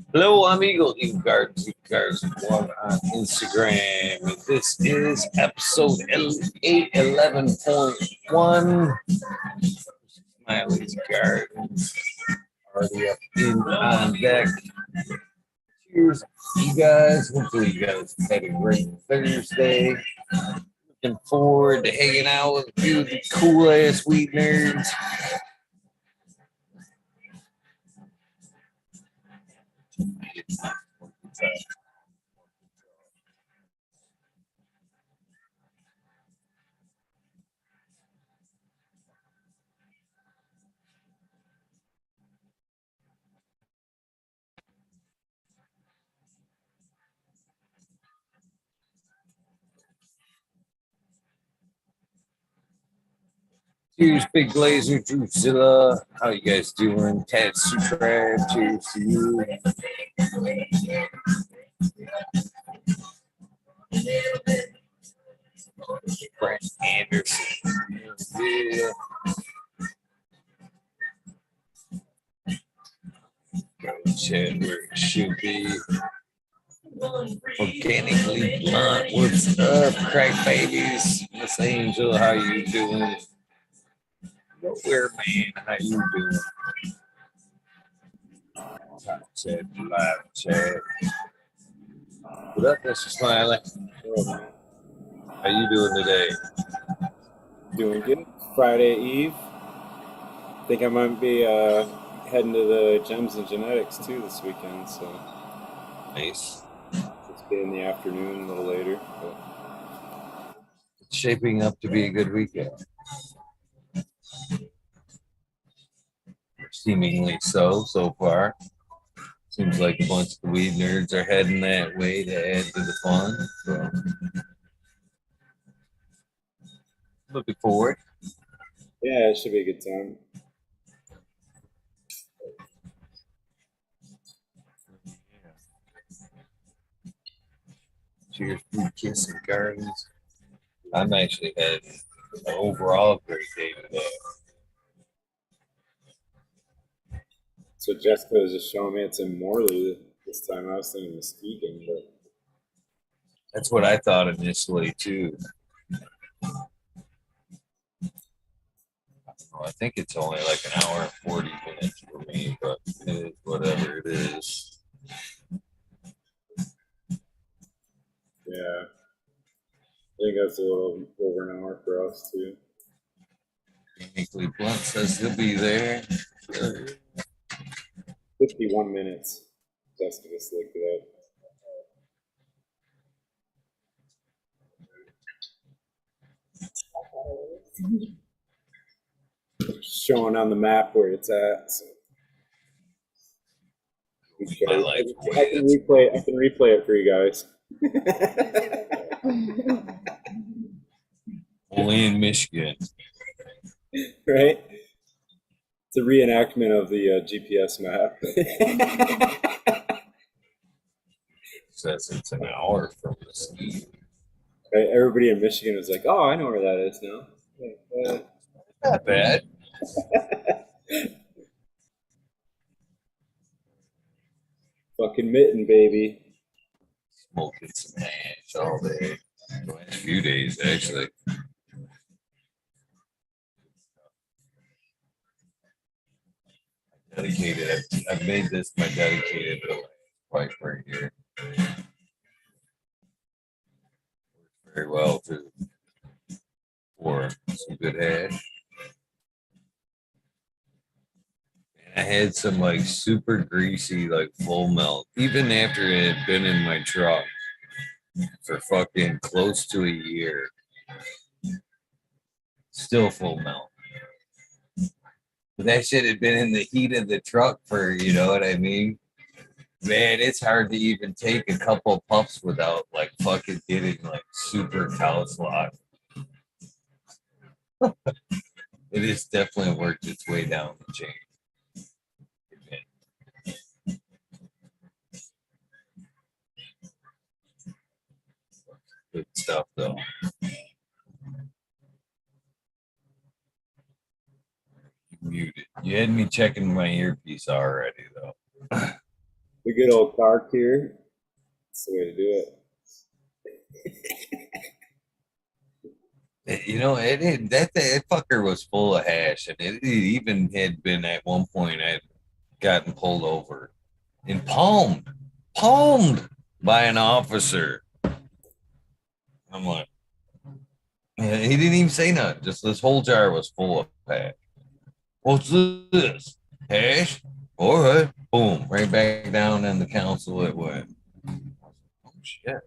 Hello, amigo. You guys, one on Instagram. This is episode 811.1. Smiley's Gardens already up in on deck. Cheers, you guys. Hopefully, you guys had a great Thursday. Looking forward to hanging out with a few of the cool ass weed nerds. Cheers, Big Glazer, Drusilla. How you guys doing? Ted Sutrad, cheers to you. Brent Anderson. Yeah. Chad, where it should be. Organically blunt. What's up, crack babies? Miss Angel, how you doing? Nowhere, man. How you doing? Chad, live chat. What up, Mr. Smiley? How you doing today? Doing good. Friday Eve. Think I might be heading to the Gems and Genetics too this weekend, so Nice. just be in the afternoon a little later. But It's shaping up to be a good weekend. Seemingly so far. Seems like a bunch of the weed nerds are heading that way to add to the fun. So, looking forward. yeah, it should be a good time. Cheers, Food Kiss and Gardens. I'm actually had an overall great day today. So Jessica was just showing me it's in Morley this time. I was thinking Muskegon, but That's what I thought initially too. Well, I think it's only like an hour and 40 minutes for me, but it is whatever it is. yeah, I think that's a little over an hour for us too. Uniquely Blunt says he'll be there. 51 minutes. Jessica just looked it up. Showing on the map where it's at. So. My life I can replay it for you guys. Only in Michigan. Right? It's a reenactment of the GPS map. Says it's an hour from the ski. Right? Everybody in Michigan was like, "Oh, I know where that is now." Not bad. Fucking mitten, baby. Smoking some hash all day. The last few days, actually. Dedicated. I've made this my dedicated pipe right here. Works very well too. For some good hash. And I had some like super greasy, like full melt, even after it had been in my truck for fucking close to a year. Still full melt. But that shit had been in the heat of the truck for, you know what I mean? Man, it's hard to even take a couple puffs without like fucking getting like super callous locked. It has definitely worked its way down the chain. Good stuff though. You muted. You had me checking my earpiece already though. You're good old hardKor. That's the way to do it. You know, that fucker was full of hash, and it even had been at one point I had gotten pulled over and palmed by an officer. I'm like, he didn't even say nothing. Just this whole jar was full of hash. What's this? Hash? All right. Boom. Right back down in the council it went. Oh, shit.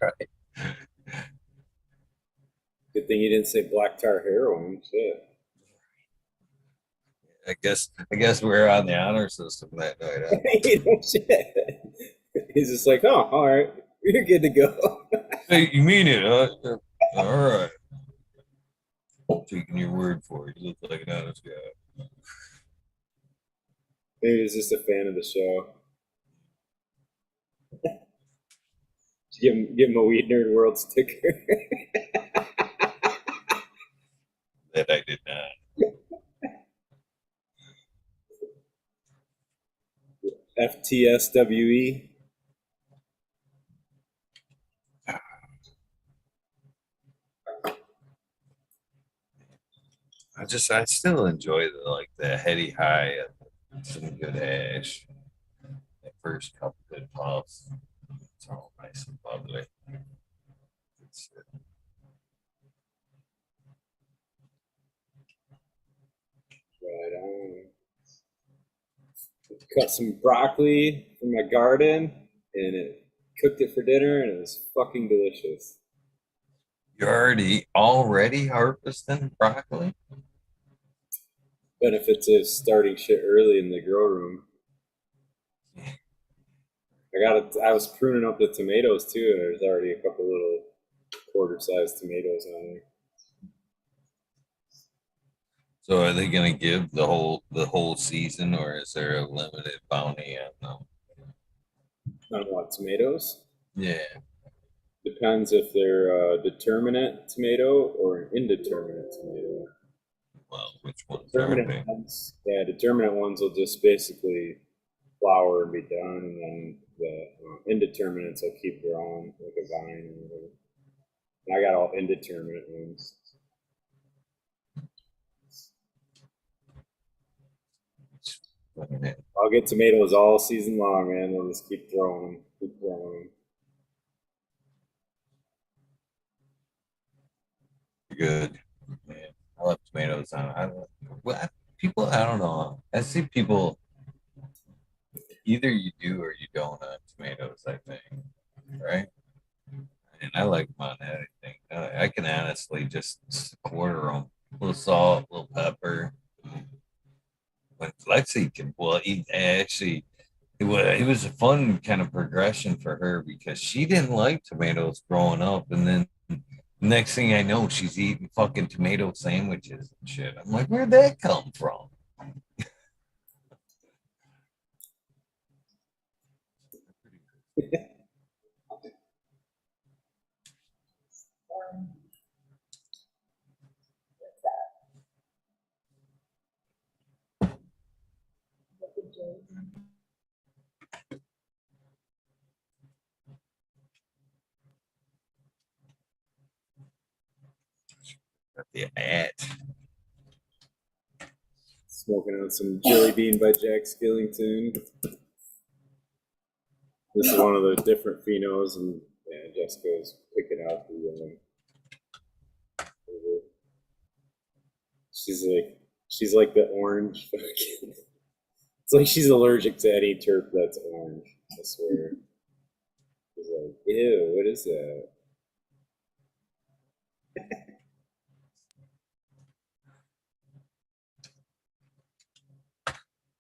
Right. Good thing you didn't say black tar heroin. Shit. I guess we were on the honor system that night. Huh? You know, shit. He's just like, oh, all right. You're good to go. Hey, you mean it, huh? All right. Taking your word for it. You look like an honest guy. Maybe he's just a fan of the show. Give him a WEedNerdWorld sticker. That I did not. FTSWE. I still enjoy the heady high of some good hash. That first couple good puffs. It's all nice and bubbly. Right on. Cut some broccoli from my garden and cooked it for dinner, and it was fucking delicious. You're already harvesting broccoli? Benefits of starting shit early in the grow room. I was pruning up the tomatoes too, and there's already a couple little quarter-sized tomatoes on there. So are they gonna give the whole season, or is there a limited bounty on them? On what, tomatoes? Yeah. Depends if they're a determinate tomato or an indeterminate tomato. Well, which ones are they? Determinate ones will just basically flower and be done, and then the indeterminates will keep growing like a vine or whatever. And I got all indeterminate ones. I'll get tomatoes all season long, man. They'll just keep throwing them. Good. Man, I love tomatoes on. I don't know. I see people either you do or you don't on tomatoes. I think, right? And I like them on anything. I can honestly just quarter them. A little salt, a little pepper. But Lexi can, well, it was a fun kind of progression for her because she didn't like tomatoes growing up. And then next thing I know, she's eating fucking tomato sandwiches and shit. I'm like, where'd that come from? The ad. Smoking on some Jelly Bean by Jack Skillington. This is one of the different phenos, and Jessica's picking out the. She's like the orange. It's like she's allergic to any terp that's orange. I swear. She's like, ew, what is that?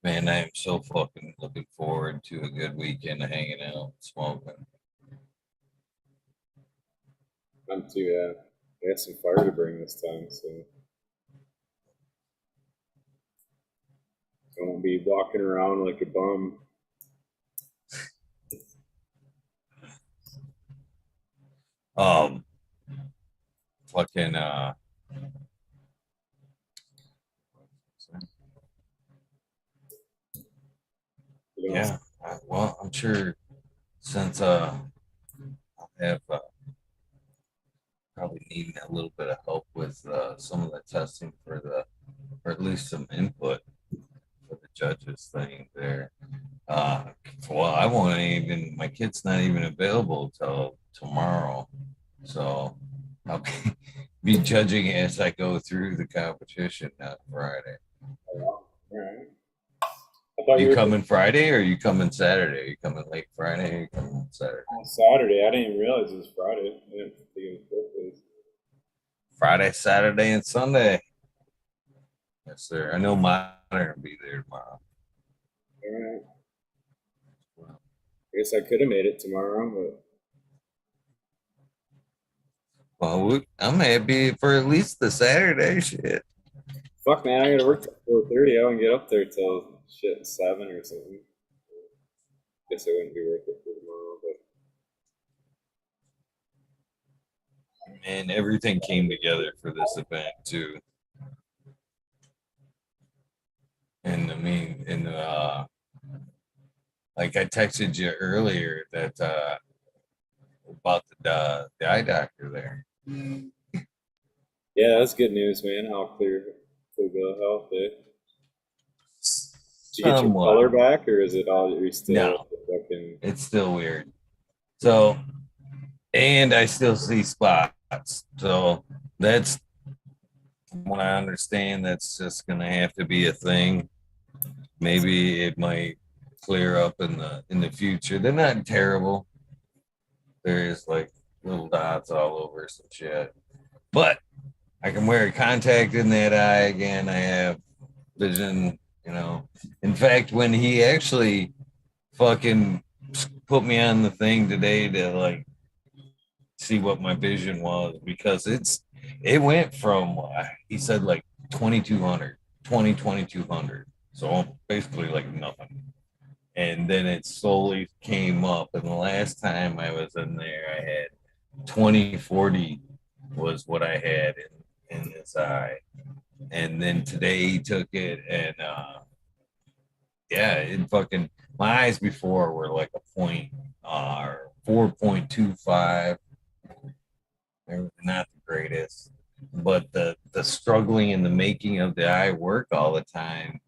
Man, I am so fucking looking forward to a good weekend of hanging out, smoking. I'm too, yeah. I got some fire to bring this time, so I won't be walking around like a bum. Fucking Yeah. Well, I'm sure since I'll have probably needing a little bit of help with some of the testing or at least some input for the judges thing there. Uh, well, I won't even, my kid's not even available till tomorrow. So I'll be judging as I go through the competition, not Friday. All right. I thought You you were coming Friday or you coming Saturday? Are you coming late Friday or you coming Saturday? on Saturday. I didn't even realize it was Friday. I didn't think it was birthdays. Friday, Saturday, and Sunday. Yes, sir. I know mine are gonna be there tomorrow. All right. I guess I could have made it tomorrow, but Well, I'm happy for at least the Saturday shit. fuck, man, I gotta work till 4:30. I wouldn't get up there till shit 7 or something. Guess it wouldn't be worth it for tomorrow, but And everything came together for this event too. And I mean, like I texted you earlier that about the eye doctor there. yeah, that's good news, man. How clear bill of health, eh? Did you get your Somewhat. color back, or is it all you're still No. fucking? It's still weird. So, and I still see spots. So that's what I understand. That's just gonna have to be a thing. Maybe it might clear up in the future. They're not terrible. There's like little dots all over some shit, but I can wear a contact in that eye again. I have vision. In fact, when he actually fucking put me on the thing today to like see what my vision was, because it went from he said like 2200 2200, so basically like nothing, and then it slowly came up, and the last time I was in there I had 2040 was what I had in this eye, and then today he took it, and yeah, it fucking, my eyes before were like a point 4.25. They're not the greatest, but the struggling and the making of the eye work all the time.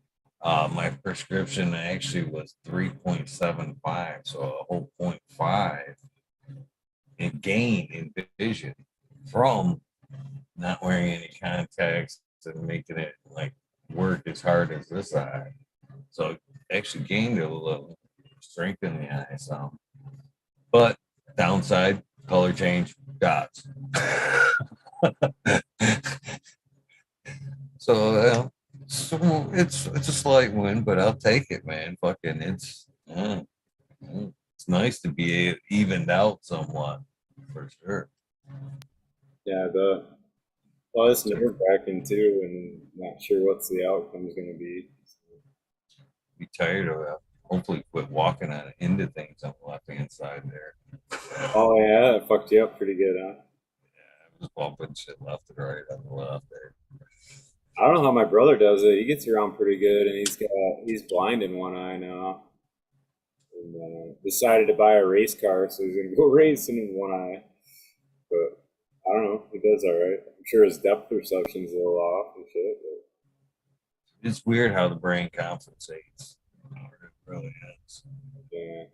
My prescription actually was 3.75, so a whole 0.5 in gain in vision from not wearing any contacts and making it like work as hard as this eye. So it actually gained a little strength in the eye. So, but downside, color change, dots. So it's a slight win, but I'll take it, man. Fucking, it's nice to be evened out somewhat, for sure. Yeah, well, it's nerve wracking too, and not sure what's the outcome is going to be. Be tired of it. Hopefully, quit walking on into things on the left hand side there. Oh yeah, that fucked you up pretty good, huh? Yeah, just bumping shit left and right on the left there. I don't know how my brother does it. He gets around pretty good, and he's blind in one eye now, and decided to buy a race car, so he's gonna go racing in one eye. But I don't know, he does all right. I'm sure his depth perception's a little off and shit. But It's weird how the brain compensates. It really is. yeah,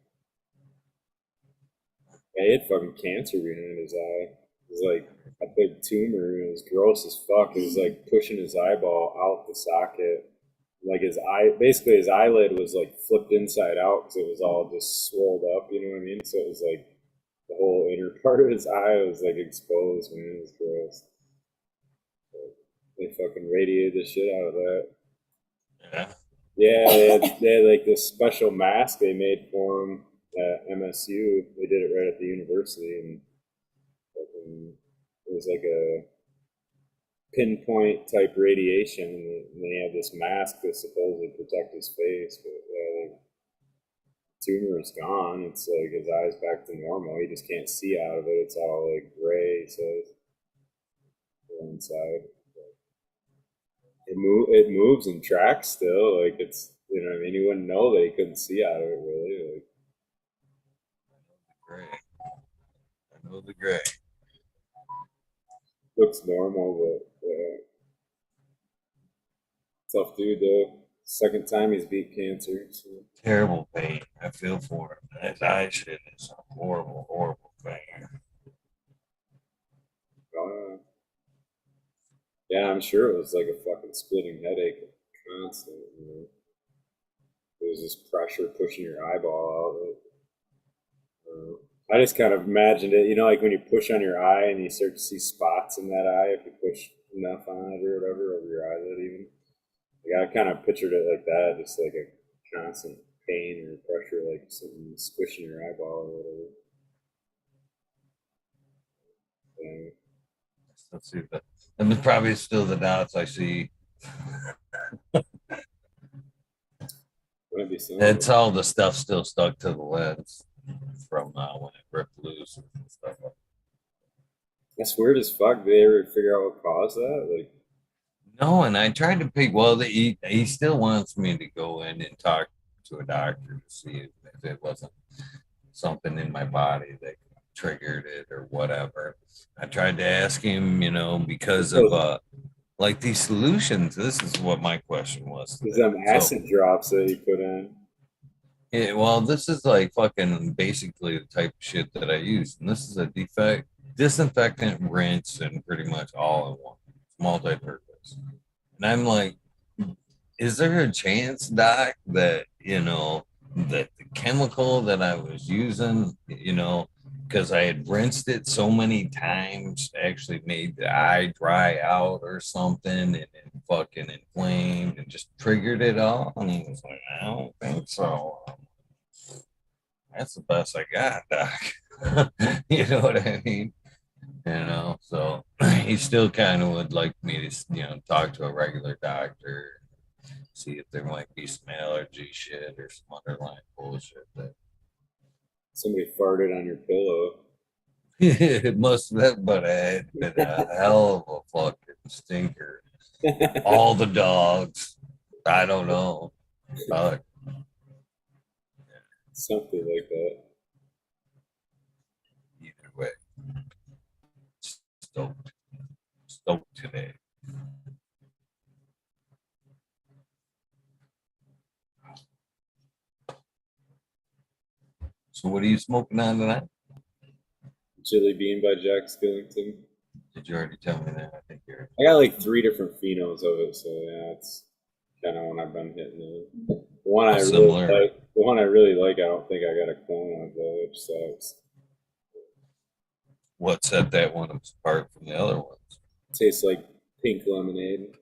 he had fucking cancer behind his eye. It was like a big tumor. It was gross as fuck. It was like pushing his eyeball out the socket. Like his eye, basically his eyelid was like flipped inside out because it was all just swelled up. You know what I mean? So it was like the whole inner part of his eye was like exposed. Man, it was gross. They fucking radiated the shit out of that. Yeah. Yeah, they had like this special mask they made for him at MSU. They did it right at the university, and fucking, it was like a pinpoint type radiation, and they had this mask to supposedly protect his face. But yeah, the tumor is gone. It's like his eyes back to normal. He just can't see out of it. It's all like gray. So inside. It moves and tracks still. Like it's, you know what I mean, you wouldn't know that he couldn't see out of it, really. Like, Gray. I know the gray. looks normal, but tough dude though. Second time he's beat cancer. So. Terrible pain. I feel for him. That eye shit is a horrible, horrible thing. Yeah, I'm sure it was like a fucking splitting headache constant. You know? It was this pressure pushing your eyeball out. I just kind of imagined it, you know, like when you push on your eye and you start to see spots in that eye if you push enough on it or whatever, over your eyelid even. Like I kind of pictured it like that, just like a constant pain or pressure, like something squishing your eyeball or whatever. Yeah. Let's see that. And probably still the dots I see. It's all the stuff still stuck to the lens from when it ripped loose and stuff. That's weird as fuck. Did they ever figure out what caused that? Like, no, and I tried to pick. Well, he still wants me to go in and talk to a doctor to see if it wasn't something in my body that triggered it or whatever. I tried to ask him, you know, because of like these solutions. This is what my question was. There's them acid drops that you put in. Yeah, well, this is like fucking basically the type of shit that I use, and this is a disinfectant, rinse, and pretty much all in one. It's multi-purpose. And I'm like, is there a chance, Doc, that that the chemical that I was using, because I had rinsed it so many times, actually made the eye dry out or something, and it fucking inflamed and just triggered it all? And he was like, I don't think so. That's the best I got, Doc. You know what I mean? So he still kind of would like me to, talk to a regular doctor, see if there might be some allergy shit or some underlying bullshit that somebody farted on your pillow. It must have, but it had been a hell of a fucking stinker. All the dogs, I don't know. Something like that. Either way, stoked today. So what are you smoking on tonight? Chili Bean by Jack Skillington. Did you already tell me that? I think you're. I got like 3 different phenos of it, so yeah, it's kind of when I've been hitting it. The one I really like, I don't think I got a clone of though, which sucks. What set that one apart from the other ones? Tastes like pink lemonade.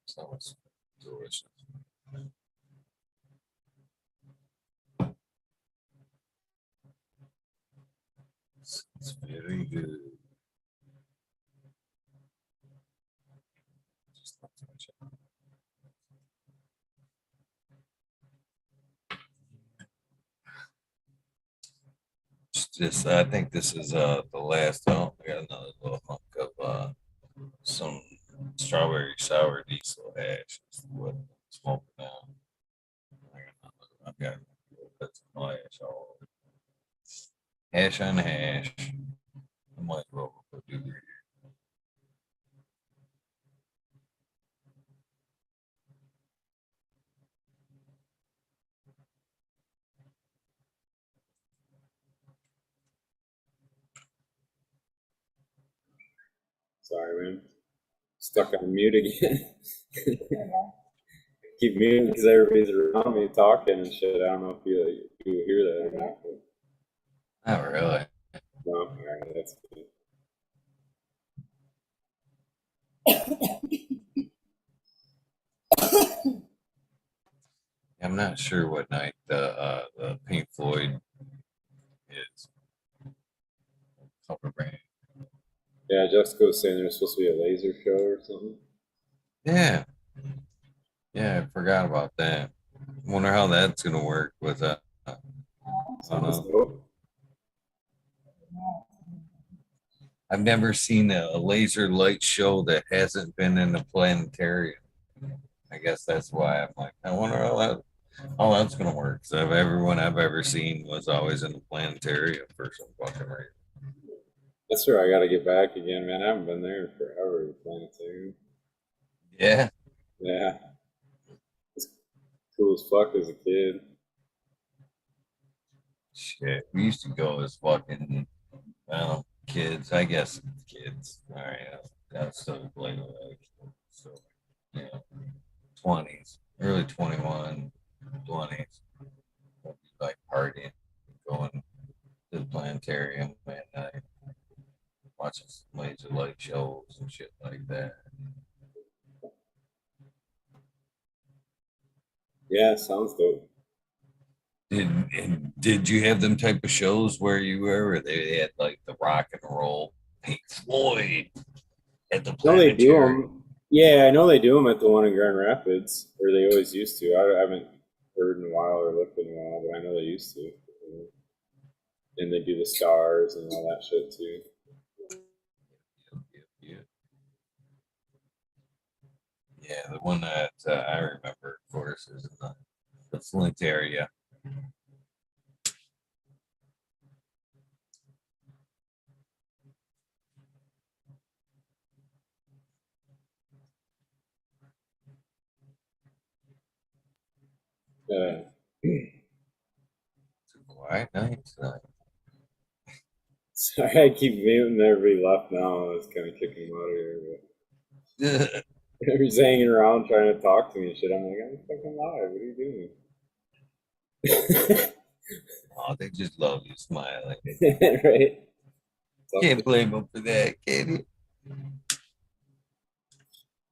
Sounds delicious. It's very good. Just, I think this is the last. Oh, we got another little hunk of some strawberry sour diesel hash. Is what I'm smoking now. I've got bits of hash all over. Hash on hash. I might as well put do here. Sorry, man. Stuck on mute again. Keep muting because everybody's around me talking and shit. I don't know if you hear that or not. But... Not really. No, all right, that's good. I'm not sure what night the Pink Floyd is. Yeah, Jessica was saying there's supposed to be a laser show or something. Yeah, I forgot about that. Wonder how that's gonna work with I don't know. I've never seen a laser light show that hasn't been in a planetarium. I guess that's why I'm like, I wonder how that's gonna work. So everyone I've ever seen was always in the planetarium for some fucking reason. That's where I got to get back again, man. I haven't been there in forever. The Planetarium. Yeah. Yeah, it's cool as fuck as a kid. Shit. We used to go as fucking kids. I guess kids. All right. I still play like so yeah. 20s, early 21, 20s. Like partying, going to the planetarium at night, watching some laser light shows and shit like that. Yeah, sounds dope. Did you have them type of shows where you were, where they had like the rock and roll Pink Floyd at the I know they do planetarium? them. Yeah, I know they do them at the one in Grand Rapids, or they always used to. I haven't heard in a while or looked in a while, but I know they used to. And they do the stars and all that shit too. Yeah, the one that I remember, of course, is in the Flint area. It's a quiet night tonight. Sorry, I keep muting. Everybody left now. I was kind of kicking them out of here, but everybody's hanging around trying to talk to me and shit. I'm like, I'm fucking live. What are you doing? Oh, they just love you smiling. Right? Can't blame them for that, can you?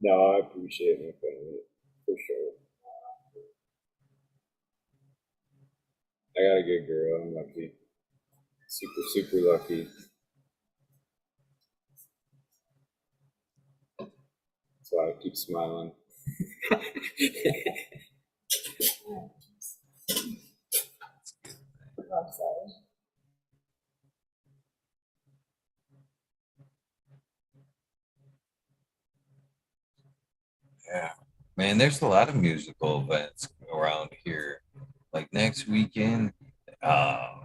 No, I appreciate my family for sure. I got a good girl. I'm lucky. Super, super lucky. That's why I keep smiling. I'm sorry. Yeah, man, there's a lot of musical events around here. Like next weekend, I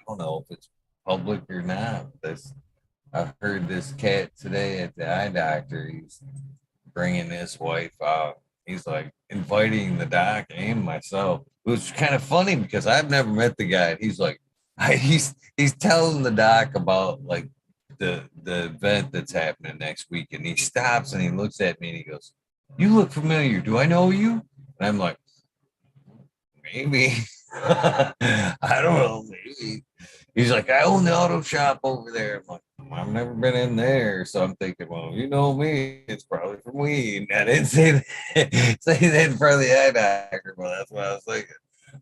don't know if it's public or not. This I heard this cat today at the eye doctor. He's bringing his wife out. He's like inviting the doc and myself. It was kind of funny because I've never met the guy. He's like, he's telling the doc about like the event that's happening next week, and he stops and he looks at me and he goes, "You look familiar. Do I know you?" And I'm like, "Maybe." I don't know. Maybe. He's like, "I own the auto shop over there." I'm like, "I've never been in there." So I'm thinking, well, you know me, it's probably from weed. I didn't say that, say that in front of the eye doctor, but that's what I was thinking.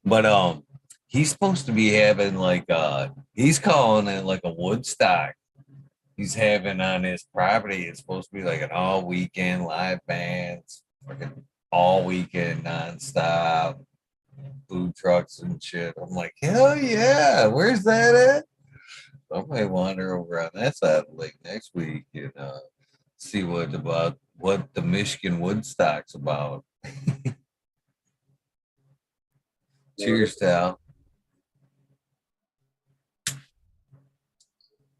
But he's supposed to be having like he's calling it like a Woodstock. He's having on his property. It's supposed to be like an all weekend live bands, fucking all weekend nonstop food trucks and shit. I'm like, hell yeah, where's that at? I might wander over on that side of the lake next week and see what the Michigan Woodstock's about. Cheers, Tal.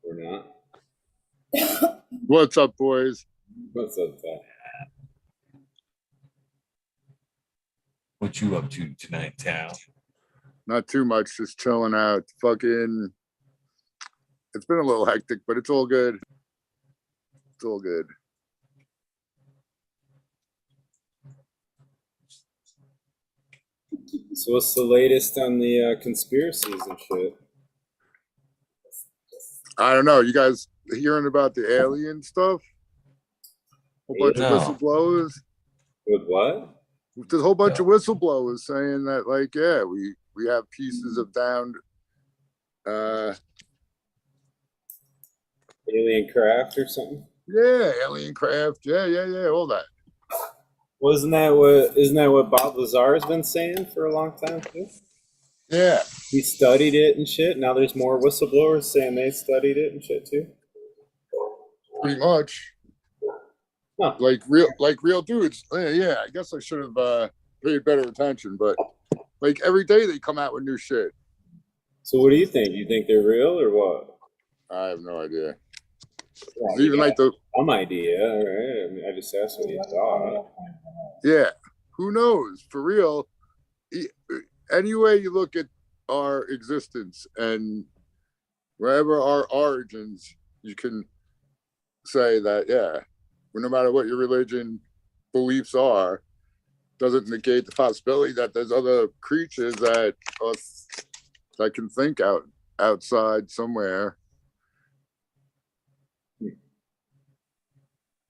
Or not. What's up, boys? What's up, Tal? What you up to tonight, Tal? Not too much, just chilling out. Fucking, it's been a little hectic, but it's all good. It's all good. So what's the latest on the conspiracies and shit? I don't know. You guys hearing about the alien stuff? A whole bunch No. of whistleblowers. With what? There's a whole bunch No. of whistleblowers saying that, like, yeah, we have pieces of downed. Alien craft or something? Yeah, alien craft. Yeah, all that. Isn't that what Bob Lazar's been saying for a long time too? Yeah, He studied it and shit. Now there's more whistleblowers saying they studied it and shit too. pretty much. Huh. like real dudes. Yeah, I guess I should have paid better attention, but like every day they come out with new shit. So what do you think? You think they're real or what? I have no idea. Well, It's even like the some idea, right? I mean, I just asked what you thought. yeah, who knows for real? Any way you look at our existence and wherever our origins, you can say that yeah, no matter what your religion beliefs are, doesn't negate the possibility that there's other creatures that us that can think outside somewhere.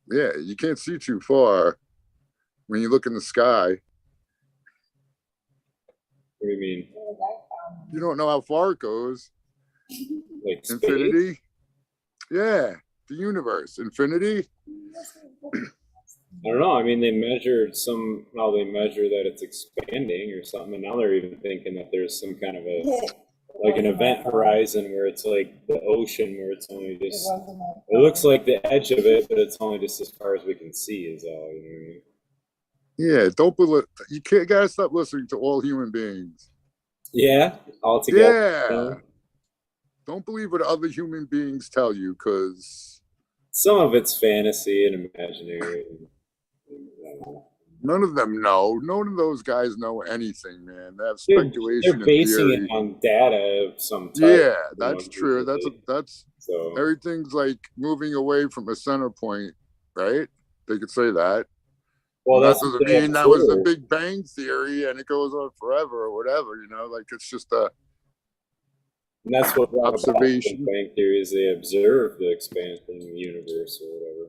Yeah, you can't see too far when you look in the sky. What do you mean? You don't know how far it goes. Like space? Infinity. Yeah, the universe, infinity. I don't know. I mean, they measured somehow they measure that it's expanding or something, and now they're even thinking that there's some kind of an event horizon where it's like the ocean where it's only just it looks like the edge of it, but it's only just as far as we can see is all. You know what I mean? Yeah, don't believe you can't gotta stop listening to all human beings. Yeah, all together. Yeah. Don't believe what other human beings tell you, because Some of it's fantasy and imaginary. none of them know. None of those guys know anything, man. They have They're speculation and basing theory. it on data of some type. Yeah, that's true. Usually. That's So everything's like moving away from a center point, right? They could say that. well, That that's what doesn't they mean that was the observe. Big Bang Theory and it goes on forever or whatever, you know, like it's just a And that's what brought about the observation. Big Bang Theory is they observed the expanding universe or whatever.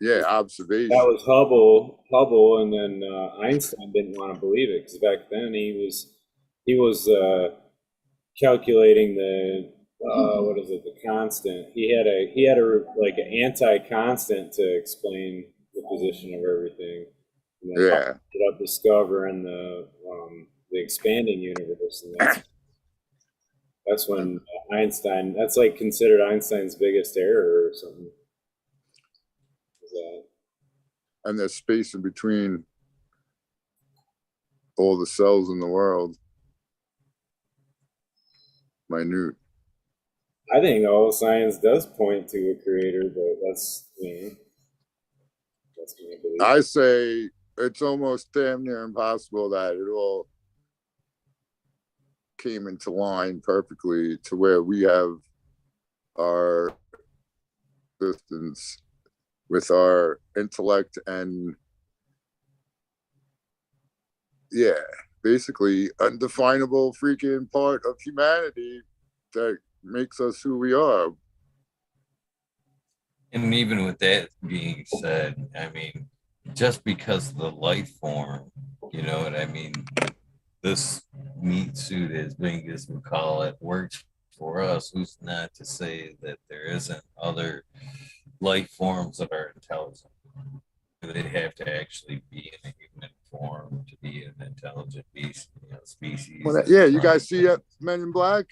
Yeah, That observation. was Hubble, and then Einstein didn't want to believe it because back then he was calculating the what is it, the constant. He had a like an anti-constant to explain the position of everything. And then Yeah. Hubble ended up discovering the expanding universe, and that's when Einstein. That's like considered Einstein's biggest error or something. Is that And there's space in between all the cells in the world. Minute. I think all science does point to a creator, but that's that's my belief. I say it's almost damn near impossible that it all came into line perfectly to where we have our existence with our intellect and yeah, basically undefinable freaking part of humanity that makes us who we are. And even with that being said, I mean, just because of the life form, you know what I mean? This meat suit, as big as we call it, works for us. Who's not to say that there isn't other life forms that are intelligent? They have to actually be in a human form to be an intelligent beast, species. Well, yeah, you guys see Men in Black?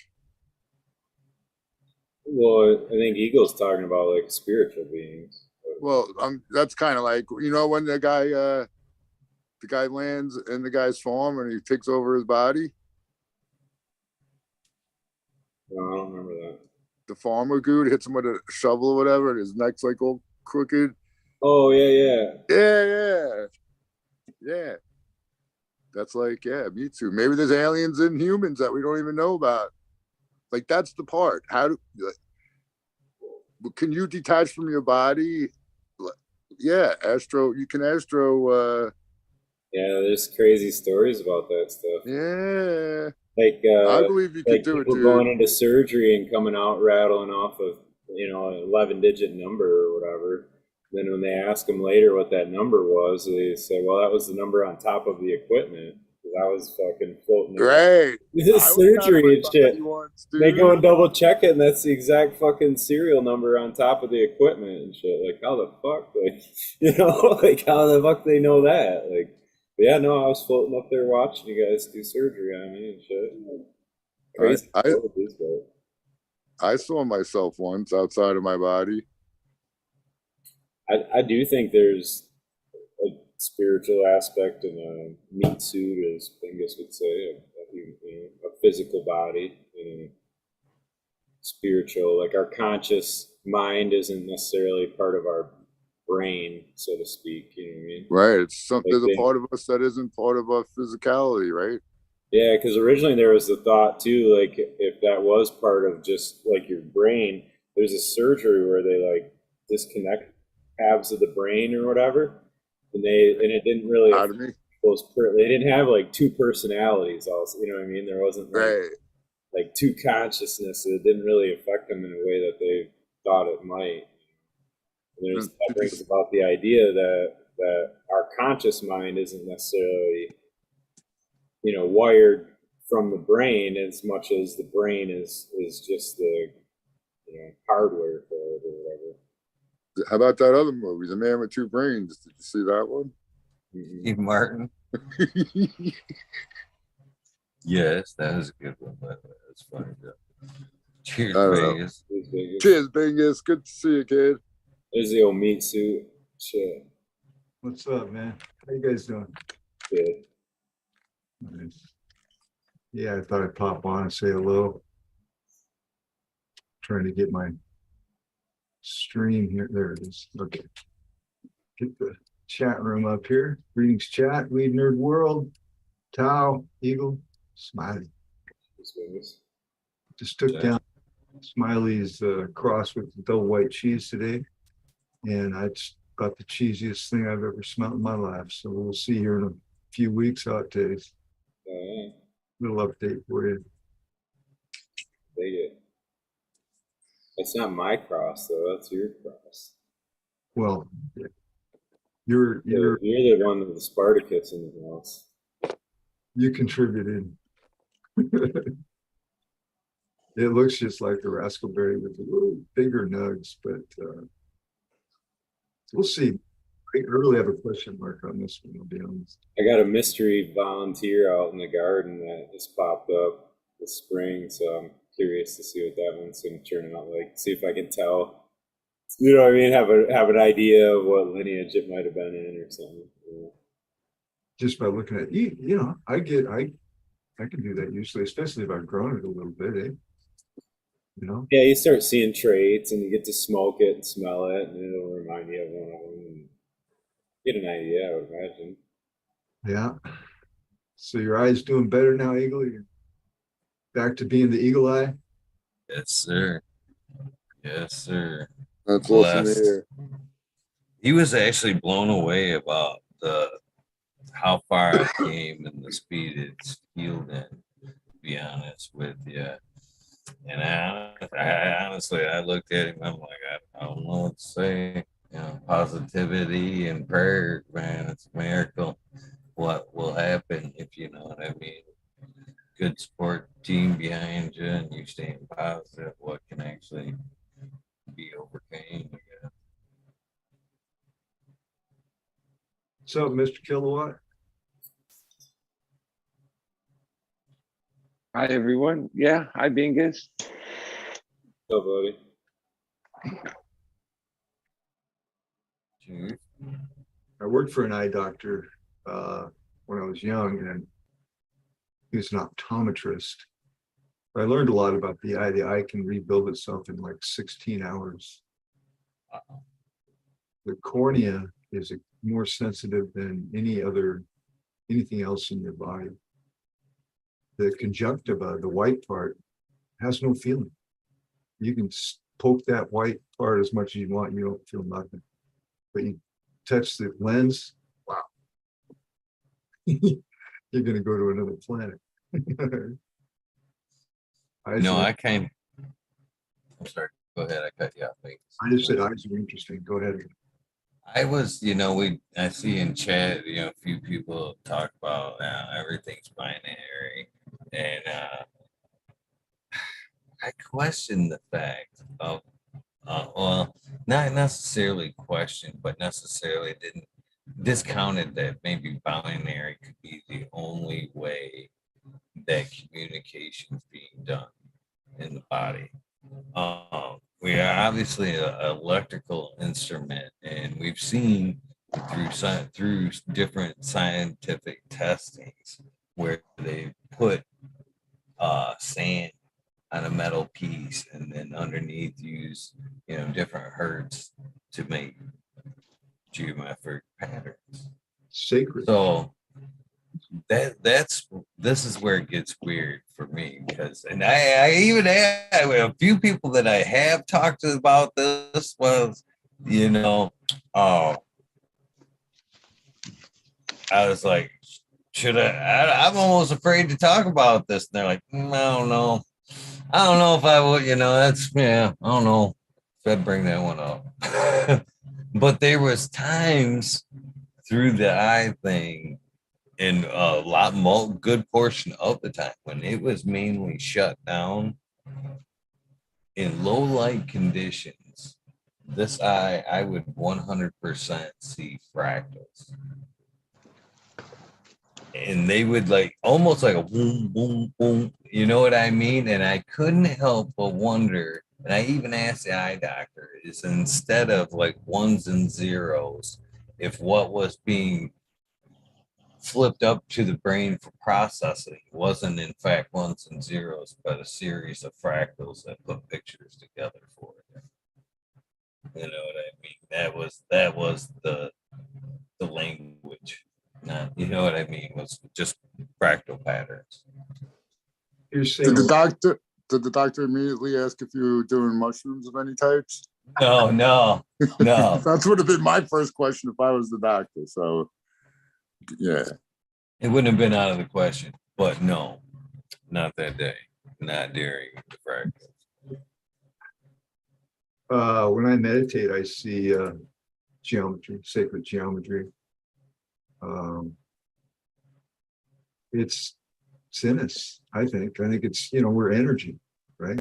Well, I think Eagle's talking about like spiritual beings. Well, that's kind of like, you know, when the guy lands in the guy's farm and he takes over his body. No, I don't remember that. The farmer dude hits him with a shovel or whatever, and his neck's like all crooked. Oh yeah. Yeah. That's like, yeah, me too. Maybe there's aliens and humans that we don't even know about. Like that's the part. Can you detach from your body? Yeah, you can astro. Yeah, there's crazy stories about that stuff. Yeah. Like I believe you could do it, people dude. going into surgery and coming out rattling off of an 11-digit number or whatever. Then when they ask them later what that number was, they say, "Well, that was the number on top of the equipment because I was fucking floating around." Right. This surgery and shit. They go and double check it, and that's the exact fucking serial number on top of the equipment and shit. Like, how the fuck? Like, like how the fuck they know that? Like, but yeah, no, I was floating up there watching you guys do surgery on me and shit. Crazy. I saw myself once outside of my body. I do think there's a spiritual aspect in a meat suit, as Bingus would say, a physical body, spiritual. Like our conscious mind isn't necessarily part of our brain, so to speak. You know what I mean? Right. It's something, Like there's a part of us that isn't part of our physicality, right? yeah, because originally there was the thought too, like if that was part of just like your brain, there's a surgery where they like disconnect halves of the brain or whatever, and it didn't really Out of me. they didn't have like two personalities. Also, you know what I mean? There wasn't Right. like two consciousness. It didn't really affect them in a way that they thought it might. And that brings about the idea that our conscious mind isn't necessarily wired from the brain as much as the brain is just the hardware for it or whatever. How about that other movie, The Man with Two Brains? Did you see that one? Steve Martin. Yes, that was a good one. That's funny. Cheers, Vegas. Cheers, Bingus. Good to see you, kid. There's the old meat suit. Shit. What's up, man? How you guys doing? Good. Nice. Yeah, I thought I'd pop on and say hello. Trying to get my stream here. There it is. Okay. Get the chat room up here. Greetings, chat. Weed Nerd World. Tao, Eagle, Smiley. Just took down Smiley's cross with the double white cheese today. And I just got the cheesiest thing I've ever smelled in my life. So we'll see here in a few weeks how it tastes. Little update for you. Dig it. That's not my cross though. That's your cross. Well, you're the one with the Spartacus in the house. You contributed. It looks just like the raspberry with a little bigger nugs, but we'll see. I really have a question mark on this one, I'll be honest. I got a mystery volunteer out in the garden that just popped up this spring, so I'm curious to see what that one's going to turn out like. See if I can tell. You know what I mean? Have an idea of what lineage it might have been in or something. Yeah. Just by looking at I can do that usually, especially if I've grown it a little bit, eh? Yeah, you start seeing traits and you get to smoke it and smell it, and it'll remind you of one of them. And get an idea, I would imagine. Yeah. So your eye's doing better now, Eagle? You're back to being the eagle eye? Yes, sir. Yes, sir. That's awesome to hear. He was actually blown away about how far I came and the speed it's healed in, to be honest with you. And I honestly, I looked at him, I'm like, I don't know what to say. Positivity and prayer, man, it's a miracle what will happen if you know what I mean. Good support team behind you and you staying positive, what can actually be overcame. Yeah. What's up, Mr. Kilowatt? Hi, everyone. Yeah, hi, Bingus. Oh, buddy. I worked for an eye doctor when I was young, and he was an optometrist. I learned a lot about the eye. The eye can rebuild itself in like 16 hours. The cornea is more sensitive than anything else in your body. The conjunctiva, the white part, has no feeling. You can poke that white part as much as you want, you don't feel nothing. But you touch the lens, wow. You're going to go to another planet. I'm sorry. Go ahead. I cut you off. I just said eyes are interesting. Go ahead. I was, I see in chat, a few people talk about everything's binary. And I question the fact of, well, not necessarily question, but necessarily didn't discounted that maybe binary could be the only way that communication is being done in the body. We are obviously an electrical instrument, and we've seen through different scientific testings where they put sand on a metal piece and then underneath use different hertz to make geometric patterns. Sacred. So this is where it gets weird for me, because I even have a few people that I have talked to about this was I was like, I'm almost afraid to talk about this. And they're like, I don't know if I would, I don't know if I'd bring that one up. But there was times through the eye thing and a lot more good portion of the time when it was mainly shut down in low light conditions. This eye, I would 100% see fractals. And they would like almost like a boom, boom, boom. You know what I mean? And I couldn't help but wonder. And I even asked the eye doctor, is instead of like ones and zeros, if what was being flipped up to the brain for processing wasn't in fact ones and zeros, but a series of fractals that put pictures together for it. You know what I mean? That was the language. Not, you know what I mean? Was just fractal patterns. You're saying Did the doctor immediately ask if you were doing mushrooms of any types? No. That would have been my first question if I was the doctor. So, yeah. It wouldn't have been out of the question, but no, not that day, not during the fractals. when I meditate, I see geometry, sacred geometry. It's in us, I think it's, we're energy, right?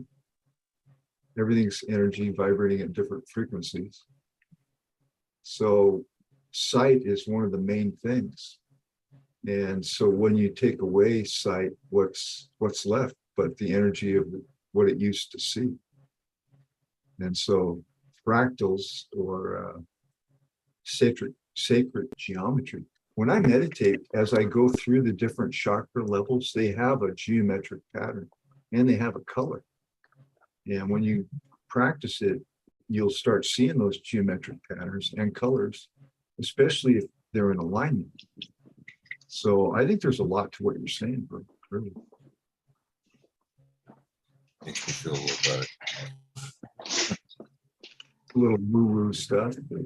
Everything's energy vibrating at different frequencies. So sight is one of the main things. And so when you take away sight, what's left but the energy of what it used to see? And so fractals or sacred geometry. When I meditate, as I go through the different chakra levels, they have a geometric pattern and they have a color. And when you practice it, you'll start seeing those geometric patterns and colors, especially if they're in alignment. So I think there's a lot to what you're saying, bro. Really. Makes me feel a little better. A little woo-woo stuff, but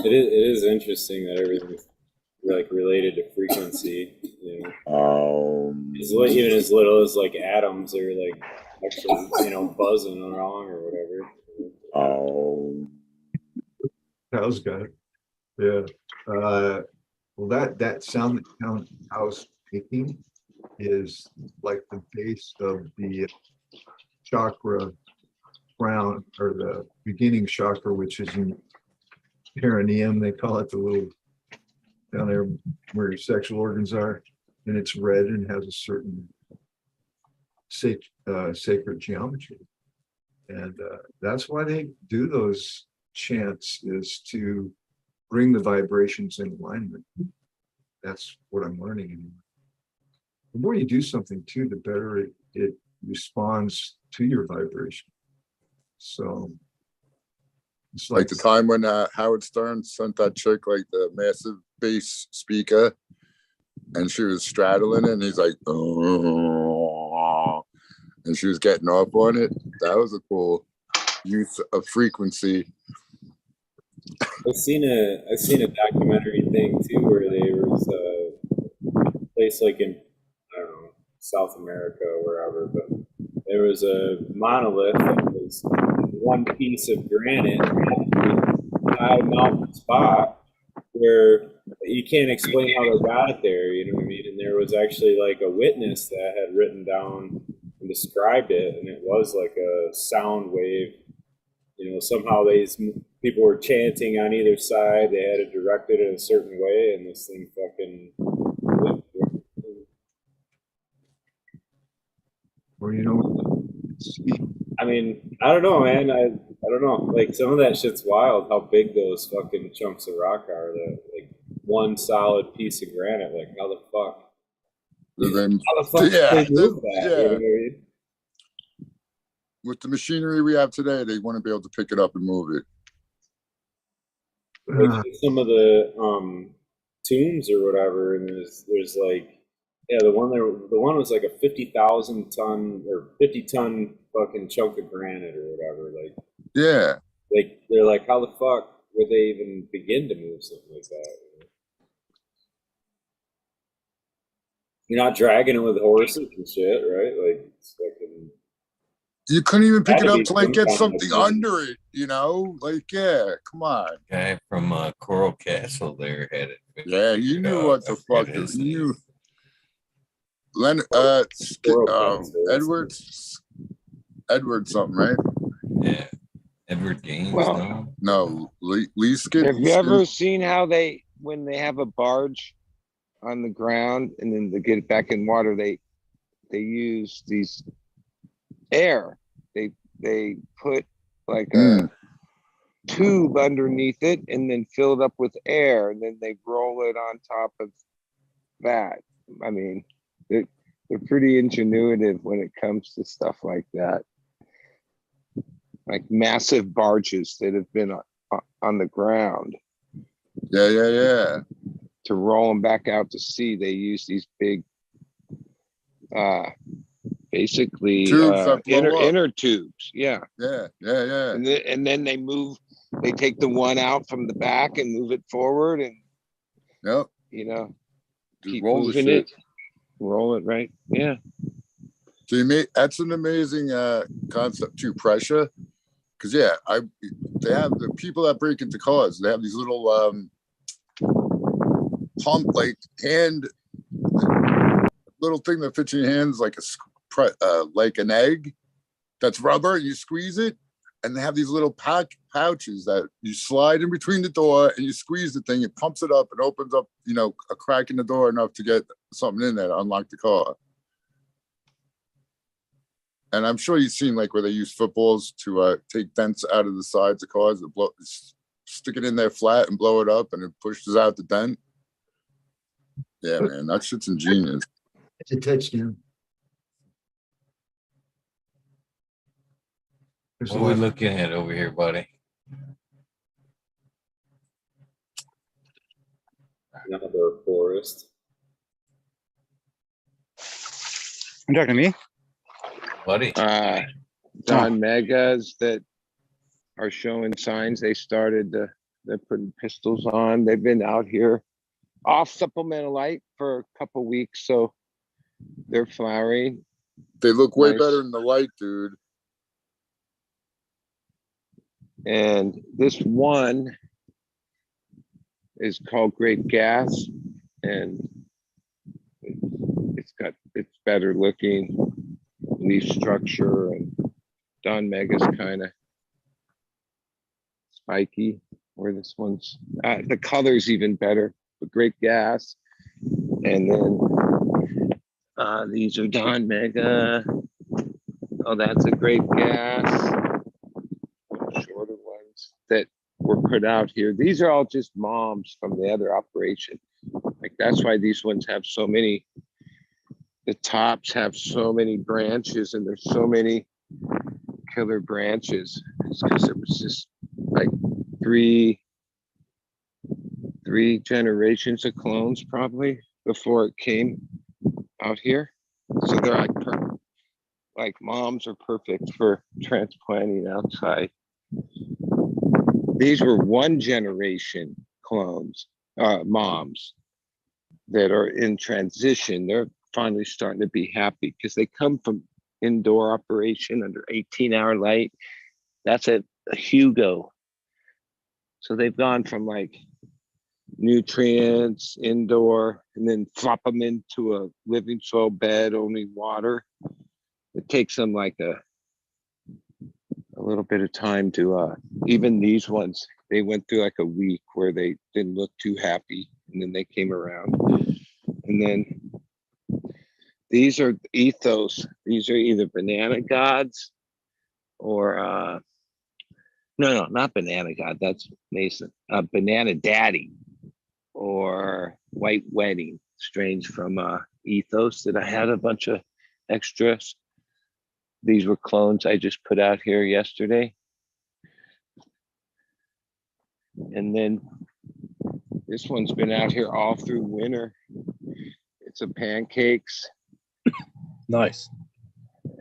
It is interesting that everything's like related to frequency. Even as little as like atoms are like actually buzzing along or whatever. Cows got it. Yeah. Well, that sound that cows making is like the base of the chakra crown, or the beginning chakra, which is in perineum. They call it, the little down there where your sexual organs are, and it's red and has a certain sacred geometry. And that's why they do those chants, is to bring the vibrations in alignment. That's what I'm learning anyway. The more you do something too, the better it responds to your vibration. So it's Like the time when Howard Stern sent that chick like the massive bass speaker and she was straddling it and he's like, oh, and she was getting off on it. That was a cool use of frequency. I've seen a documentary thing too where there was a place like in, I don't know, South America or wherever, but there was a monolith that was one piece of granite high mountain spot where you can't explain how they got it there, you know what I mean? And there was actually like a witness that had written down and described it, and it was like a sound wave. Somehow these people were chanting on either side. They had it directed in a certain way, and this thing fucking went. Or, you know, see, I mean, I don't know, man. I don't know. Like some of that shit's wild. How big those fucking chunks of rock are. That like one solid piece of granite. Like how the fuck? Then, How the fuck yeah, did they move that? yeah. You know what I mean? With the machinery we have today, they want to be able to pick it up and move it. Like some of the tombs or whatever, and there's like the one was like a 50,000 ton or 50-ton fucking chunk of granite or whatever. Yeah. Like they're like, how the fuck would they even begin to move something like that? You know? You're not dragging it with horses and shit, right? Like it's fucking. You couldn't even pick it Gotta up be to like some get kind of something movement. under it, you know? Like, yeah, come on. Guy from Coral Castle there had it. Yeah, you knew what the I forget fuck. his You name. knew. Edward something, right? Yeah. Edward Gaines, Well, no? No, Lee Skid. have you ever seen how when they have a barge on the ground and then to get it back in water, they use these air. They put like a tube underneath it and then fill it up with air, and then they roll it on top of that. I mean, they're pretty ingenuitive when it comes to stuff like that. Like massive barges that have been on the ground. Yeah. To roll them back out to sea, they use these big, basically Tubes that blow up. inner tubes. Yeah. Yeah. And then they take the one out from the back and move it forward, and Yep. you know, Just keep roll the moving shit. it, roll it right. Yeah. So that's an amazing concept too, pressure. Because they have the people that break into cars. They have these little pump, like hand, little thing that fits in your hands, like like an egg. That's rubber. And you squeeze it, and they have these little pouches that you slide in between the door, and you squeeze the thing. It pumps it up and opens up, a crack in the door enough to get something in there to unlock the car. And I'm sure you've seen like where they use footballs to take dents out of the sides of cars, stick it in there flat and blow it up, and it pushes out the dent. Yeah, man, that shit's ingenious. it's a touchdown. There's What are we looking at over here, buddy? Another forest. You talking to me? Buddy. Don Megas that are showing signs they're putting pistols on. They've been out here off supplemental light for a couple weeks, so they're flowering. They look way Nice. better in the light, dude. And this one is called Great Gas, and it's better looking leaf structure, and Don Mega's kind of spiky, where this one's the color's even better, but Great Gas. And then these are Don Mega. Oh, that's a Great Gas. Shorter ones that were put out here. These are all just moms from the other operation. Like that's why these ones have so many. The tops have so many branches, and there's so many killer branches. It's because it was just like three generations of clones probably before it came out here. So they're like moms are perfect for transplanting outside. These were one generation clones, moms that are in transition. They're finally starting to be happy because they come from indoor operation under 18-hour light. That's a Hugo. So they've gone from like nutrients, indoor, and then flop them into a living soil bed, only water. It takes them like a little bit of time to, even these ones, they went through like a week where they didn't look too happy, and then they came around. And then These are ethos. These are either banana gods or no, not banana god. That's Mason. Banana daddy or white wedding strains from ethos that I had a bunch of extras. These were clones I just put out here yesterday. And then this one's been out here all through winter. It's a pancakes. Nice.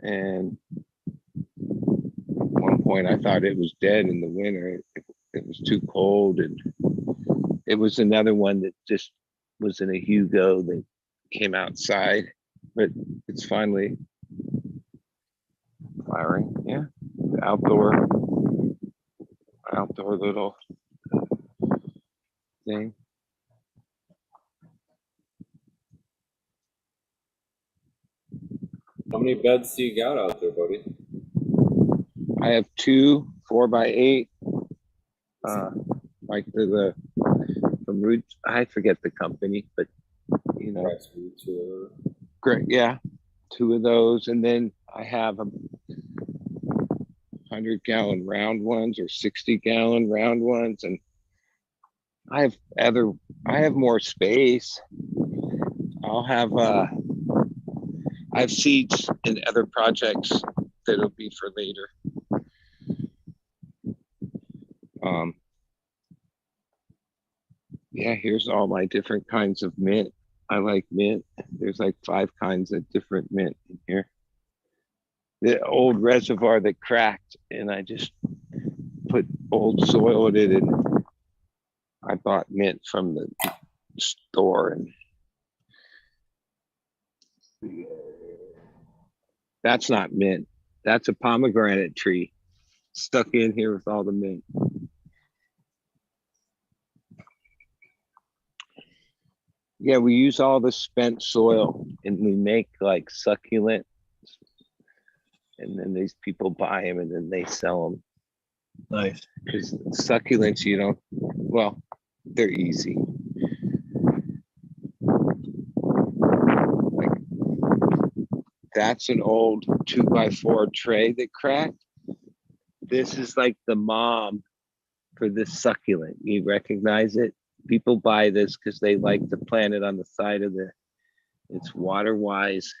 And at one point I thought it was dead in the winter. It was too cold, and it was another one that just was in a Hugo that came outside, but it's finally flowering. Yeah, outdoor little thing. How many beds do you got out there, buddy? I have 2 4x8, like the from Roots. I forget the company, but you know, Grassroots or great. Yeah, 2 of those, and then I have a 100-gallon round ones or 60-gallon round ones, and I have more space. I have seeds in other projects that'll be for later. Yeah, here's all my different kinds of mint. I like mint. There's like 5 kinds of different mint in here. The old reservoir that cracked, and I just put old soil in it, and I bought mint from the store. And that's not mint. That's a pomegranate tree stuck in here with all the mint. Yeah, we use all the spent soil, and we make like succulent, and then these people buy them and then they sell them. Nice. Because succulents, you don't, well, they're easy. Like, that's an old 2x4 tray that cracked. This is like the mom for this succulent. You recognize it? People buy this because they like to plant it on the side of it's water wise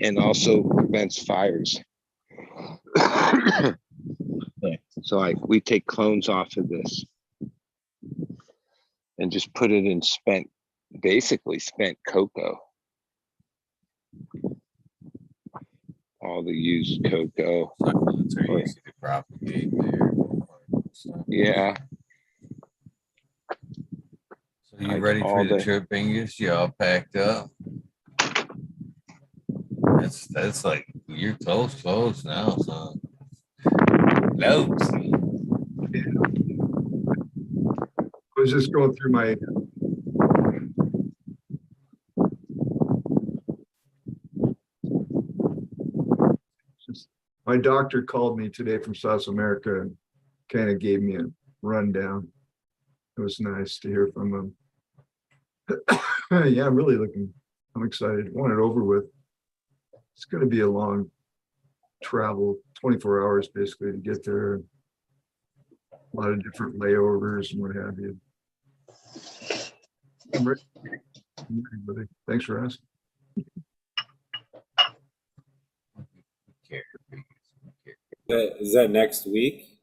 and also prevents fires. So we take clones off of this and just put it in basically spent cocoa. All the used cocoa. Succulents are easy to propagate there. Yeah. So you Like ready for all the the- trip, Angus? You all packed up? That's like you're close now, son. Close. I was just going through my doctor called me today from South America and kind of gave me a rundown. It was nice to hear from him. Yeah, I'm excited. I want it over with. It's going to be a long travel, 24 hours basically to get there. A lot of different layovers and what have you. I'm ready. Buddy. Thanks for asking. is that next week?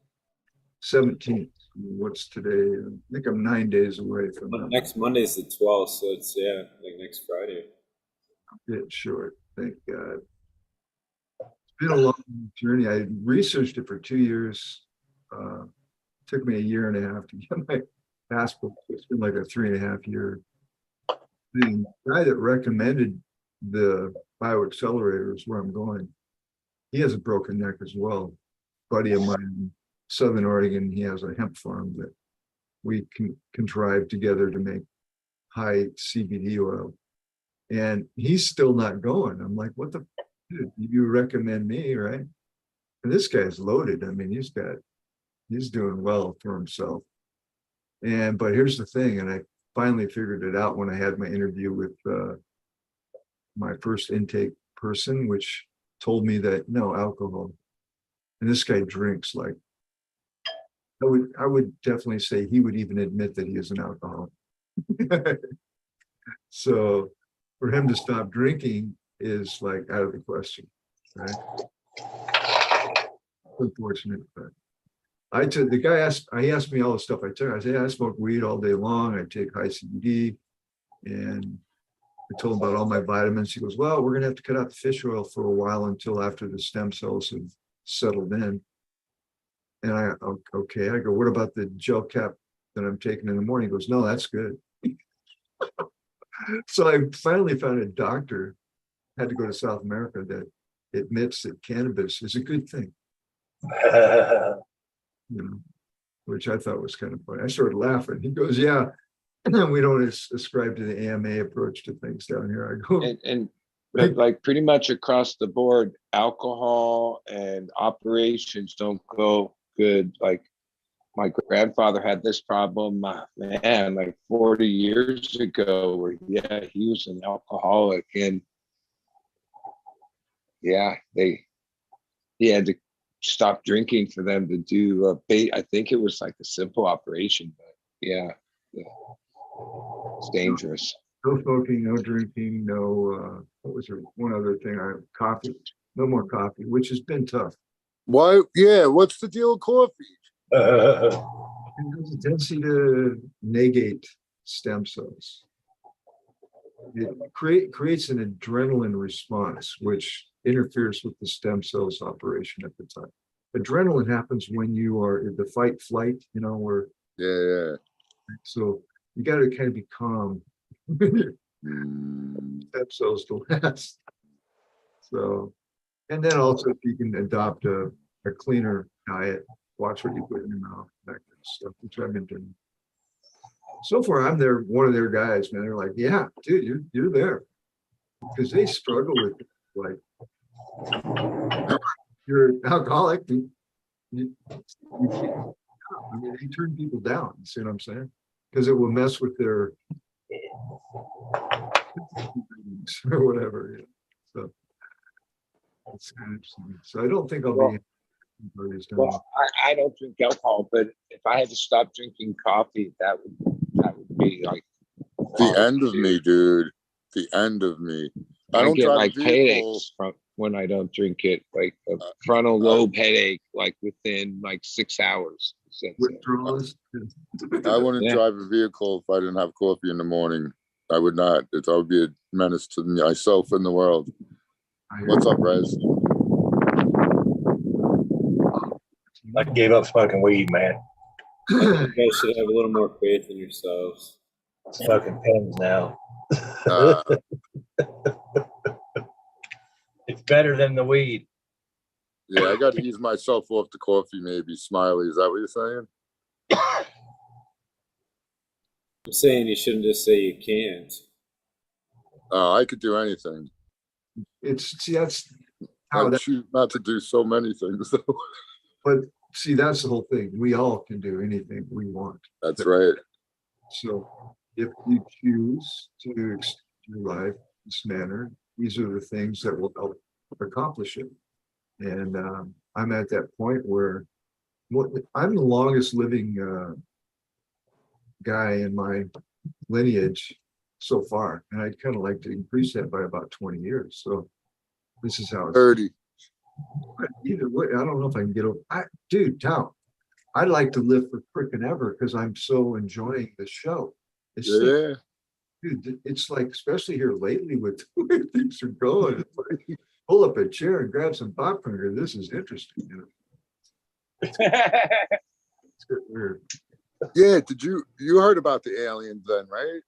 17th. What's today? I think I'm 9 days away from that. Next Monday's the 12th, so it's like next Friday. Bit short. Thank God. It's been a long journey. I researched it for 2 years. Took me a year and a half to get my passport. It's been like a 3.5 year thing. The guy that recommended the bioaccelerators where I'm going, he has a broken neck as well. Buddy of mine in Southern Oregon, he has a hemp farm that we can contrive together to make high CBD oil. And he's still not going. I'm like, what the, dude, you recommend me, right? And this guy's loaded. I mean, he's doing well for himself. But here's the thing, and I finally figured it out when I had my interview with my first intake person, which told me that no alcohol. And this guy drinks like, I would definitely say he would even admit that he is an alcoholic. So for him to stop drinking is like out of the question, right? Unfortunate, but I took the guy he asked me all the stuff I took. I said, I smoke weed all day long. I take high CBD, and I told him about all my vitamins. He goes, well, we're gonna have to cut out the fish oil for a while until after the stem cells have settled in. And okay. I go, what about the gel cap that I'm taking in the morning? He goes, no, that's good. So I finally found a doctor, had to go to South America, that admits that cannabis is a good thing. You know, which I thought was kind of funny. I started laughing. He goes, yeah, we don't ascribe to the AMA approach to things down here. I go, and like pretty much across the board, alcohol and operations don't go good. Like my grandfather had this problem, man, like 40 years ago, where yeah, he was an alcoholic, and yeah, he had to stop drinking for them to do a I think it was like a simple operation, but yeah, it's dangerous. no smoking, no drinking, no, what was there? One other thing, coffee, no more coffee, which has been tough. Why? Yeah, what's the deal with coffee? It has a tendency to negate stem cells. It creates an adrenaline response, which interferes with the stem cells operation at the time. Adrenaline happens when you are in the fight flight, you know, where Yeah. so you got to kind of be calm. Stem cells to last. So, and then also if you can adopt a cleaner diet, watch what you put in your mouth, that kind of stuff, which I've been doing. So far, I'm one of their guys, man. They're like, yeah, dude, you're there. Because they struggle with it. Like, you're an alcoholic. You can't, I mean, they turn people down. You see what I'm saying? Because it will mess with their or whatever. Yeah. So it's kind of interesting. So I don't think I'll be. Well, I don't drink alcohol, but if I had to stop drinking coffee, that would be like The end of me, dude. The end of me. I don't get drive like a vehicle. headaches from when I don't drink it, like a frontal lobe headache, like within like 6 hours. Withdrawals. I wouldn't Yeah. drive a vehicle if I didn't have coffee in the morning. I would not. I would be a menace to myself and the world. What's up, Rez? I gave up smoking weed, man. You guys should have a little more faith in yourselves. Smoking pens now. It's better than the weed. Yeah, I got to ease myself off the coffee, maybe. Smiley, is that what you're saying? I'm saying you shouldn't just say you can't. I could do anything. That's how I that. choose not to do so many things, though. But see, that's the whole thing. We all can do anything we want. That's right. So if you choose to extend your life this manner, these are the things that will help accomplish it. And I'm at that point where I'm the longest living guy in my lineage so far, and I'd kind of like to increase that by about 20 years. So this is how it's 30. either way. I don't know if I can get over. Dude, Tom, I'd like to live for frickin' ever because I'm so enjoying the show. It's Yeah. dude, it's like, especially here lately with the way things are going, it's like, pull up a chair and grab some popcorn. This is interesting. You know? It's good, weird. Yeah, you heard about the aliens then, right?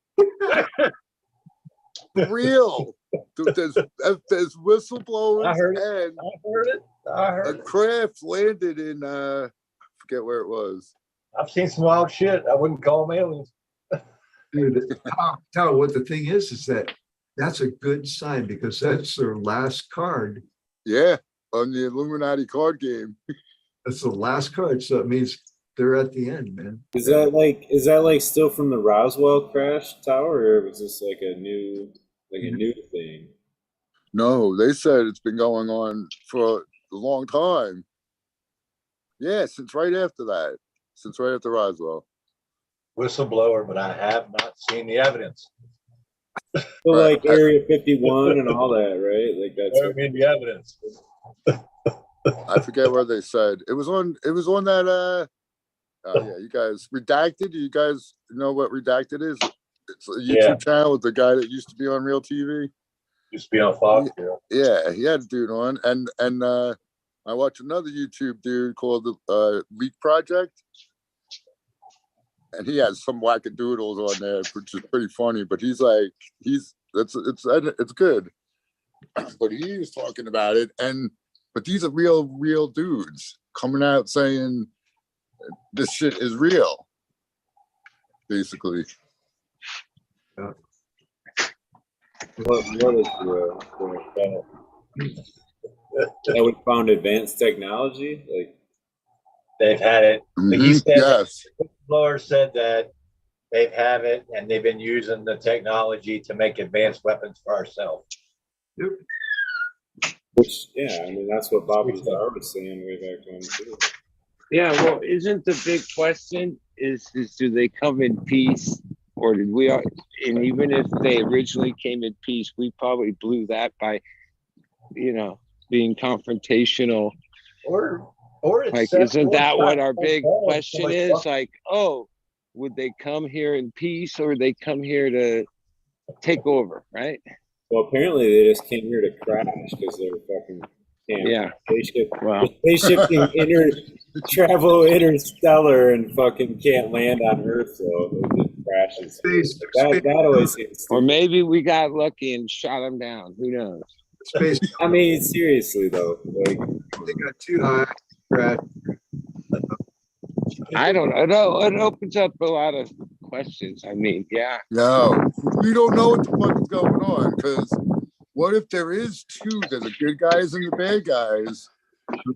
For real. Dude, there's whistleblowers I heard and it. I heard a it. craft landed in I forget where it was. I've seen some wild shit. I wouldn't call them aliens. Dude, Tom, what the thing is that's a good sign because that's their last card. Yeah, on the Illuminati card game. That's the last card. So it means they're at the end, man. Is that like still from the Roswell crash tower, or was this like a new thing? No, they said it's been going on for a long time. Yeah, since right after that. Since right after Roswell. Whistleblower, but I have not seen the evidence. So Right. like Area 51 and all that, right? Like that's I mean, the evidence. I forget what they said. It was on that yeah, you guys redacted. You guys know what redacted is? It's a YouTube channel with the guy that used to be on Real TV. Used to be on Fox. Yeah, he had a dude on, and I watched another YouTube dude called the Leak Project, and he has some wackadoodles on there, which is pretty funny. But it's good. But he was talking about it, but these are real dudes coming out saying this shit is real, basically. what is the that we found advanced technology? Like They've had it. Mhm, He said, yes. the whistleblower said that they've had it and they've been using the technology to make advanced weapons for ourselves. Yep. which I mean that's what Bobby Starr was saying way back when too. Yeah, well, isn't the big question is do they come in peace, or did we? And even if they originally came in peace, we probably blew that by, being confrontational. Or Like, isn't that what our big question is? Like, oh, would they come here in peace, or would they come here to take over? Right? Well, apparently they just came here to crash because they were fucking spaceship. Wow. Spaceship travel interstellar and fucking can't land on Earth, so it just crashes. That always seems stupid. Or maybe we got lucky and shot them down. Who knows? Space. I mean, seriously though, like They got too high. Brad. I don't know. It opens up a lot of questions. I mean, No, we don't know what the fuck is going on, because what if there is two? There's the good guys and the bad guys,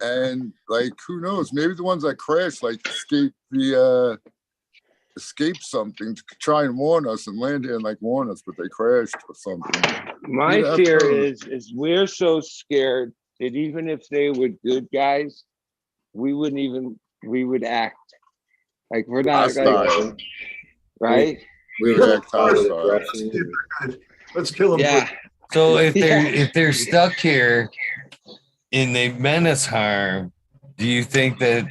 and like who knows? Maybe the ones that crash like escape something to try and warn us and land here and like warn us, but they crashed or something. my fear is we're so scared that even if they were good guys, we would act like we're not Hostile. right. We would act hostile. Let's kill them. Yeah. So if they're stuck here and they meant us harm, do you think that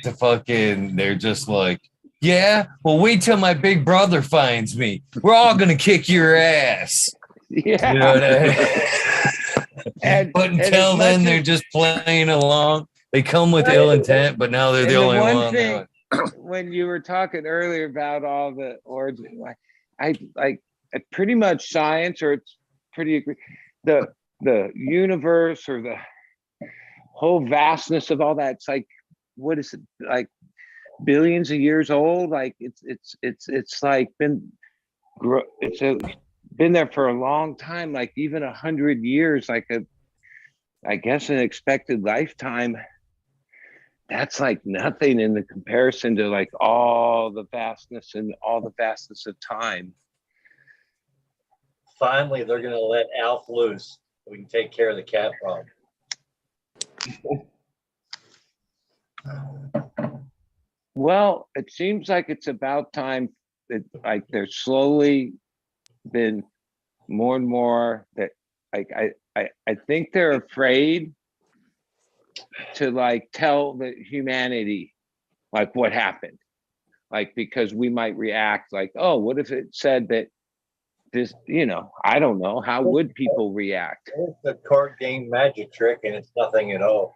they're just like, yeah, well, wait till my big brother finds me. We're all gonna kick your ass. Yeah. You know what I mean? But until then, they're just playing along. They come with ill intent, but now they're the only one. Thing, when you were talking earlier about all the origin, I pretty much science, or it's pretty agree. The universe or the whole vastness of all that, it's like, what is it, like billions of years old? Like it's like been there for a long time, like even 100 years, like I guess an expected lifetime. That's like nothing in the comparison to like all the vastness of time. Finally, they're going to let Alf loose so we can take care of the cat problem. Well, it seems like it's about time that like there's slowly been more and more that like I think they're afraid to like tell the humanity like what happened, like because we might react like, oh, what if it said that this, I don't know, how would people react? It's a card game magic trick and it's nothing at all.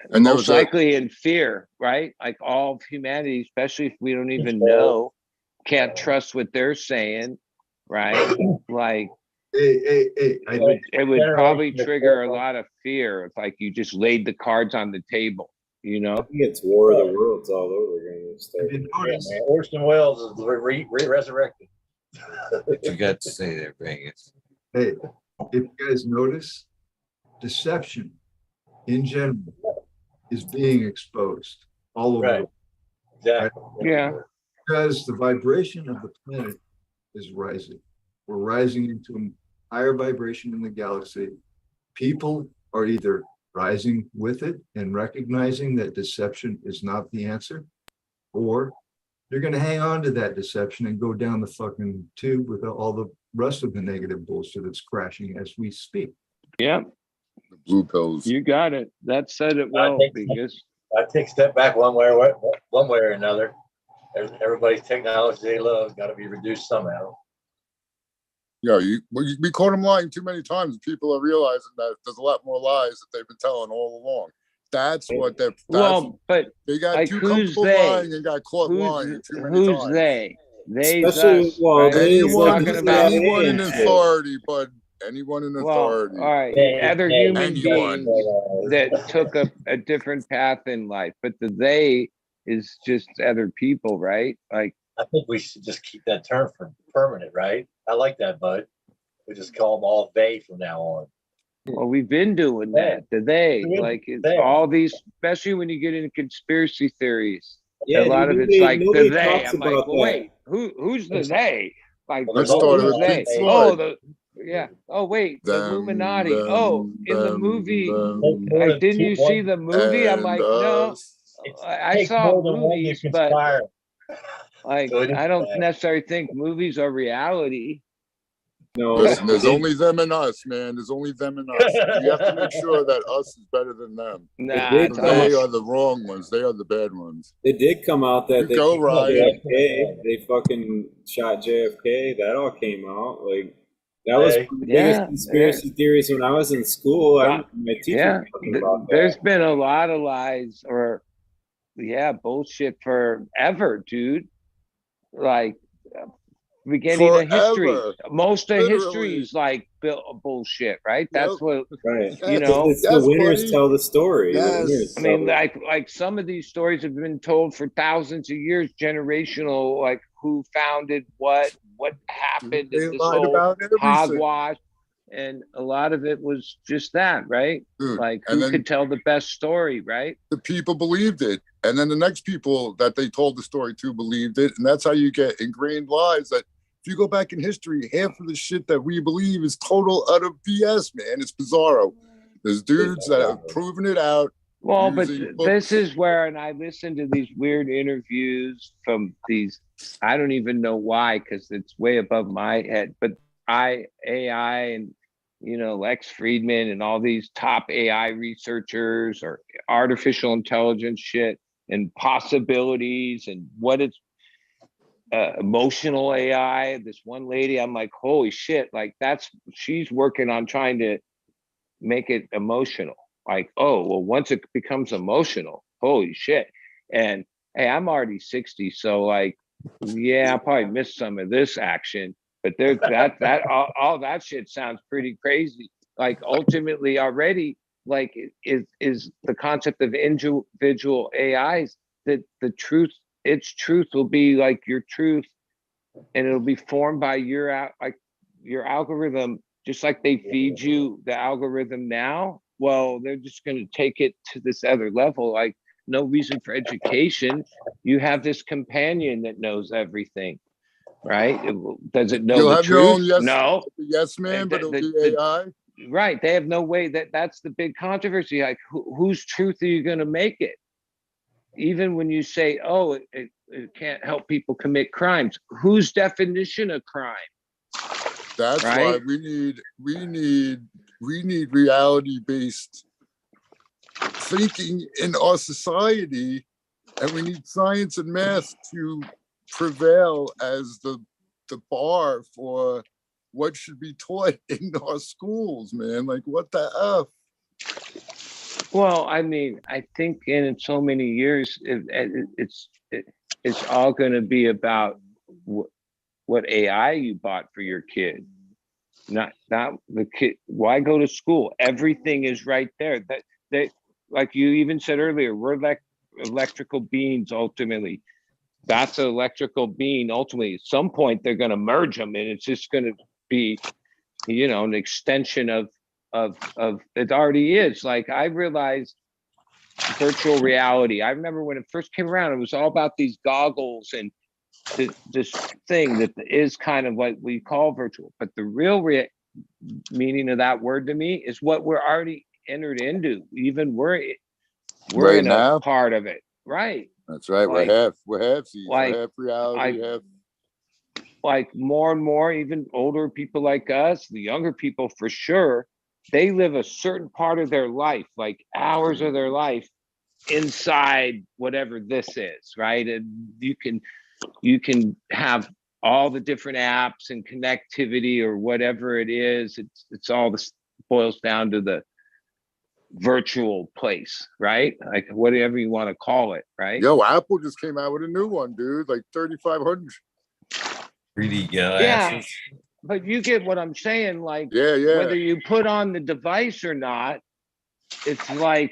And most likely in fear, right? Like all of humanity, especially if we don't even know, can't trust what they're saying, right? Like it would probably trigger a lot of fear if like you just laid the cards on the table, I think it's War of the Worlds all over again. Orson Welles is resurrected. What you got to say there, Vegas? Hey, if you guys notice, deception in general is being exposed all over. Right. Exactly. Yeah. Because the vibration of the planet is rising. We're rising into a higher vibration in the galaxy. people are either rising with it and recognizing that deception is not the answer, or they're going to hang on to that deception and go down the fucking tube with all the rest of the negative bullshit that's crashing as we speak. Yeah, The blue pills. you got it. That said it well, because I take a step back one way or another. Everybody's technology they love got to be reduced somehow. Yeah, we caught them lying too many times. People are realizing that there's a lot more lies that they've been telling all along. That's what they're. well, but They got like, too who's comfortable they? lying and got caught lying too many Who's times. they? They's Especially, us, well, right? they- You're Anyone, talking about anyone in and shit. authority, bud. Anyone in well, authority. all right, They- other they- human anyone. beings that took a different path in life, but the they is just other people, right? Like, I think we should just keep that term for permanent, right? I like that, bud. We just call them all they from now on. well, we've been doing that. The they, Yeah, like, it's they. all these, especially when you get into conspiracy theories. Yeah, a lot of it's nobody- like the nobody they. talks I'm like, about well, that. wait, who's the they? Like, Well, Let's there's start always with who's a Pink they? they. Floyd. Oh, yeah. Oh, wait, the Them, Illuminati. them, Oh, in the them, movie, them, like, didn't you see the movie? I'm and like, no, us. I Takes saw more than one to movies, but conspire. like, So it is I don't bad. necessarily think movies are reality. No, Listen, there's they- only them and us, man. There's only them and us. We have to make sure that us is better than them. Nah, did it's come They us. are the wrong ones. They are the bad ones. They did come out that You they go, killed Ryan. JFK. They fucking shot JFK. That all came out. Like, that was Hey. one of the Yeah, biggest conspiracy theories when I was in school. I remember my teacher Yeah, talking about there's that. been a lot of lies or, yeah, bullshit forever, dude. Like, beginning of history. Forever. Most of Literally. history is like bullshit, right? Yep. That's what, Right. you know. It's the Yes, winners buddy. tell the story. The Yes. winners I mean, tell like some of these stories have been told for thousands of years, generational, like who founded what happened, They and this lied whole about everything. hogwash. And a lot of it was just that, right? Dude, Like, and who then could tell the best story, right? the people believed it. And then the next people that they told the story to believed it. And that's how you get ingrained lies that if you go back in history, half of the shit that we believe is total utter BS, man. It's bizarro. There's dudes that have proven it out. Well, but using this books. is where, and I listen to these weird interviews from these, I don't even know why, because it's way above my head, but AI and, you know, Lex Friedman and all these top AI researchers or artificial intelligence shit and possibilities and what it's emotional AI. This one lady, I'm like, holy shit, like she's working on trying to make it emotional. Like, oh, well, once it becomes emotional, holy shit. And hey, I'm already 60, so like, yeah, I probably missed some of this action, but there's all that shit sounds pretty crazy. Like, ultimately already, like, is the concept of individual AIs that its truth will be like your truth, and it'll be formed by your algorithm, just like they feed you the algorithm now. Well, they're just going to take it to this other level. Like, no reason for education. You have this companion that knows everything, right? Does it know You'll the have truth? your own No. yes man, but it'll be AI. Right. They have no way. That's the big controversy. Like, whose truth are you going to make it? Even when you say, oh, it can't help people commit crimes, whose definition of crime? That's right? why we need reality-based thinking in our society, and we need science and math to prevail as the bar for what should be taught in our schools, man. Like, what the F? Well, I mean, I think in so many years, it's all going to be about what AI you bought for your kid, not the kid. Why go to school? Everything is right there. That like you even said earlier, we're electrical beings ultimately. That's an electrical being ultimately. At some point, they're going to merge them, and it's just going to be, you know, an extension of it already is. Like, I realized virtual reality. I remember when it first came around, it was all about these goggles and this thing that is kind of what we call virtual, but the real meaning of that word to me is what we're already entered into. Even we're Right in now? a part of it, right? That's right. Like- we're halfsies. like- We're half reality, half. Like more and more, even older people like us, the younger people for sure, they live a certain part of their life, like hours of their life inside whatever this is, right? And you can have all the different apps and connectivity or whatever it is. It's all this boils down to the virtual place, right? Like whatever you want to call it, right? Yo, Apple just came out with a new one, dude. Like 3,500. 3D Yeah, glasses. but you get what I'm saying. Like Yeah, yeah. whether you put on the device or not, it's like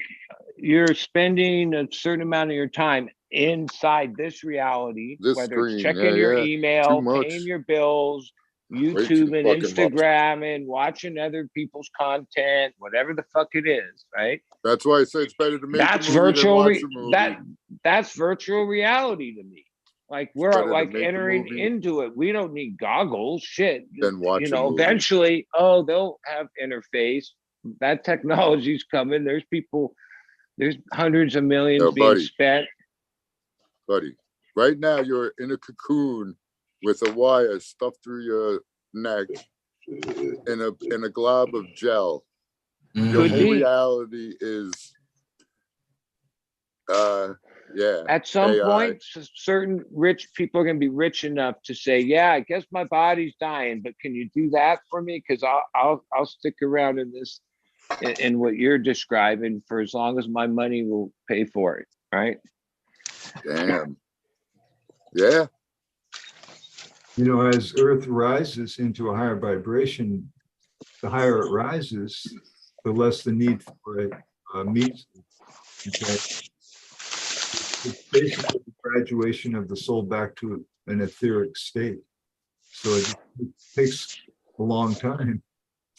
you're spending a certain amount of your time inside this reality, This whether screen, it's checking yeah, your yeah. email, Too much. paying your bills, too YouTube and fucking much. Instagram and watching other people's content, whatever the fuck it is, right? That's why I say it's better to make That's a movie than virtual watch a movie. that's virtual reality to me. Like we're better to like make a entering movie into it. We don't need goggles. Shit. than watch You a know, movie. eventually, oh, they'll have interface. That technology's coming. There's hundreds of millions Yo, being buddy. spent. Buddy, right now you're in a cocoon with a wire stuffed through your neck in a glob of gel. Your Could whole be. reality is yeah. At some AI. point, certain rich people are going to be rich enough to say, "Yeah, I guess my body's dying, but can you do that for me? Because I'll stick around in this, in what you're describing for as long as my money will pay for it." Right? Damn. Yeah. You know, as Earth rises into a higher vibration, the higher it rises, the less the need for it meets. Okay. It's basically the graduation of the soul back to an etheric state. So it takes a long time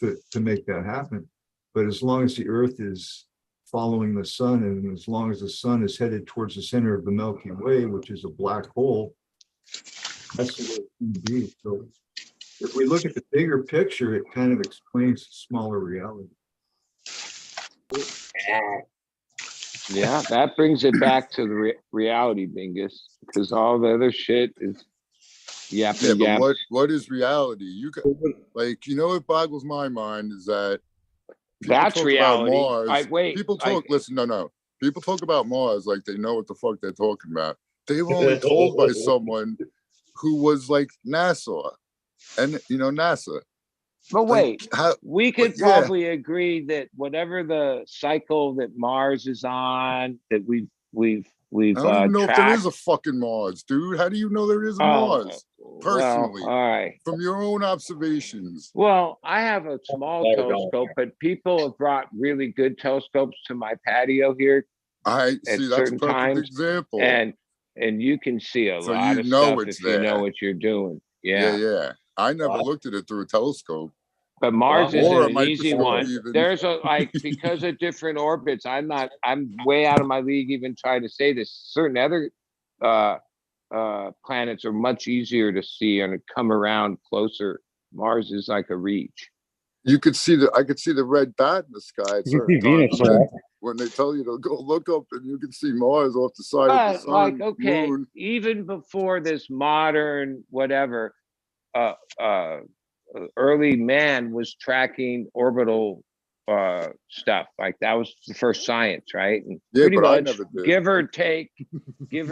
to make that happen. But as long as the Earth is following the sun, and as long as the sun is headed towards the center of the Milky Way, which is a black hole, that's the way it can be. So if we look at the bigger picture, it kind of explains the smaller reality. Yeah, that brings it back to the reality, Bingus, because all the other shit is Yeah, yapping but yap. what is reality? You can, like, you know what boggles my mind is that people That's talk reality. about Mars. People talk. Listen, no. People talk about Mars like they know what the fuck they're talking about. They were only told by someone who was like NASA, and NASA. But wait, Like, we could yeah. probably agree that whatever the cycle that Mars is on, that we've I don't even know if there tracked. is a fucking Mars, dude. How do you know there is a Mars? Personally, well, all right. from your own observations. Well, I have a small There we go. telescope, but people have brought really good telescopes to my patio here I at see. That's a certain perfect times, example. and you can see a So lot you of know stuff it's if you know there. what you're doing. Yeah. I never looked at it through a telescope. But Mars Or isn't a an easy microscope one. even. There's because of different orbits. I'm way out of my league even trying to say this. Certain other planets are much easier to see and come around closer. Mars is like a reach. I could see the red dot in the sky at You can certain see Venus, times. And then right? when they tell you to go look up, and you can see Mars off the side of the But sun, like, okay, moon. even before this modern whatever, early man was tracking orbital stuff. Like that was the first science, right? And Yeah, pretty but I much, never did. give or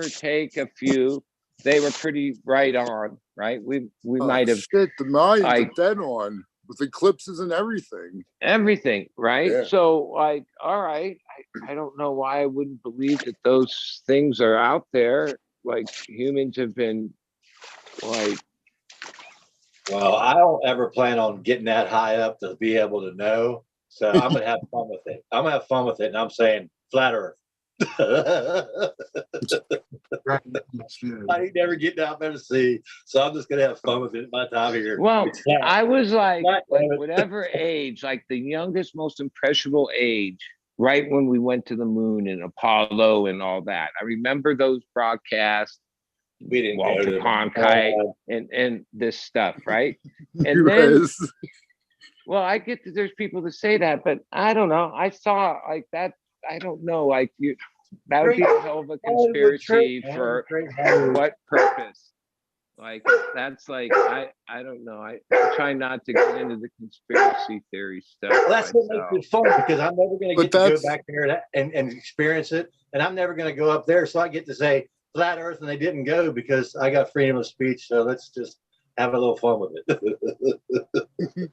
take a few, they were pretty right on, right? We might have Shit, the Mayans I- are dead on with eclipses and everything. everything, right? Yeah. So like, all right, I don't know why I wouldn't believe that those things are out there. Like humans have been like, Well, I don't ever plan on getting that high up to be able to know. So I'm gonna have fun with it. I'm gonna have fun with it, and I'm saying flat Earth. I ain't never getting out there to see, so I'm just gonna have fun with it my time here. well, It's flat. I was like Flat Earth. whatever age, like the youngest, most impressionable age, right when we went to the moon and Apollo and all that. I remember those broadcasts, We didn't go Walter to Cronkite and this stuff, right? And You then guys- Well, I get that there's people that say that, but I don't know. I saw like that. I don't know. Like that would be a hell of a conspiracy for what purpose? Like that's like I don't know. I try not to get into the conspiracy theory stuff. Well, that's what myself. makes it fun because I'm never going to get to go back there and experience it, and I'm never going to go up there, so I get to say flat Earth, and they didn't go because I got freedom of speech. So let's just have a little fun with it.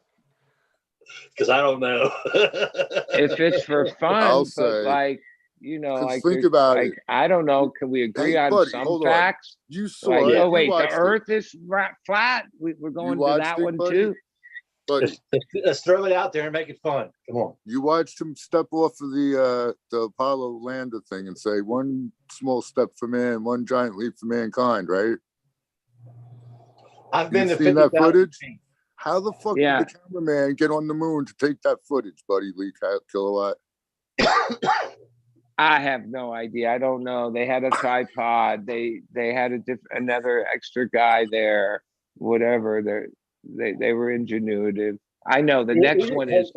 Because I don't know. If it's for fun, I'll but say, like like think about it. I don't know. Can we agree Hey, on buddy, some hold on. facts? You saw Like, it. oh You wait, the watched it. Earth is flat. We're going to watched that it, one buddy? too. But Let's throw it out there and make it fun. Come on. you watched him step off of the Apollo lander thing and say, one small step for man, one giant leap for mankind, right? I've been to seen that 50,000 footage? feet. How the fuck Yeah. did the cameraman get on the moon to take that footage, buddy? Lee Kilowatt. I have no idea. I don't know. They had a tripod. They had another extra guy there. Whatever. They were ingenuitive. I know the next one is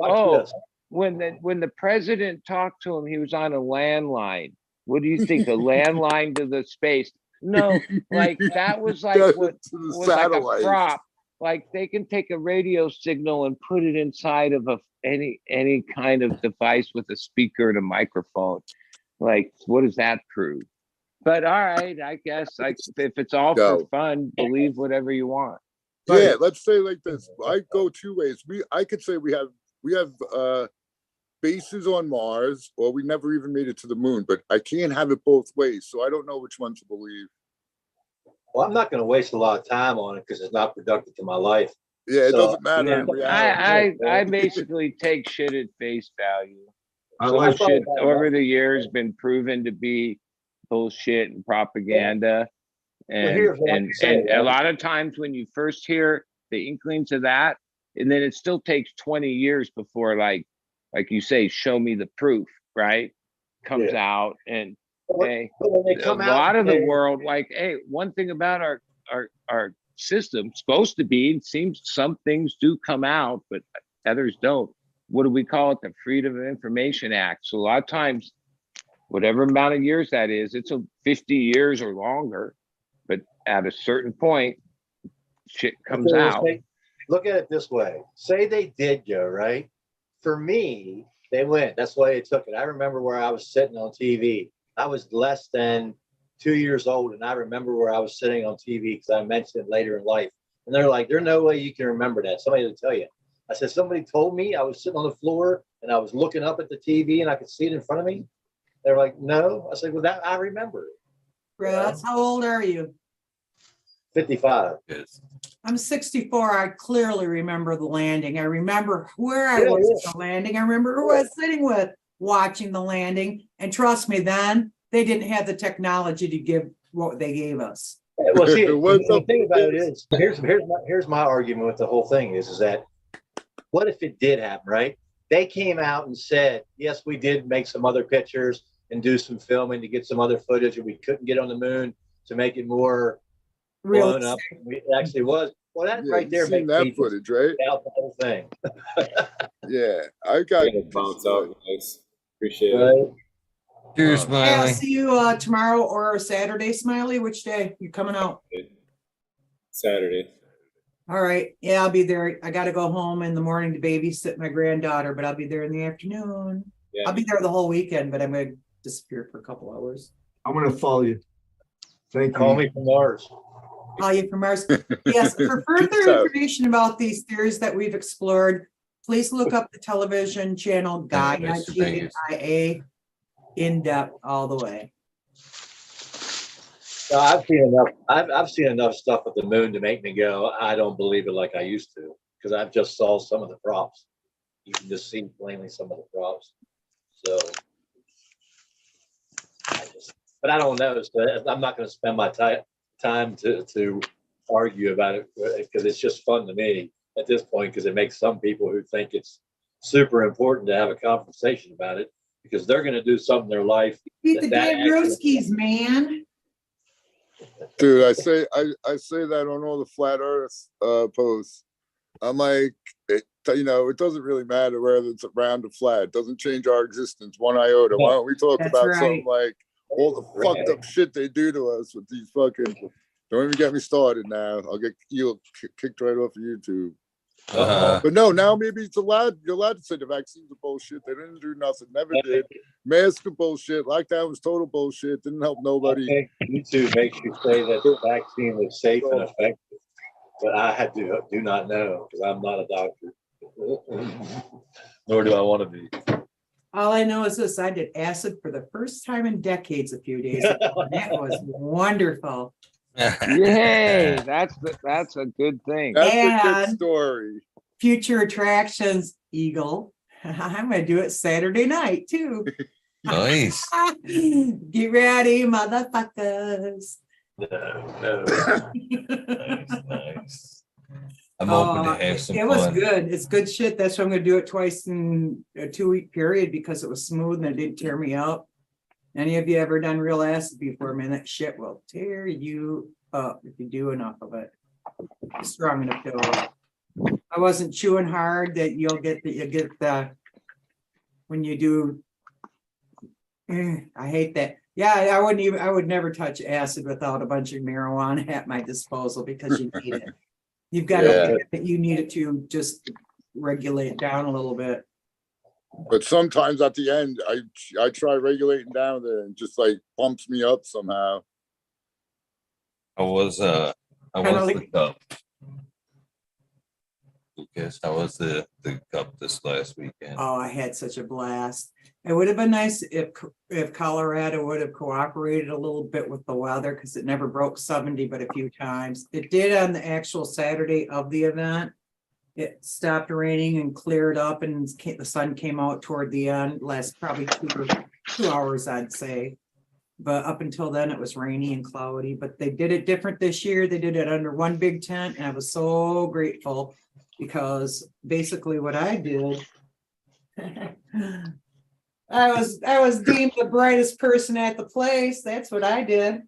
when the president talked to him, he was on a landline. What do you think? A landline to the space? No, like that was like what was like a prop. Like they can take a radio signal and put it inside of any kind of device with a speaker and a microphone. Like, what does that prove? But all right, I guess like if it's all for fun, believe whatever you want. Yeah, let's say like this. I go two ways. I could say we have bases on Mars, or we never even made it to the moon, but I can't have it both ways. So I don't know which one to believe. Well, I'm not going to waste a lot of time on it because it's not productive to my life. Yeah, it doesn't matter. Yeah, I basically take shit at face value. I Shit over the years been proven to be bullshit and propaganda. And a lot of times when you first hear the inklings of that, and then it still takes 20 years before like you say, show me the proof, right? Comes out and hey, a lot of the world, like, hey, one thing about our system supposed to be, it seems some things do come out, but others don't. What do we call it? The Freedom of Information Act. So a lot of times, whatever amount of years that is, it's 50 years or longer, but at a certain point, shit comes out. Look at it this way. Say they did go, right? For me, they went. That's why they took it. I remember where I was sitting on TV. I was less than 2 years old, and I remember where I was sitting on TV because I mentioned it later in life. And they're like, there's no way you can remember that. Somebody will tell you. I said, somebody told me I was sitting on the floor and I was looking up at the TV and I could see it in front of me. They were like, no. I said, well, that I remember it. Russ, how old are you? 55. Yes. I'm 64. I clearly remember the landing. I remember where I was at the landing. I remember who I was sitting with watching the landing. And trust me, then they didn't have the technology to give what they gave us. Well, see, the thing about it is, here's my argument with the whole thing is that what if it did happen, right? They came out and said, yes, we did make some other pictures and do some filming to get some other footage, and we couldn't get on the moon to make it more blown up. It actually was. Well, that right there makes that footage, right? Out the whole thing. Yeah, I got it. Bounce out, guys. Appreciate right. it. Cheers, Smiley. Yeah, I'll see you tomorrow or Saturday, Smiley. Which day you coming out? Saturday. All right. Yeah, I'll be there. I got to go home in the morning to babysit my granddaughter, but I'll be there in the afternoon. Yeah. I'll be there the whole weekend, but I'm going to disappear for a couple hours. I'm going to follow you. Thank you. Call me from Mars. Call you from Mars. Yes. For further information about these theories that we've explored, please look up the television channel Gaia, GIA, in depth all the way. I've seen enough. I've seen enough stuff at the moon to make me go, I don't believe it like I used to, because I've just saw some of the props. You can just see plainly some of the props. So, but I don't know. So I'm not going to spend my time to argue about it because it's just fun to me at this point, because it makes some people who think it's super important to have a conversation about it because they're going to do something in their life. Beat the damn Roskies, man. Dude, I say that on all the flat Earth posts. I'm like, you know, it doesn't really matter whether it's round or flat. It doesn't change our existence one iota. Why don't we talk That's about right. something like all the fucked up shit they do to us with these fucking, don't even get me started now. I'll get you kicked right off of YouTube. But no, now maybe it's allowed. You're allowed to say the vaccines are bullshit. They didn't do nothing, never did. Masks are bullshit. Lockdown was total bullshit. Didn't help I nobody. think YouTube makes you say that the vaccine was safe and effective, but I do not know because I'm not a doctor. Nor do I want to be. All I know is this, I did acid for the first time in decades a few days ago. And that was wonderful. Yay! That's a good thing. That's a good And- story. Future attractions, Eagle. I'm gonna do it Saturday night too. Nice. Get ready, motherfuckers. No. Nice. I'm hoping to have some It was fun. good. It's good shit. That's why I'm gonna do it twice in a 2-week period because it was smooth and it didn't tear me up. Any of you ever done real acid before? Man, that shit will tear you up if you do enough of it. It's strong enough to. I wasn't chewing hard that you get the when you do. I hate that. Yeah, I would never touch acid without a bunch of marijuana at my disposal because you need it. You've got you need it to just regulate down a little bit. But sometimes at the end, I try regulating down there and just like pumps me up somehow. I was the cup. Lucas, how was the cup this last weekend? Oh, I had such a blast. It would have been nice if Colorado would have cooperated a little bit with the weather because it never broke 70 but a few times. It did on the actual Saturday of the event. It stopped raining and cleared up and the sun came out toward the end, last probably 2 hours, I'd say. But up until then, it was rainy and cloudy. But they did it different this year. They did it under one big tent, and I was so grateful because basically what I did, I was deemed the brightest person at the place. That's what I did.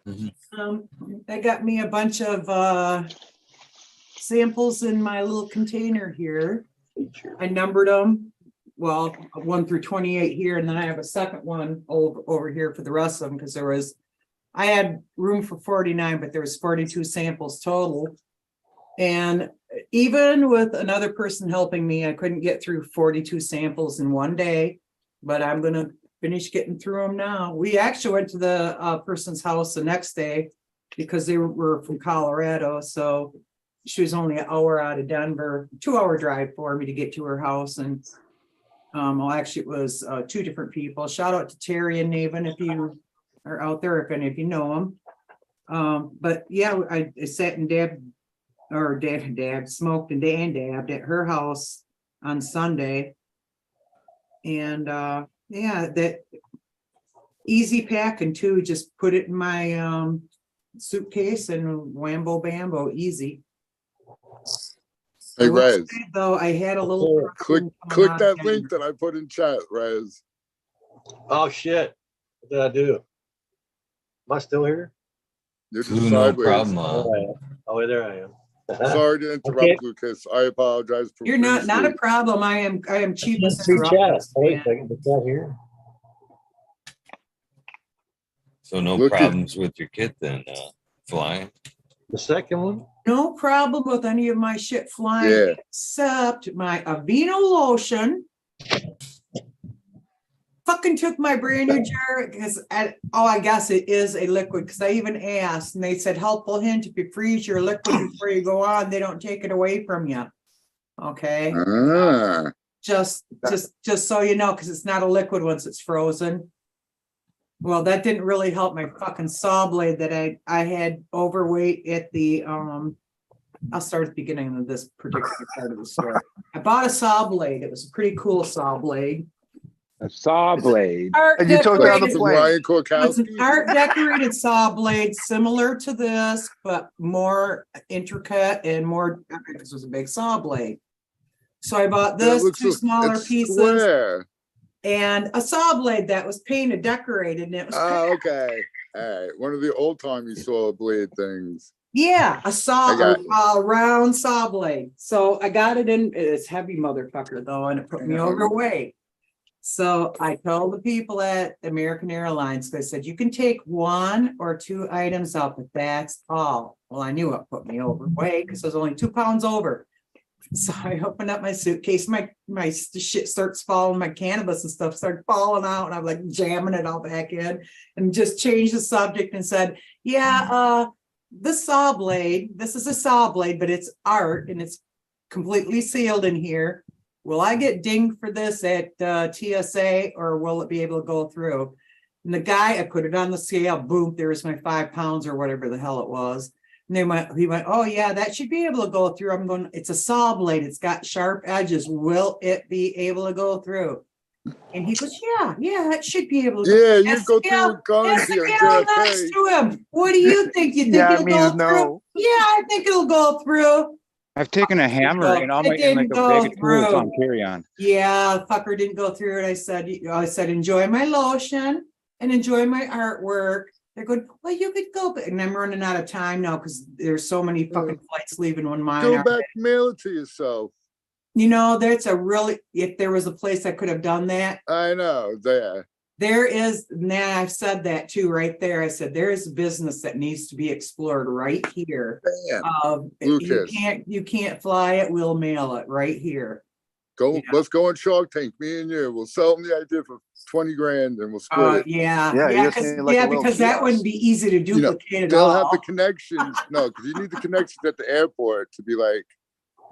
They got me a bunch of samples in my little container here. I numbered them. Well, 1 through 28 here, and then I have a second one over here for the rest of them because I had room for 49, but there was 42 samples total. And even with another person helping me, I couldn't get through 42 samples in one day, but I'm going to finish getting through them now. We actually went to the person's house the next day because they were from Colorado. So she was only an hour out of Denver, 2-hour drive for me to get to her house. And well, actually, it was 2 different people. Shout out to Terry and Naven if you are out there, if any of you know them. But yeah, I sat and smoked and dabbed at her house on Sunday. And yeah, that easy packing too. Just put it in my suitcase and whambo bambo, easy. Hey, Rez. Though I had a little Click that link that I put in chat, Rez. Oh shit! What did I do? Am I still here? You're just No sideways. problem. Oh, there I am. Sorry to interrupt, Lucas. I apologize. You're not a problem. I am cheap as See chat. interrupters, Wait a man. second, it's not here. So no Look at- problems with your kit then, flying? The second one? No problem with any of my shit flying Yeah. except my Aveeno lotion. Fucking took my brand new jar because I guess it is a liquid because I even asked and they said helpful hint, if you freeze your liquid before you go on, they don't take it away from you. Okay. Just so you know, because it's not a liquid once it's frozen. Well, that didn't really help my fucking saw blade that I had overweight at the I'll start at the beginning of this particular part of the story. I bought a saw blade. It was a pretty cool saw blade. A saw blade. And you took it on the Art-decorated- plane. Ryan It's an Korkowski. art decorated saw blade similar to this, but more intricate and more, this was a big saw blade. So I bought It this, looks 2 so- smaller it's pieces, square. and a saw blade that was painted, decorated, and it was Oh, okay. All right. One of the old timey saw blade things. Yeah, a saw, I got you. a round saw blade. So I got it in, it's heavy motherfucker though, and it put me overweight. So I told the people at American Airlines, I said, you can take 1 or 2 items up, but that's all. Well, I knew it put me overweight because I was only 2 pounds over. So I opened up my suitcase, my shit starts falling, my cannabis and stuff started falling out, and I'm like jamming it all back in, and just changed the subject and said, yeah, the saw blade, this is a saw blade, but it's art and it's completely sealed in here. Will I get dinged for this at TSA, or will it be able to go through? And the guy, I put it on the scale, boom, there's my 5 pounds or whatever the hell it was. And he went, oh yeah, that should be able to go through. I'm going, it's a saw blade. It's got sharp edges. Will it be able to go through? And he goes, yeah, it should be able to go. Yeah, you That's go the gal- through currency that's the on gal JFK. next to him. What do you think? You think Yeah, it it'll go means through? no. Yeah, I think it'll go through. I've taken a hammer and all It my and like didn't a go bag of tools through. on carry-on. Yeah, fucker didn't go through it. I said, enjoy my lotion and enjoy my artwork. They're going, well, you could go, and I'm running out of time now because there's so many fucking flights leaving when mine Go are. back, mail it to yourself. You know, that's a really, if there was a place I could have done that, I know, there. there is, now I've said that too, right there. I said, there is a business that needs to be explored right here. Damn. Blue Kiss. You can't fly it, we'll mail it right here. Go, Yeah. let's go on Shark Tank, me and you. We'll sell them the idea for 20 grand and we'll split it. Yeah, Yeah, you yeah, just because need like a little because that kiosk. wouldn't be easy to You know, duplicate at they'll all. have the connections. No, because you need the connections at the airport to be like,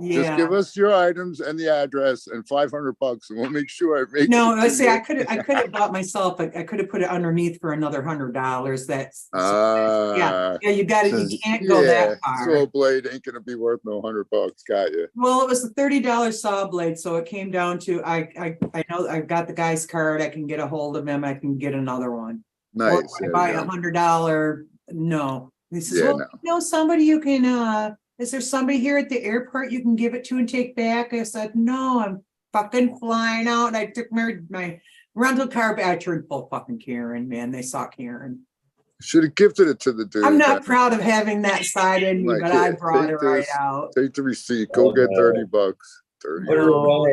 just give us your items and the address and $500 and we'll make sure it makes No, it I to say you. I could have bought myself. I could have put it underneath for another $100. That's yeah. You got it. You can't go that far. Saw blade ain't gonna be worth no $100. Got you. Well, it was a $30 saw blade, so it came down to I know I've got the guy's card. I can get a hold of him. I can get another one. Nice. Or I buy $100. No, he says, Yeah, well, no. you know, somebody you can. Is there somebody here at the airport you can give it to and take back? I said, no, I'm fucking flying out. And I took my rental car back. I turned full fucking Karen, man. They saw Karen. Should have gifted it to the dude. I'm not proud of having that side in me, Like, but here, I brought take it right this, out. Take the receipt. Go get $30. 30. No,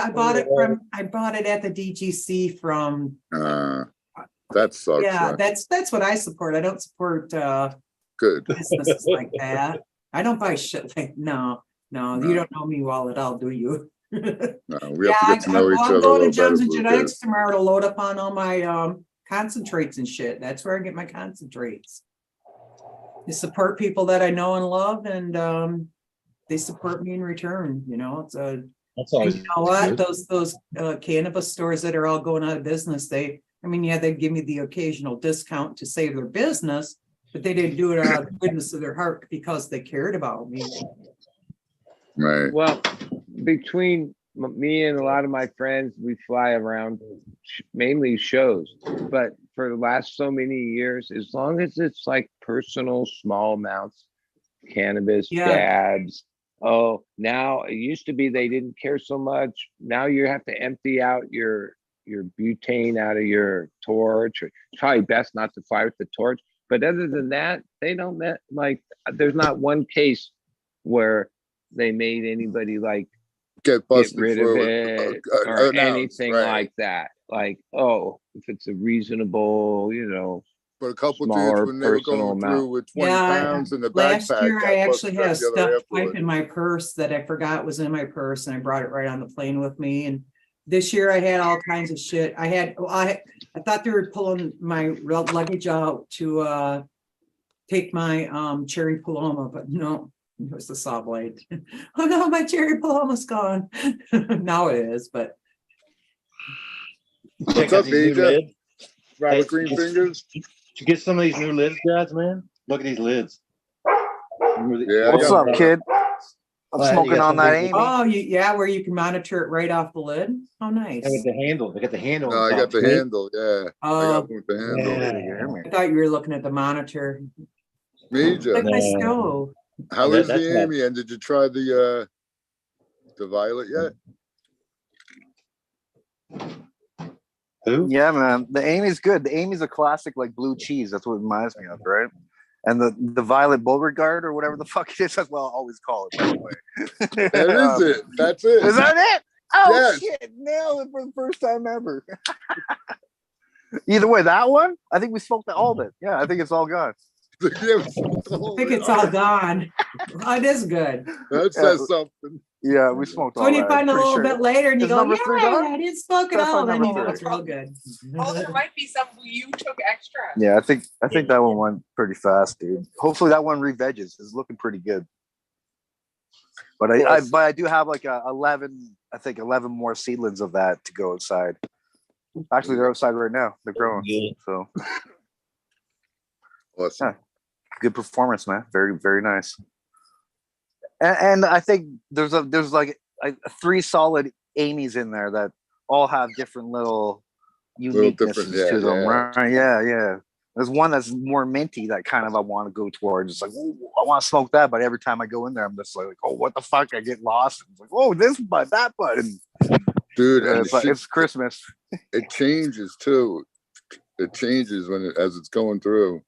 I bought it at the DGC from. That sucks. Yeah, huh? that's what I support. I don't support Good. businesses like that. I don't buy shit like no. You don't know me well at all, do you? No, we have to get to know each other. I'm going to a Jones little and better, Genetics tomorrow to load up on all my concentrates and shit. That's where I get my concentrates. I support people that I know and love, and they support me in return. You know, it's a. That's always you know what? good. Those cannabis stores that are all going out of business, they give me the occasional discount to save their business, but they didn't do it out of the goodness of their heart because they cared about me. Right. Well, between me and a lot of my friends, we fly around mainly shows, but for the last so many years, as long as it's like personal small amounts, cannabis, dabs. Oh, now it used to be they didn't care so much. Now you have to empty out your butane out of your torch. It's probably best not to fire with the torch. But other than that, they don't like. There's not one case where they made anybody like get rid of it or anything like that. Like, oh, if it's a reasonable, you know. But a couple dudes when they were going through with 20 pounds in the backpack. Last year, I actually had a stuffed pipe in my purse that I forgot was in my purse, and I brought it right on the plane with me. And this year, I had all kinds of shit. I thought they were pulling my luggage out to take my cherry Paloma, but no, it was the saw blade. Oh no, my cherry Paloma's gone. Now it is, but. What's up, DJ? Robert Green Fingers. Did you get some of these new lids, guys, man? Look at these lids. Yeah, what's up, kid? I'm smoking on that Amy. Oh, where you can monitor it right off the lid. Oh, nice. I got the handle. I got the handle. No, I got the handle. Yeah, I got one with the handle. I thought you were looking at the monitor. Me, Jeff. Like my stove. How is the Amy? And did you try the violet yet? Who? Yeah, man. The Amy's good. The Amy's a classic, like blue cheese. That's what it reminds me of, right? And the Violet Beauregard or whatever the fuck it is, that's what I'll always call it, by the way. That is it. That's it. Is that it? Oh Yes. shit, nailed it for the first time ever. Either way, that one, I think we smoked all of it. Yeah, I think it's all gone. I think it's all gone. Oh, it is good. That says something. Yeah, we smoked all When you that. find a Pretty little sure. bit later and you Is go, number 3 gone? yeah, I didn't smoke it Try to all, find then you number know three. it's real good. Oh, there might be some you took extra. Yeah, I think that one went pretty fast, dude. Hopefully that one re-veges. It's looking pretty good. But I do have like 11 more seedlings of that to go outside. Actually, they're outside right now. They're growing. So Awesome. yeah, good performance, man. Very, very nice. And I think there's like 3 solid Amy's in there that all have different little uniquenesses to them. Right? Yeah. There's one that's more minty that kind of I want to go towards. It's like, oh, I want to smoke that, but every time I go in there, I'm just like, oh, what the fuck? I get lost. It's like, oh, this bud, that bud. And, dude, and it's Christmas. It changes too. It changes as it's going through.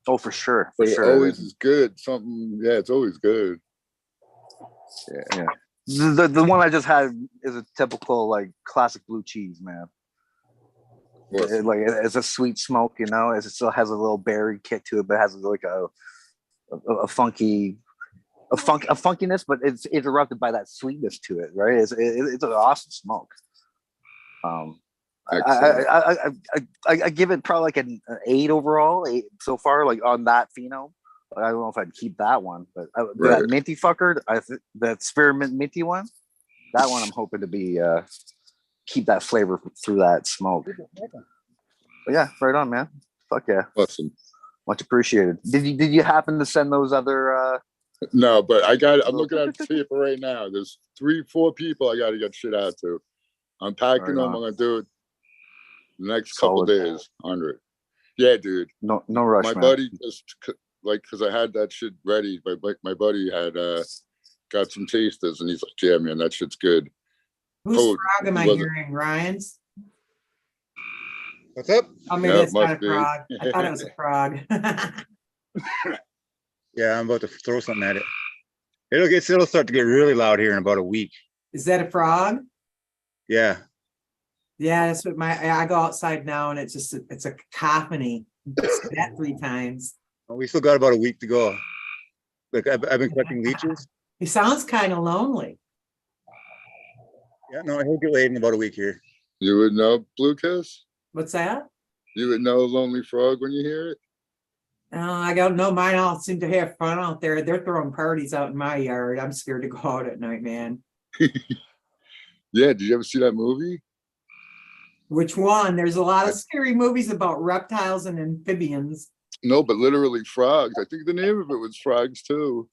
Oh, for sure. But it always is good. It's always good. Yeah. The one I just had is a typical like classic blue cheese, man. It's a sweet smoke, you know. It still has a little berry kick to it, but it has like a funkiness, but it's interrupted by that sweetness to it, right? It's an awesome smoke. I give it probably like an 8 overall, 8 so far, like on that pheno. I don't know if I'd keep that one, but that minty fucker, that spearmint minty one, that one I'm hoping to be keep that flavor through that smoke. But yeah, right on, man. Fuck yeah. Awesome. Much appreciated. Did you happen to send those other No, but I'm looking at the paper right now. There's 3-4 people I gotta get shit out to. I'm packing them. I'm gonna do it the next couple days under it. Yeah, dude. No rush. My man. buddy just because I had that shit ready. My buddy had got some tasters, and he's like, "Yeah, man, that shit's good." Whose frog am I hearing? Ryan's? What's up? I mean, it's not a frog. I thought it was a frog. Yeah, I'm about to throw something at it. It'll start to get really loud here in about a week. Is that a frog? Yeah. Yeah, that's what I go outside now and it's a cacophony. That 3 times. We still got about a week to go. Like I've been collecting leeches. He sounds kind of lonely. Yeah, no, he'll get laid in about a week here. You would know Blue Kiss? What's that? You would know Lonely Frog when you hear it? I don't know. Mine all seem to have fun out there. They're throwing parties out in my yard. I'm scared to go out at night, man. Yeah, did you ever see that movie? Which one? There's a lot of scary movies about reptiles and amphibians. No, but literally frogs. I think the name of it was Frogs 2.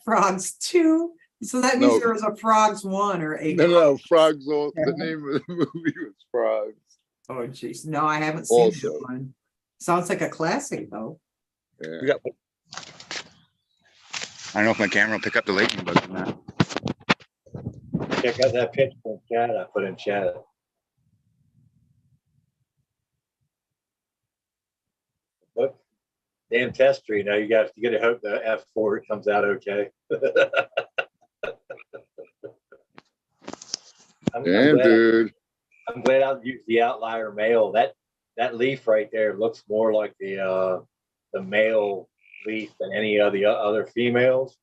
Frogs 2? So that means there was a Frogs 1 or 8. No, Frogs. The name of the movie was Frogs. Oh, jeez. No, I haven't seen that one. Sounds like a classic, though. Yeah. I don't know if my camera will pick up the lightning bug or not. Check out that picture in chat I put in chat. Look, damn test tree. Now you got to hope the F4 comes out okay. Dude. I'm glad I used the outlier male. That leaf right there looks more like the male leaf than any of the other females,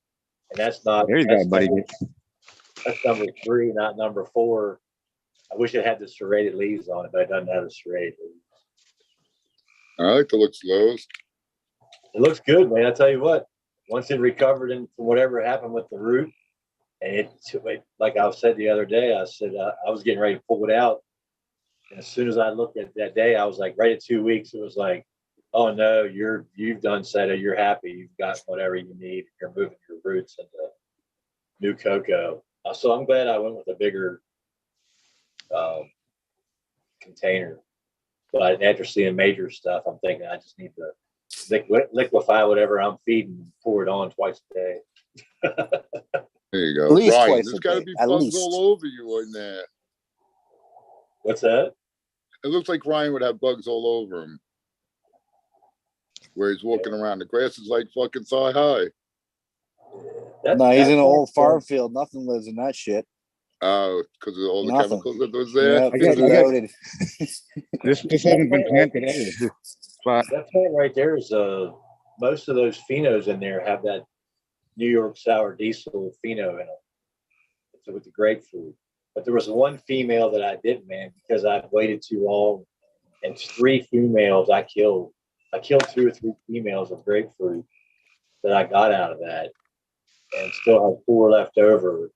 and that's not. There you go, buddy. That's number 3, not number 4. I wish it had the serrated leaves on it, but it doesn't have the serrated leaves. I like the looks of those. It looks good, man. I tell you what. Once it recovered from whatever happened with the root, and it like I said the other day, I said I was getting ready to pull it out. And as soon as I looked at that day, I was like, right at 2 weeks, it was like, oh no, you've done SETA, you're happy, you've got whatever you need, you're moving your roots into new cocoa. So I'm glad I went with a bigger container. But after seeing major stuff, I'm thinking I just need to liquefy whatever I'm feeding and pour it on twice a day. There you go. At least Ryan, twice there's a got to day, be at bugs least. all over you in there. What's that? It looks like Ryan would have bugs all over him. where he's walking around. The grass is like fucking thigh high. No, he's in an old farm field. Nothing lives in that shit. Oh, because of all the Nothing. chemicals that was there. Yeah, I got- it's loaded. This hasn't been planted ever. This spot. That plant right there is most of those phenos in there have that New York sour diesel pheno in them. It's with the grapefruit. But there was one female that I didn't, man, because I waited too long. And 3 females I killed. I killed 2 or 3 females of grapefruit that I got out of that, and still have 4 left over.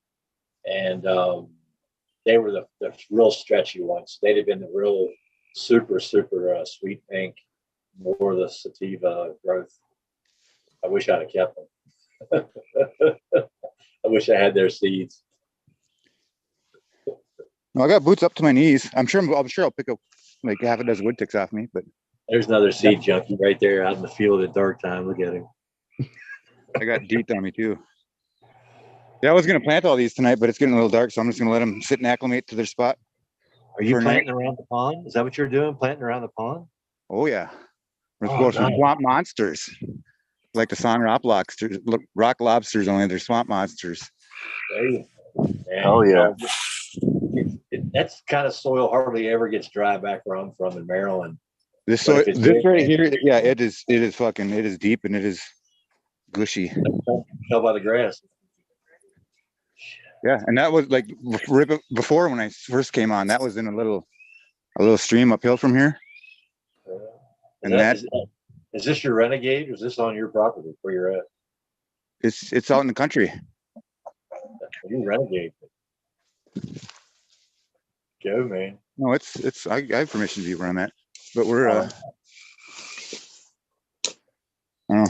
And they were the real stretchy ones. They'd have been the real super sweet pink, more of the sativa growth. I wish I'd have kept them. I wish I had their seeds. Well, I got boots up to my knees. I'm sure I'll pick up like half a dozen wood ticks off me, but There's another seed junkie right there out in the field at dark time. Look at him. I got deet on me too. Yeah, I was gonna plant all these tonight, but it's getting a little dark, so I'm just gonna let them sit and acclimate to their spot. Are you For a planting around the pond? Is that what you're doing? Planting around the pond? Oh yeah, we're Oh, supposed to nice. swamp monsters, like the song rock lobsters, only they're swamp monsters. There you go. Man, Oh, yeah. That's kind of soil hardly ever gets dry back where I'm from in Maryland. This But if it's this big, right here, yeah, it is deep and it is gushy. tell by the grass. Yeah, and that was like before when I first came on. That was in a little stream uphill from here. And Is this your Renegade, or is this on your property where you're at? It's out in the country. You Renegade. Go, man. No, it's I have permission to be where I'm at, but we're I don't know.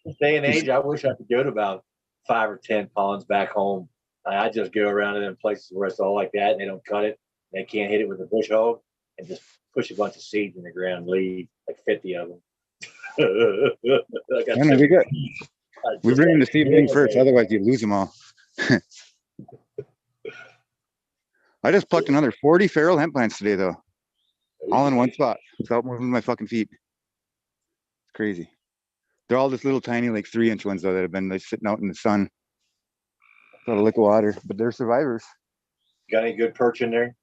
This day and age, I wish I could go to about 5 or 10 ponds back home. I just go around in places where it's all like that, and they don't cut it. They can't hit it with a bush hog, and just push a bunch of seeds in the ground and leave like 50 of them. I know, we bring them to seed bank first, otherwise you lose them all. I just plucked another 40 feral hemp plants today, though, all in one spot without moving my fucking feet. It's crazy. They're all just little tiny, like 3-inch ones, though, that have been like sitting out in the sun. Got a lick of water, but they're survivors. Got any good perch in there?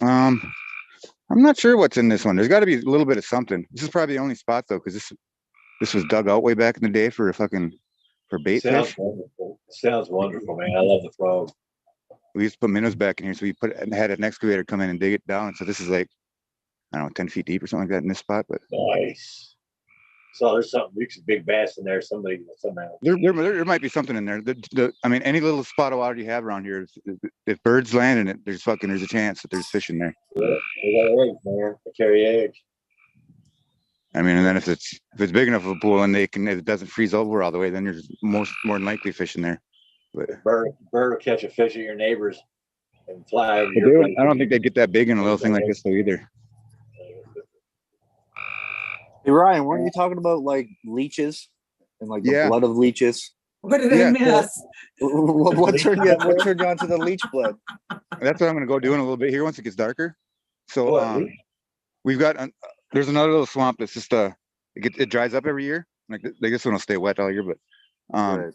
I'm not sure what's in this one. There's got to be a little bit of something. This is probably the only spot, though, because this was dug out way back in the day for bait Sounds fish. wonderful. Sounds wonderful, man. I love the frog. We used to put minnows back in here, so we had an excavator come in and dig it down. So this is like, I don't know, 10 feet deep or something like that in this spot. But Nice. So there's something, there's a big bass in there. Somebody somehow. there might be something in there. I mean, any little spot of water you have around here, if birds land in it, there's a chance that there's fish in there. Yeah, they got eggs, man. They carry eggs. I mean, and then if it's big enough of a pool and if it doesn't freeze over all the way, then there's more than likely fish in there. But Bird will catch a fish at your neighbors and fly over your place. I don't think they get that big in a little thing like this though either. Hey Ryan, weren't you talking about like leeches and like the blood of leeches? What did I miss? What turned you on to the leech blood? That's what I'm gonna go do in a little bit here once it gets darker. So we've got there's another little swamp that's just it dries up every year. Like this one will stay wet all year, but Right.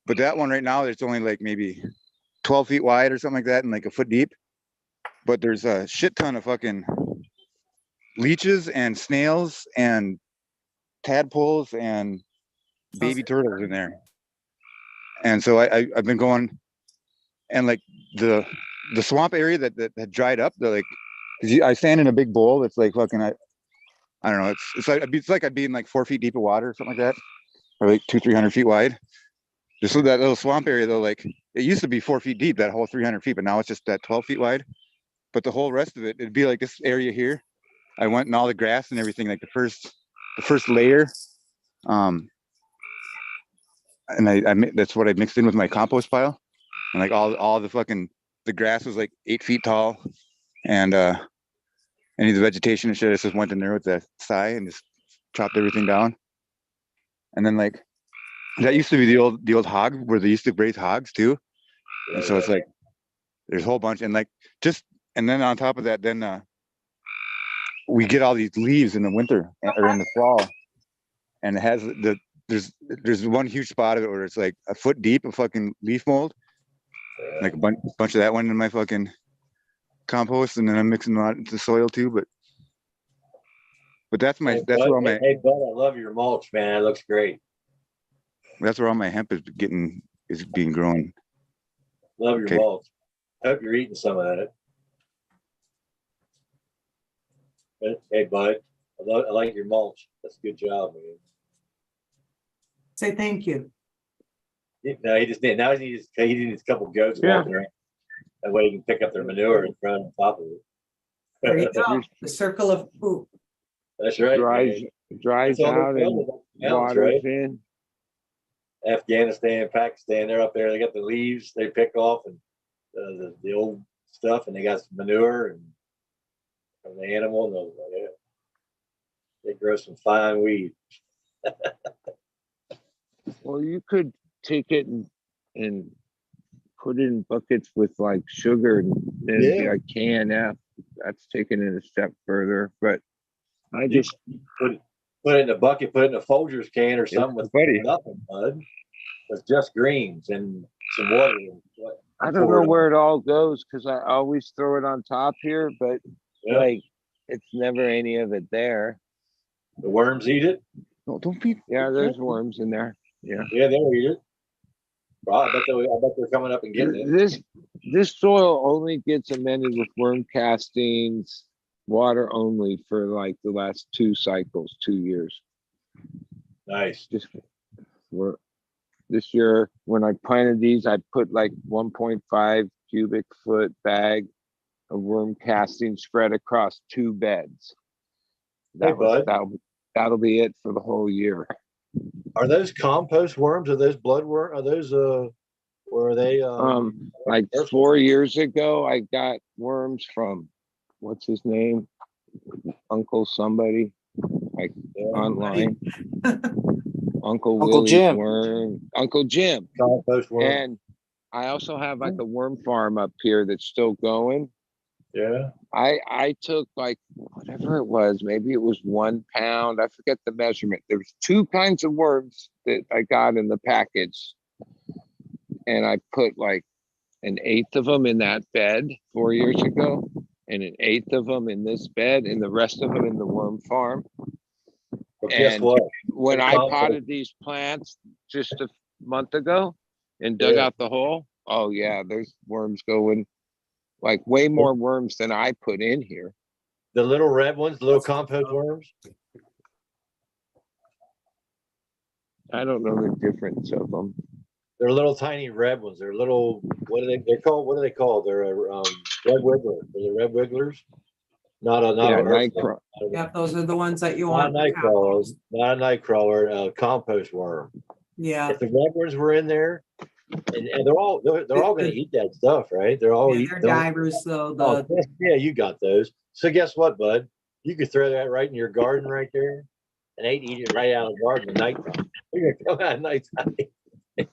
but that one right now it's only like maybe 12 feet wide or something like that and like a foot deep. But there's a shit ton of fucking leeches and snails and tadpoles and baby turtles in there. And so I've been going, and like the swamp area that had dried up, like I stand in a big bowl that's like fucking I don't know, it's like I'd be in like 4 feet deep of water or something like that, or like 200-300 feet wide. Just that little swamp area though, like it used to be 4 feet deep, that whole 300 feet, but now it's just that 12 feet wide. But the whole rest of it'd be like this area here. I went and all the grass and everything, like the first layer, and I that's what I mixed in with my compost pile, and like all the grass was like 8 feet tall, and any of the vegetation and shit, I just went in there with the scythe and just chopped everything down. And then like that used to be the old hog where they used to raise hogs too, and so it's like there's a whole bunch, and like and then on top of that, then we get all these leaves in the winter or in the fall, and it has there's one huge spot of it where it's like a foot deep of fucking leaf mold, like a bunch of that one in my fucking compost, and then I'm mixing a lot into soil too. But that's where all my Hey, bud, I love your mulch, man. It looks great. that's where all my hemp is being grown. Love your mulch. I hope you're eating some of that. Hey, bud, I like your mulch. That's a good job, man. Say thank you. No, he just needs a couple goats walking around. That way he can pick up their manure and throw it on top of it. There you go. The circle of poop. That's right. Dries out and waters in. Afghanistan, Pakistan, they're up there. They got the leaves they pick off and the old stuff, and they got some manure and from the animal. And they grow some fine weed. Well, you could take it and put it in buckets with like sugar and then like KNF. That's taking it a step further. But I just put it in a bucket, put it in a Folgers can or something with nothing, bud. With just greens and some water. I don't know where it all goes because I always throw it on top here, but like it's never any of it there. The worms eat it? No, don't be. Yeah, there's worms in there. Yeah. Yeah, they'll eat it. Well, I bet they're coming up and getting it. This soil only gets amended with worm castings, water only for like the last 2 cycles, 2 years. Nice. This year, when I planted these, I put like 1.5 cubic foot bag of worm casting spread across 2 beds. That'll be it for the whole year. Are those compost worms? Are those blood worms? Are those or are they like 4 years ago I got worms from what's his name? Uncle somebody, like online. Uncle Jim. Worm. Uncle Jim. Compost worm. And I also have like a worm farm up here that's still going. Yeah. I took like whatever it was, maybe it was 1 pound. I forget the measurement. There's 2 kinds of worms that I got in the package. And I put like 1/8 of them in that bed 4 years ago, and 1/8 of them in this bed, and the rest of them in the worm farm. Well, guess what? When I potted these plants just a month ago and dug out the hole, oh yeah, there's worms going, like way more worms than I put in here. The little red ones, the little compost worms? I don't know the difference of them. They're little tiny red ones. They're little, they're called, what are they called? They're red wigglers. They're the red wigglers. Not a nightcrawler. Yeah, those are the ones that you not want. a nightcrawler, not a nightcrawler, a compost worm. Yeah. If the red ones were in there, and they're all going to eat that stuff, right? They're all they're divers though. Yeah, you got those. So guess what, bud? You could throw that right in your garden right there, and they'd eat it right out of the garden at nighttime. You're gonna come out at nighttime.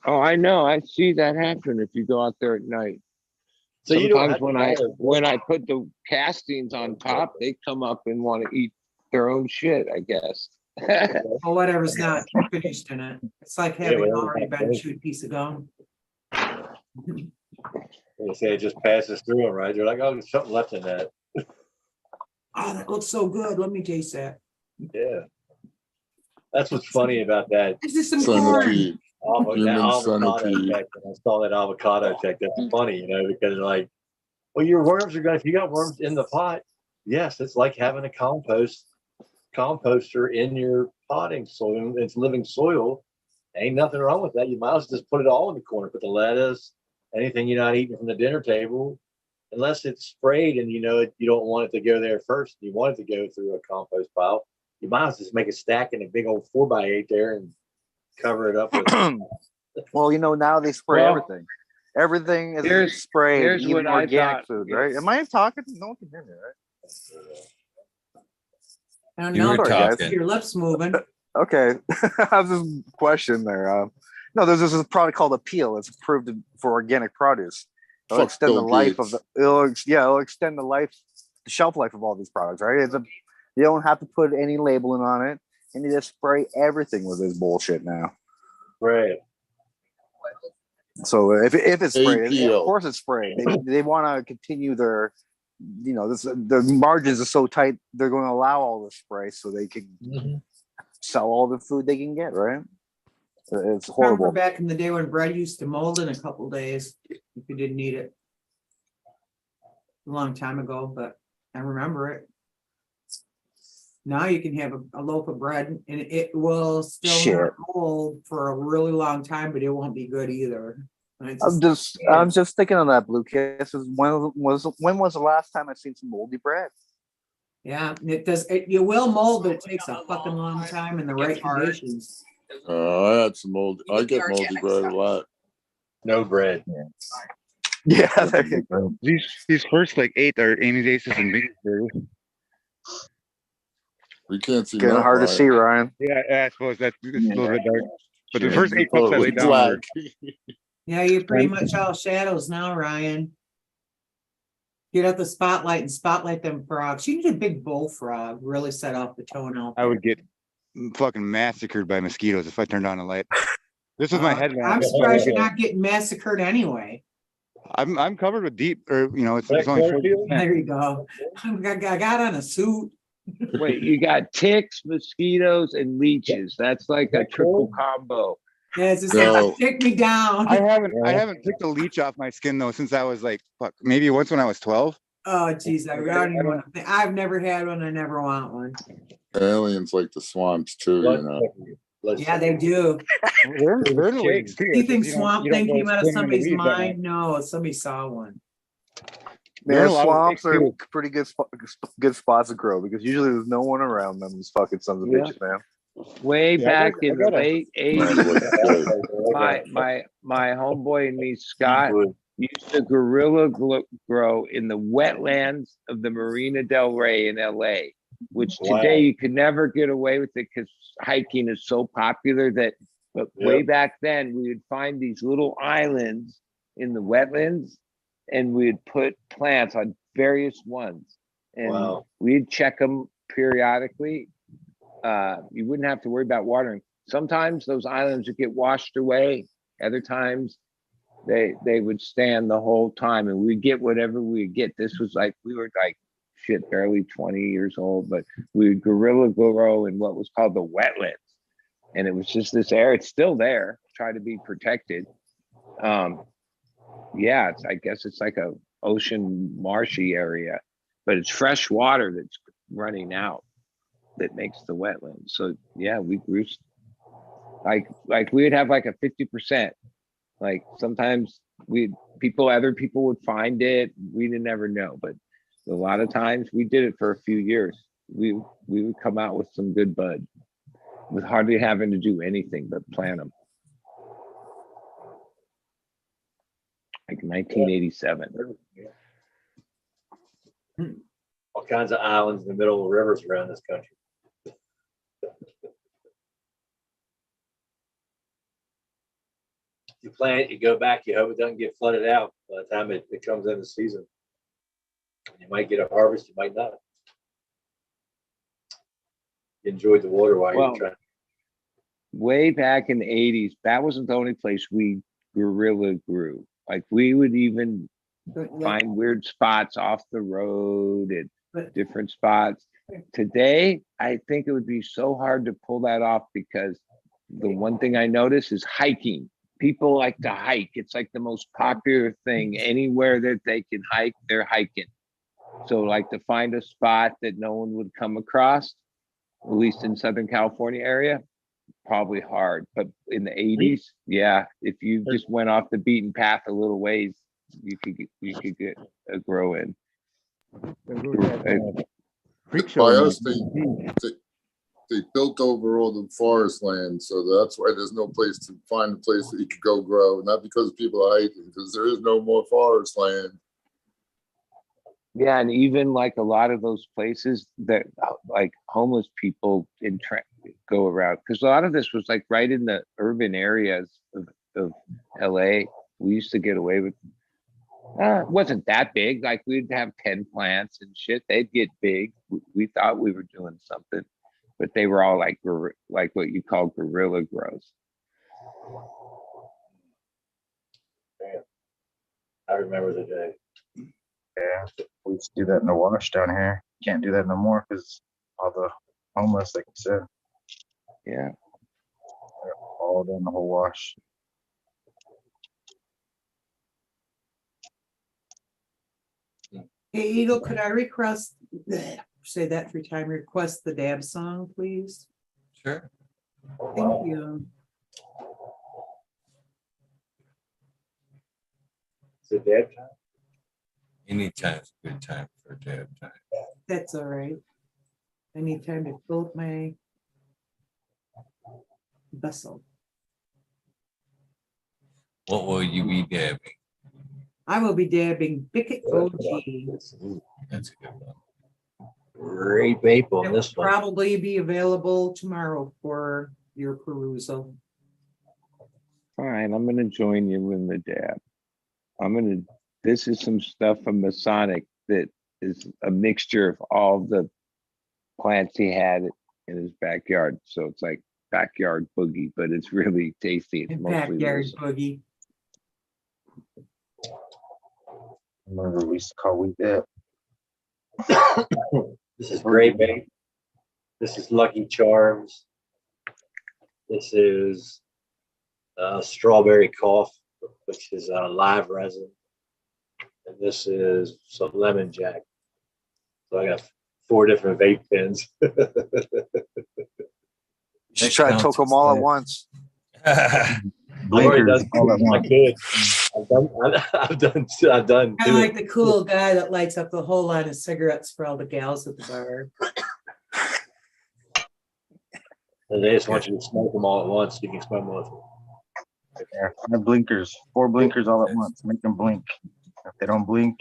Oh, I know. I see that happen if you go out there at night. So sometimes when I put the castings on top, they come up and want to eat their own shit, I guess. Or whatever's not finished in it. It's like having already been chewed piece of gum. They say it just passes through them, right? They're like, oh, there's something left in that. Oh, that looks so good. Let me taste that. Yeah. That's what's funny about that. This is some corn. Avocado effect. When I saw that avocado effect, that's funny, because like, well, your worms are if you got worms in the pot, yes, it's like having a composter in your potting soil. It's living soil. Ain't nothing wrong with that. You might as well just put it all in the corner. Put the lettuce, anything you're not eating from the dinner table, unless it's sprayed and you don't want it to go there first. You want it to go through a compost pile. You might as well just make a stack in a big old 4x8 there and cover it up with well, now they spray everything. Everything is sprayed. Here's even what I organic thought. food, right? Am I talking? No one can hear me, right? I don't You know. were Sorry, talking. your lips moving. Okay. I have this question there. No, there's this product called Appeal. It's approved for organic produce. It'll extend the life of the. It'll extend the shelf life of all these products, right? You don't have to put any labeling on it, and you just spray everything with this bullshit now. Right. So if it's sprayed, APO. of course it's sprayed. They want to continue their, the margins are so tight. They're going to allow all the spray so they can sell all the food they can get. Right? It's Remember horrible. back in the day when bread used to mold in a couple days if you didn't eat it. A long time ago, but I remember it. Now you can have a loaf of bread and it will still not mold for a really long time, but it won't be good either. I'm just thinking on that, Blue Kiss. When was the last time I seen some moldy bread? Yeah, it does. You will mold, but it takes a fucking long time in the right conditions. I had some mold. I get moldy bread a lot. No bread. Yeah, there you go. These first like 8 are Amy's Aces and Biggs burgers. We can't see. Getting hard to see, Ryan. Yeah, I suppose that's a little bit dark. But the Yeah, first 8 cups I laid down were Yeah, you're pretty much all shadows now, Ryan. Get out the spotlight and spotlight them frogs. You need a big bullfrog, really set off the tone out. I would get fucking massacred by mosquitoes if I turned on a light. This was my headlamp. I'm surprised you're not getting massacred anyway. I'm covered with deep, or it's only 40%. There you go. I got on a suit. Wait, you got ticks, mosquitoes, and leeches. That's like a triple combo. Yeah, it's just No. take me down. I haven't picked a leech off my skin though since I was like maybe once when I was 12. Oh geez, I've never had one. I never want one. Aliens like the swamps too, Yeah, they do. They're in the lakes too. Do you think swamp you don't thing go came out of swimming in the somebody's weeds that mind? No, somebody saw one. They're in Man, a lot of swamps lakes, are too. pretty good spots to grow because usually there's no one around them. These fucking sons of Yeah. bitches, man. Way back in the late That's what it 80s, says. my homeboy and me, Scott, used to guerrilla grow in the wetlands of the Marina Del Rey in LA, which today you could never get away with it because hiking is so popular but way back then we would find these little islands in the wetlands and we'd put plants on various ones and we'd check them periodically. You wouldn't have to worry about watering. Sometimes those islands would get washed away. Other times they would stand the whole time and we'd get whatever we get. This was like, we were like barely 20 years old, but we would guerrilla grow in what was called the wetlands. And it was just this area, it's still there, try to be protected. I guess it's like a ocean marshy area, but it's fresh water that's running out that makes the wetlands. So yeah, we grew like we would have like a 50%. Like sometimes other people would find it. We didn't ever know, but a lot of times we did it for a few years. We would come out with some good bud with hardly having to do anything but plant them. Like 1987. All kinds of islands in the middle of rivers around this country. You plant it, you go back, you hope it doesn't get flooded out by the time it comes in the season. You might get a harvest, you might not. You enjoyed the water while you're trying. Way back in the 80s, that wasn't the only place we guerrilla grew. Like we would even find weird spots off the road and different spots. Today, I think it would be so hard to pull that off because the one thing I notice is hiking. People like to hike. It's like the most popular thing. Anywhere that they can hike, they're hiking. So like to find a spot that no one would come across, at least in Southern California area, probably hard. But in the 80s, yeah, if you just went off the beaten path a little ways, you could get a grow in. By us, they built over all the forest land, so that's why there's no place to find a place that you could go grow. Not because people are hiking, because there is no more forest land. Yeah, and even like a lot of those places that like homeless people go around, because a lot of this was like right in the urban areas of LA. We used to get away with It wasn't that big. Like we'd have 10 plants and shit. They'd get big. We thought we were doing something, but they were all like what you call guerrilla grows. Man, I remember the day. Yeah, we used to do that in the wash down here. Can't do that no more because all the homeless, like you said, Yeah. they're all down the whole wash. Hey, Eagle, could I request, say that 3 times, request the dab song, please? Sure. Thank you. Is it dab time? Anytime's a good time for dab time. That's all right. I need time to fill up my vessel. What will you be dabbing? I will be dabbing Bicket OG. That's a good one. Great vape on It will this one. probably be available tomorrow for your perusal. Fine, I'm gonna join you in the dab. This is some stuff from Masonic that is a mixture of all the plants he had in his backyard. So it's like backyard boogie, but it's really tasty. It's mostly Backyard resin. boogie. Remember we used to call weed that. This is great vape. This is Lucky Charms. This is strawberry cough, which is live resin. And this is some lemon jack. So I got 4 different vape pens. Just try to toke them all at once. Blinkers all at I once. could. I've done. I like the cool guy that lights up the whole line of cigarettes for all the gals at the bar. And they just want you to smoke them all at once. So you can smoke them all. Yeah, 5 blinkers, 4 blinkers all at once. Make them blink. If they don't blink,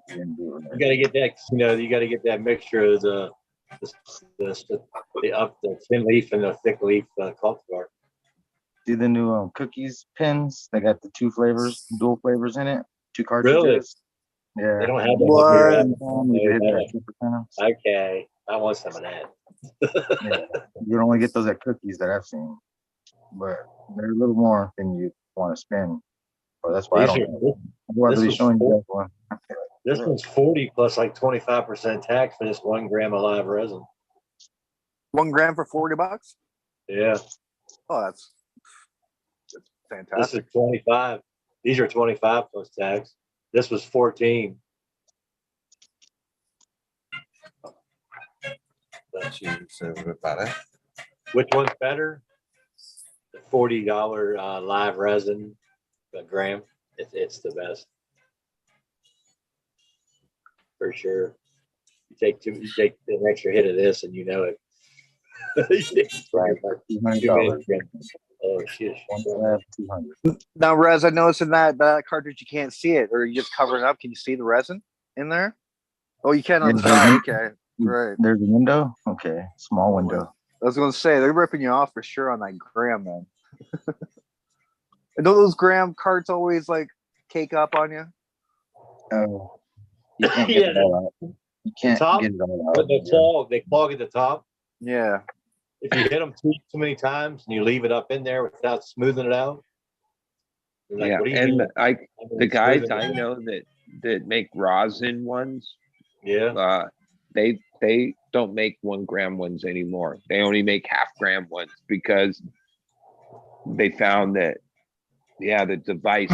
you didn't do it. You got to get that. You got to get that mixture of the thin leaf and the thick leaf cultivar. Do the new cookies pins. They got the 2 flavors, dual flavors in it. 2 cartridges. Really? Yeah. They don't have that. Okay, I want some of that. Yeah. You only get those at cookies that I've seen, but they're a little more than you want to spend. Well, that's why I don't. I'm be showing you that one. This one's 40 plus like 25% tax for this 1 gram of live resin. 1 gram for $40? Yeah. Oh, that's fantastic. This is 25. These are 25 plus tax. This was 14. That's you, so about it. Which one's better? The $40 live resin a gram. It's the best for sure. You take an extra hit of this, and you know it. $200. Oh shit! 200. Now, Rez, I noticed in that cartridge you can't see it, or you just cover it up. Can you see the resin in there? Oh, you can on the side. Okay, right. There's a window. Okay, small window. I was going to say they're ripping you off for sure on that gram, man. And don't those gram carts always like cake up on you? Oh, you can't get it all out. You can't get it all out. But they clog at the top. Yeah. If you hit them too many times and you leave it up in there without smoothing it out. Like, Yeah, what do you and mean? the guys I know that make rosin ones, yeah, they don't make 1 gram ones anymore. They only make half-gram ones because they found that the device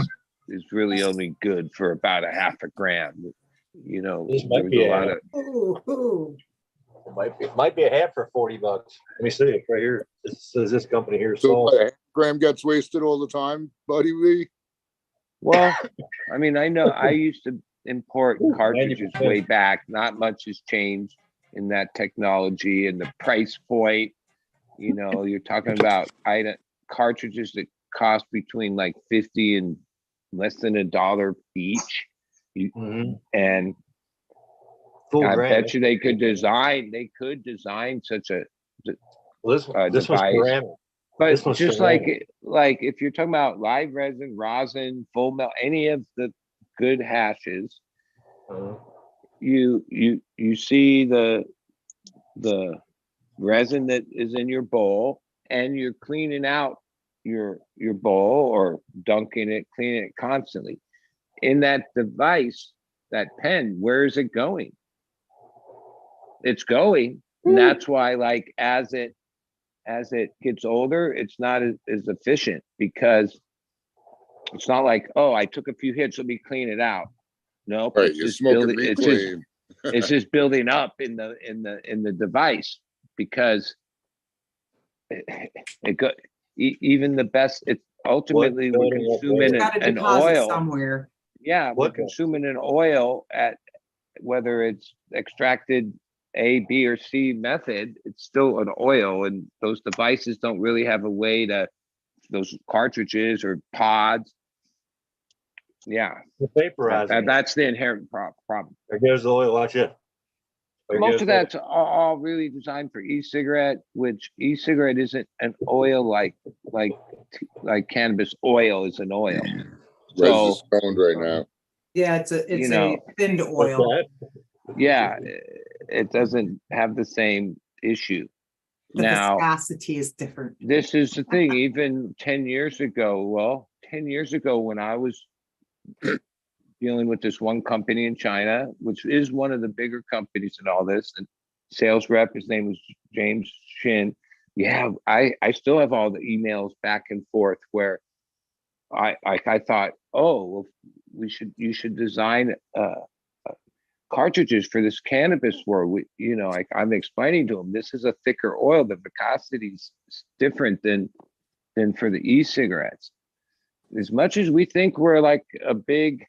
is really only good for about a half a gram. You know, This there might was be a lot of it might be a half for $40. Let me see it right here. This says this company here So sold. what, a gram gets wasted all the time, buddy Lee? Well, I mean, I know I used to import cartridges 90%. way back. Not much has changed in that technology and the price point. You know, you're talking about cartridges that cost between like 50 and less than $1 each. And Full I gram. bet you they could design such a Well, this one's device. ceramic. This But one's just ceramic. like if you're talking about live resin, rosin, full melt, any of the good hashes, Uh, you see the resin that is in your bowl, and you're cleaning out your bowl or dunking it, cleaning it constantly. In that device, that pen, where is it going? It's going. And that's why, like, as it gets older, it's not as efficient, because it's not like, oh, I took a few hits, let me clean it out. Nope, Right, it's you're just smoking building. meat It's just clean. it's just building up in the device, because it go even the best. It's ultimately we're building up consuming what? Got to an deposit oil. somewhere. Yeah, we're What? consuming an oil at whether it's extracted A, B, or C method. It's still an oil, and those devices don't really have a way to, those cartridges or pods. Yeah, Vaporizing it. that's the inherent problem. There goes the oil. Watch it. There Most goes of the- that's all really designed for e-cigarette, which e-cigarette isn't an oil like cannabis oil is an oil. Res So, is stoned right now. Yeah, it's a You know, thinned What's oil. that? yeah, it doesn't have the same issue. The Now, viscosity is different. this is the thing, even 10 years ago, when I was dealing with this one company in China, which is one of the bigger companies in all this, and sales rep, his name was James Shin. Yeah, I still have all the emails back and forth where I thought, oh, well, you should design cartridges for this cannabis world. I'm explaining to him, this is a thicker oil. The viscosity is different than for the e-cigarettes. As much as we think we're like a big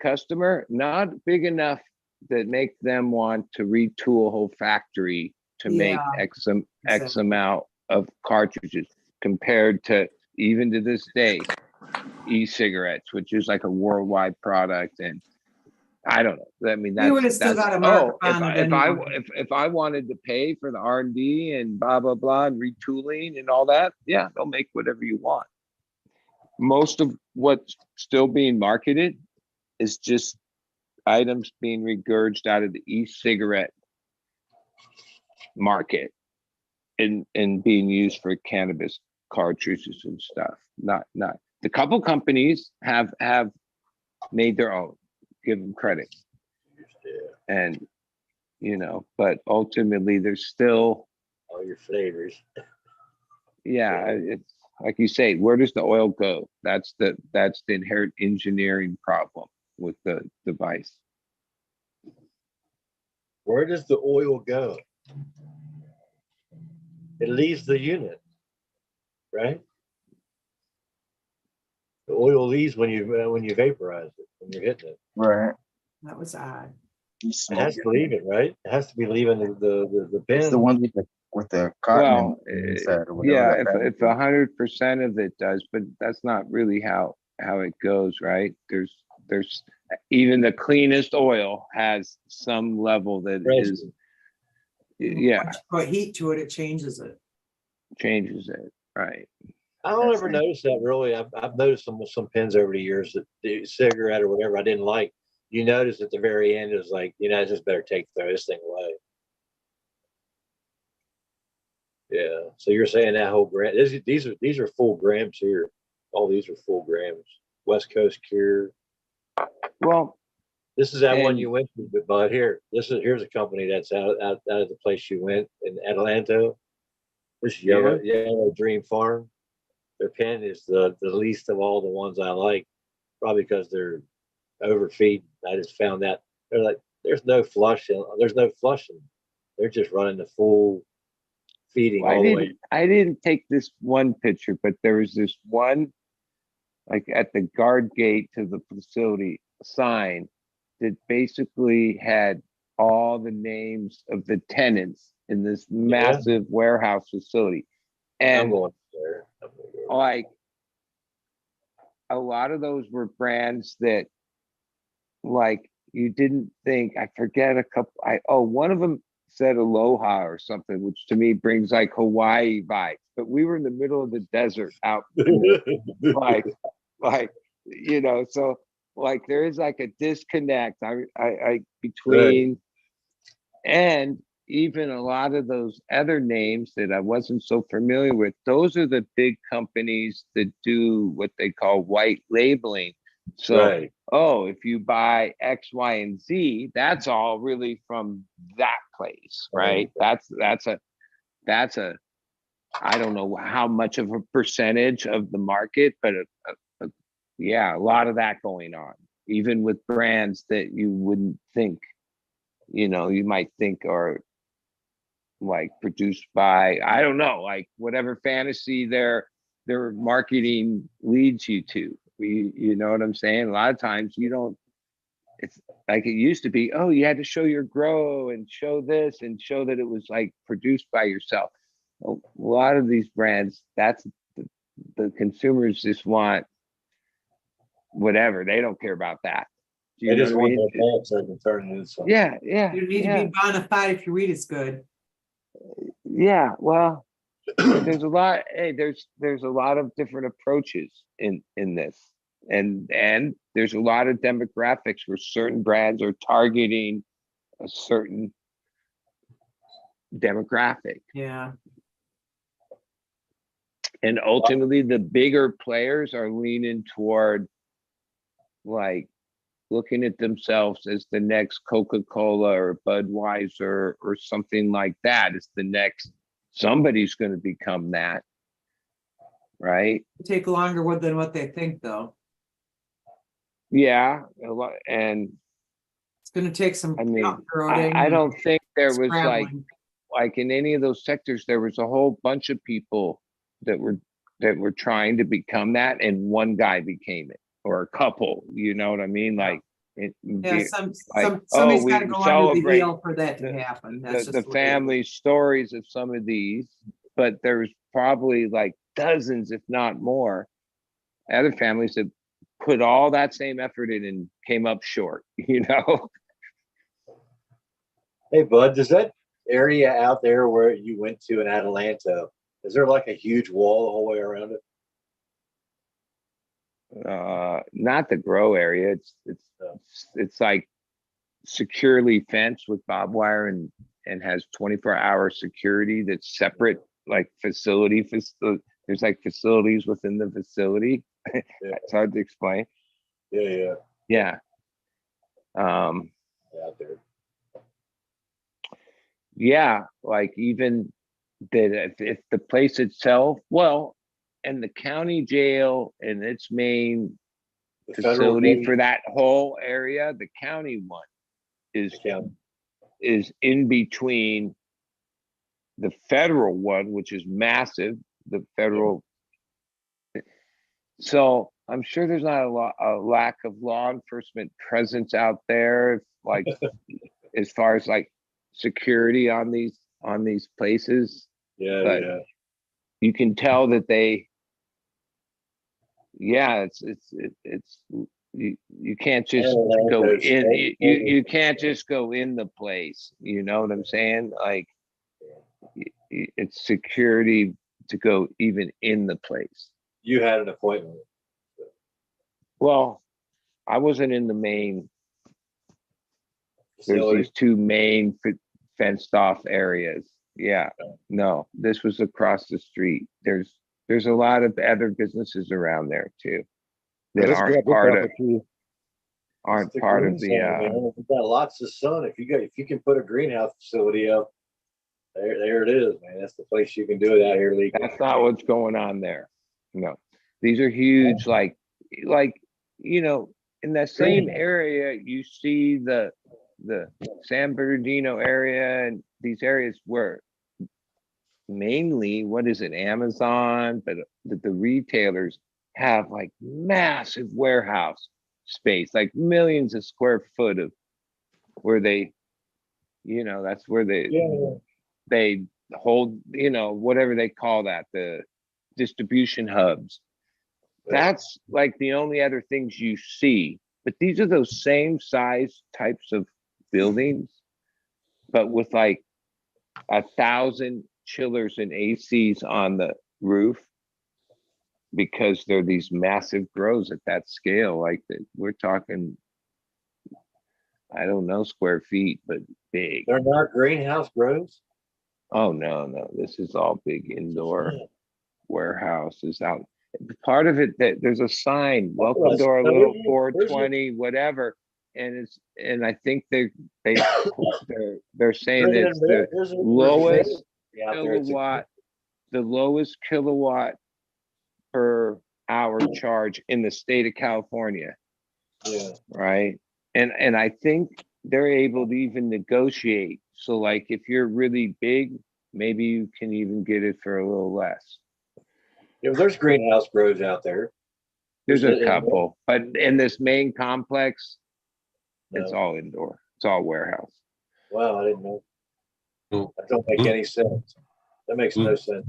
customer, not big enough that make them want to retool a whole factory to make Yeah, X exactly. amount of cartridges, compared to, even to this day, e-cigarettes, which is like a worldwide product. And I don't know. I mean, We would have that's still got a markup if on it I anyway. if I wanted to pay for the R&D and blah blah blah and retooling and all that, yeah, they'll make whatever you want. Most of what's still being marketed is just items being regurged out of the e-cigarette market and being used for cannabis cartridges and stuff. Not the couple companies have made their own. Give them credit. And but ultimately there's still All your flavors. Yeah, it's like you say, where does the oil go? That's the inherent engineering problem with the device. Where does the oil go? It leaves the unit, right? The oil leaves when you vaporize it, when you're hitting it. Right. That was odd. It has to leave it, right? It has to be leaving the bin. It's the one with the cotton Well, inside or yeah, whatever. if 100% of it does, but that's not really how it goes, right? There's even the cleanest oil has some level that is, yeah, Once you put heat to it, it changes it. changes it, right? I don't ever notice that really. I've noticed some pins over the years that the cigarette or whatever I didn't like. You notice at the very end is like, I just better throw this thing away. Yeah. So you're saying that whole gram? These are full grams here. All these are full grams. West Coast Cure. Well, this is that one you went to, but here's a company that's out of the place you went in Atlanta. This Yellow Dream Farm. Their pen is the least of all the ones I like, probably because they're overfeed. I just found that they're like, there's no flushing. They're just running the full feeding all the way. I didn't take this one picture, but there was this one, like at the guard gate to the facility sign that basically had all the names of the tenants in this massive warehouse facility. And I'm going there. Like a lot of those were brands that like you didn't think, I forget a couple, one of them said aloha or something, which to me brings like Hawaii vibes. But we were in the middle of the desert out in the, like, you know, so like there is like a disconnect I between, and even a lot of those other names that I wasn't so familiar with, those are the big companies that do what they call white labeling. So, oh, if you buy X, Y, and Z, that's all really from that place, right? That's a, I don't know how much of a percentage of the market, but yeah, a lot of that going on, even with brands that you wouldn't think, you know, you might think are like produced by, I don't know, like whatever fantasy their marketing leads you to. You know what I'm saying? A lot of times you don't, it's like it used to be, oh, you had to show your grow and show this and show that it was like produced by yourself. A lot of these brands, that's the consumers just want whatever. They don't care about that. Do you They know just what I want mean? their pants so they can turn it into something. Yeah, yeah. You need to be bona fide if your weed is good. Yeah, well, there's a lot. Hey, there's a lot of different approaches in this, and there's a lot of demographics where certain brands are targeting a certain demographic. Yeah. And ultimately, the bigger players are leaning toward like looking at themselves as the next Coca-Cola or Budweiser or something like that. It's the next, somebody's going to become that, right? Take longer than what they think, though. Yeah, a lot, and it's going to take some. I mean, I don't think there was like in any of those sectors, there was a whole bunch of people that were trying to become that, and one guy became it, or a couple. You know what I mean? Like, somebody's got to go under the wheel for that to happen. That's the family stories of some of these, but there's probably like dozens, if not more, other families that put all that same effort in and came up short, you know? Hey, Bud, does that area out there where you went to in Atlanta, is there like a huge wall the whole way around it? Not the grow area. It's like securely fenced with barbed wire and has 24-hour security that's separate, like facility. There's like facilities within the facility. It's hard to explain. Yeah. Out there. Yeah, like even that if the place itself, well, and the county jail and its main facility for that whole area, the county one is in between the federal one, which is massive, the federal. So I'm sure there's not a lack of law enforcement presence out there, like as far as like security on these places. But you can tell that they, it's you can't just go in. You can't just go in the place. You know what I'm saying? Like it's security to go even in the place. You had an appointment. Well, I wasn't in the main. There's these two main fenced off areas. Yeah, no, this was across the street. There's a lot of other businesses around there too that aren't part of the. We've got lots of sun. If you can put a greenhouse facility up, there it is, man. That's the place you can do it out here legally. That's not what's going on there. No, these are huge. Like you know, in that same area, you see the San Bernardino area and these areas where mainly, what is it, Amazon, but the retailers have like massive warehouse space, like millions of square foot of where they, you know, that's where they hold, you know, whatever they call that, the distribution hubs. That's like the only other things you see. But these are those same size types of buildings, but with like 1,000 chillers and ACs on the roof because they're these massive grows at that scale. Like we're talking, I don't know square feet, but big. They're not greenhouse grows? Oh no, this is all big indoor warehouses out. Part of it that there's a sign, welcome to our little 420, whatever. And I think they're saying it's the lowest kilowatt, the lowest kilowatt per hour charge in the state of California. Yeah. Right. And I think they're able to even negotiate. So like if you're really big, maybe you can even get it for a little less. Yeah, there's greenhouse grows out there. There's a couple, but in this main complex, it's all indoor. It's all warehouse. Wow, I didn't know. That don't make any sense. That makes no sense.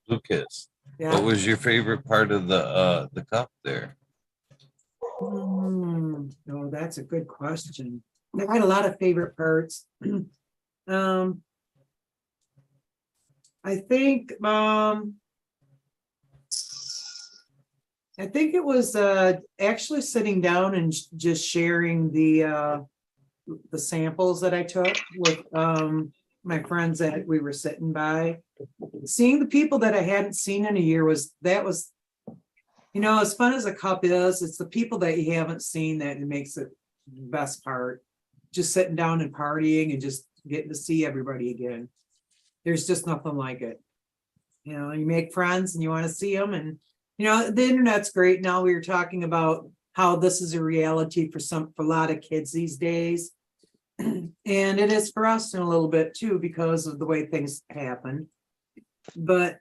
Lucas, Yeah. what was your favorite part of the cup there? No, that's a good question. I had a lot of favorite parts. I think it was actually sitting down and just sharing the samples that I took with my friends that we were sitting by. Seeing the people that I hadn't seen in a year was, you know, as fun as a cup is, it's the people that you haven't seen that makes it the best part. Just sitting down and partying and just getting to see everybody again. There's just nothing like it. You know, you make friends and you want to see them, and you know, the internet's great. Now we were talking about how this is a reality for a lot of kids these days. And it is for us in a little bit too, because of the way things happen. But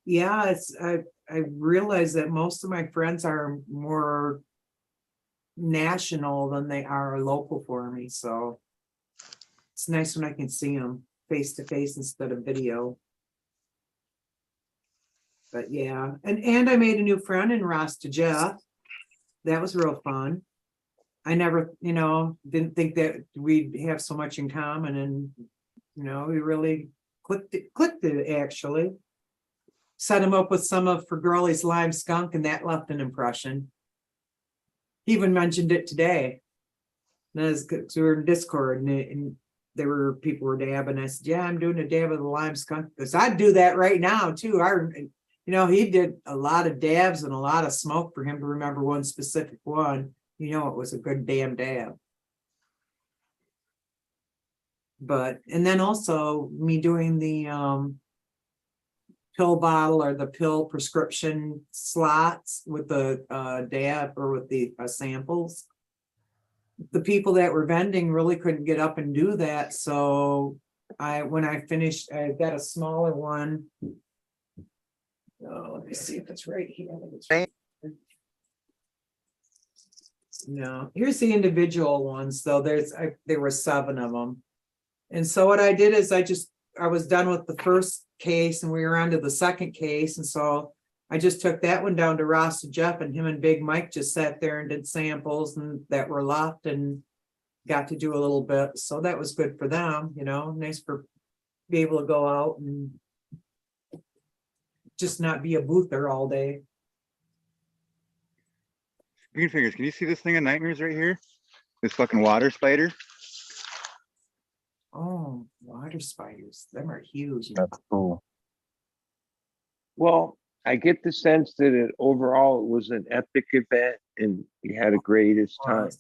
yeah, I realize that most of my friends are more national than they are local for me. So it's nice when I can see them face to face instead of video. But yeah, and I made a new friend in Rasta Jeff. That was real fun. I never, you know, didn't think that we'd have so much in common, and you know, we really clicked it actually. Set him up with some of Fergroli's lime skunk, and that left an impression. He even mentioned it today. Because we were in Discord, and people were dabbing. I said, "Yeah, I'm doing a dab of the lime skunk because I'd do that right now too." You know, he did a lot of dabs and a lot of smoke for him to remember one specific one. You know, it was a good damn dab. But, and then also me doing the pill bottle or the pill prescription slots with the dab or with the samples. The people that were vending really couldn't get up and do that. So when I finished, I got a smaller one. Oh, let me see if it's right here. No, here's the individual ones though. There were 7 of them. And so what I did is I was done with the first case and we were on to the second case. And so I just took that one down to Ross and Jeff, and him and Big Mike just sat there and did samples and that were left and got to do a little bit. So that was good for them, you know, nice for be able to go out and just not be a boother all day. Green fingers, can you see this thing of nightmares right here? This fucking water spider. Oh, water spiders. Them are huge. That's cool. Well, I get the sense that overall it was an epic event and you had a greatest time.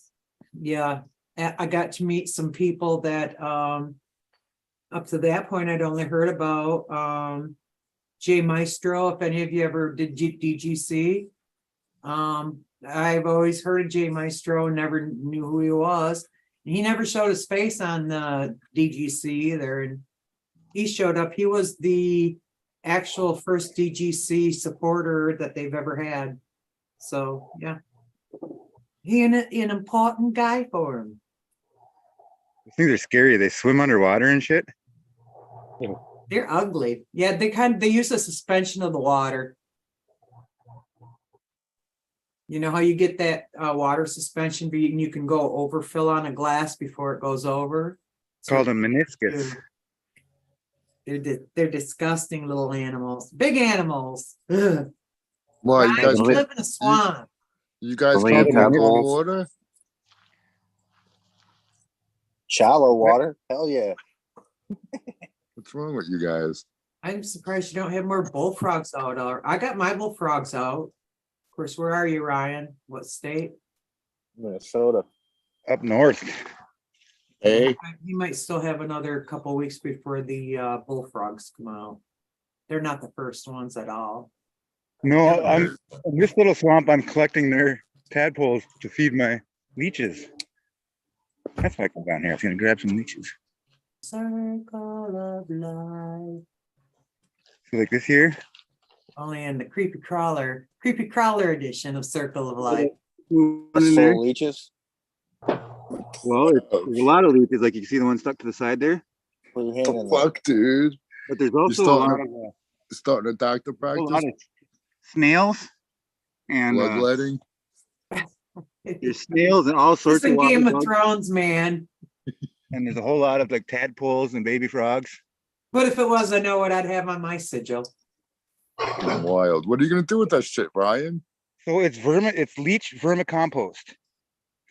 Yeah, I got to meet some people that up to that point I'd only heard about. Jay Maestro, if any of you ever did DGC. I've always heard of Jay Maestro, never knew who he was. He never showed his face on the DGC either. And he showed up. He was the actual first DGC supporter that they've ever had. So yeah, he an important guy for him. These things are scary. They swim underwater and shit. They're ugly. Yeah, they use a suspension of the water. You know how you get that water suspension, but you can go overfill on a glass before it goes over. It's called a meniscus. They're disgusting little animals, big animals. Ugh. Why you Ryan, guys you can't- live in a swamp. You guys Marine can't live in tadpoles. water? Shallow water. Hell yeah. What's wrong with you guys? I'm surprised you don't have more bullfrogs out. I got my bullfrogs out. Of course, where are you, Ryan? What state? Minnesota. Up north. Hey, You might still have another couple weeks before the bullfrogs come out. They're not the first ones at all. No, I'm in this little swamp. I'm collecting their tadpoles to feed my leeches. That's why I come down here. I was gonna grab some leeches. Circle of life. So like this here. Only in the creepy crawler edition of Circle of Life. That's full of leeches. Well, there's a lot of leeches. Like you can see the one stuck to the side there. Put your hand in the there. fuck, dude? But there's You're also a lot of starting a doctor a practice. lot of snails and Bloodletting. there's snails and all It's sorts of in water Game of bugs. Thrones, man. And there's a whole lot of like tadpoles and baby frogs. But if it was, I know what I'd have on my sigil. Wild. What are you gonna do with that shit, Brian? So it's leech vermicompost.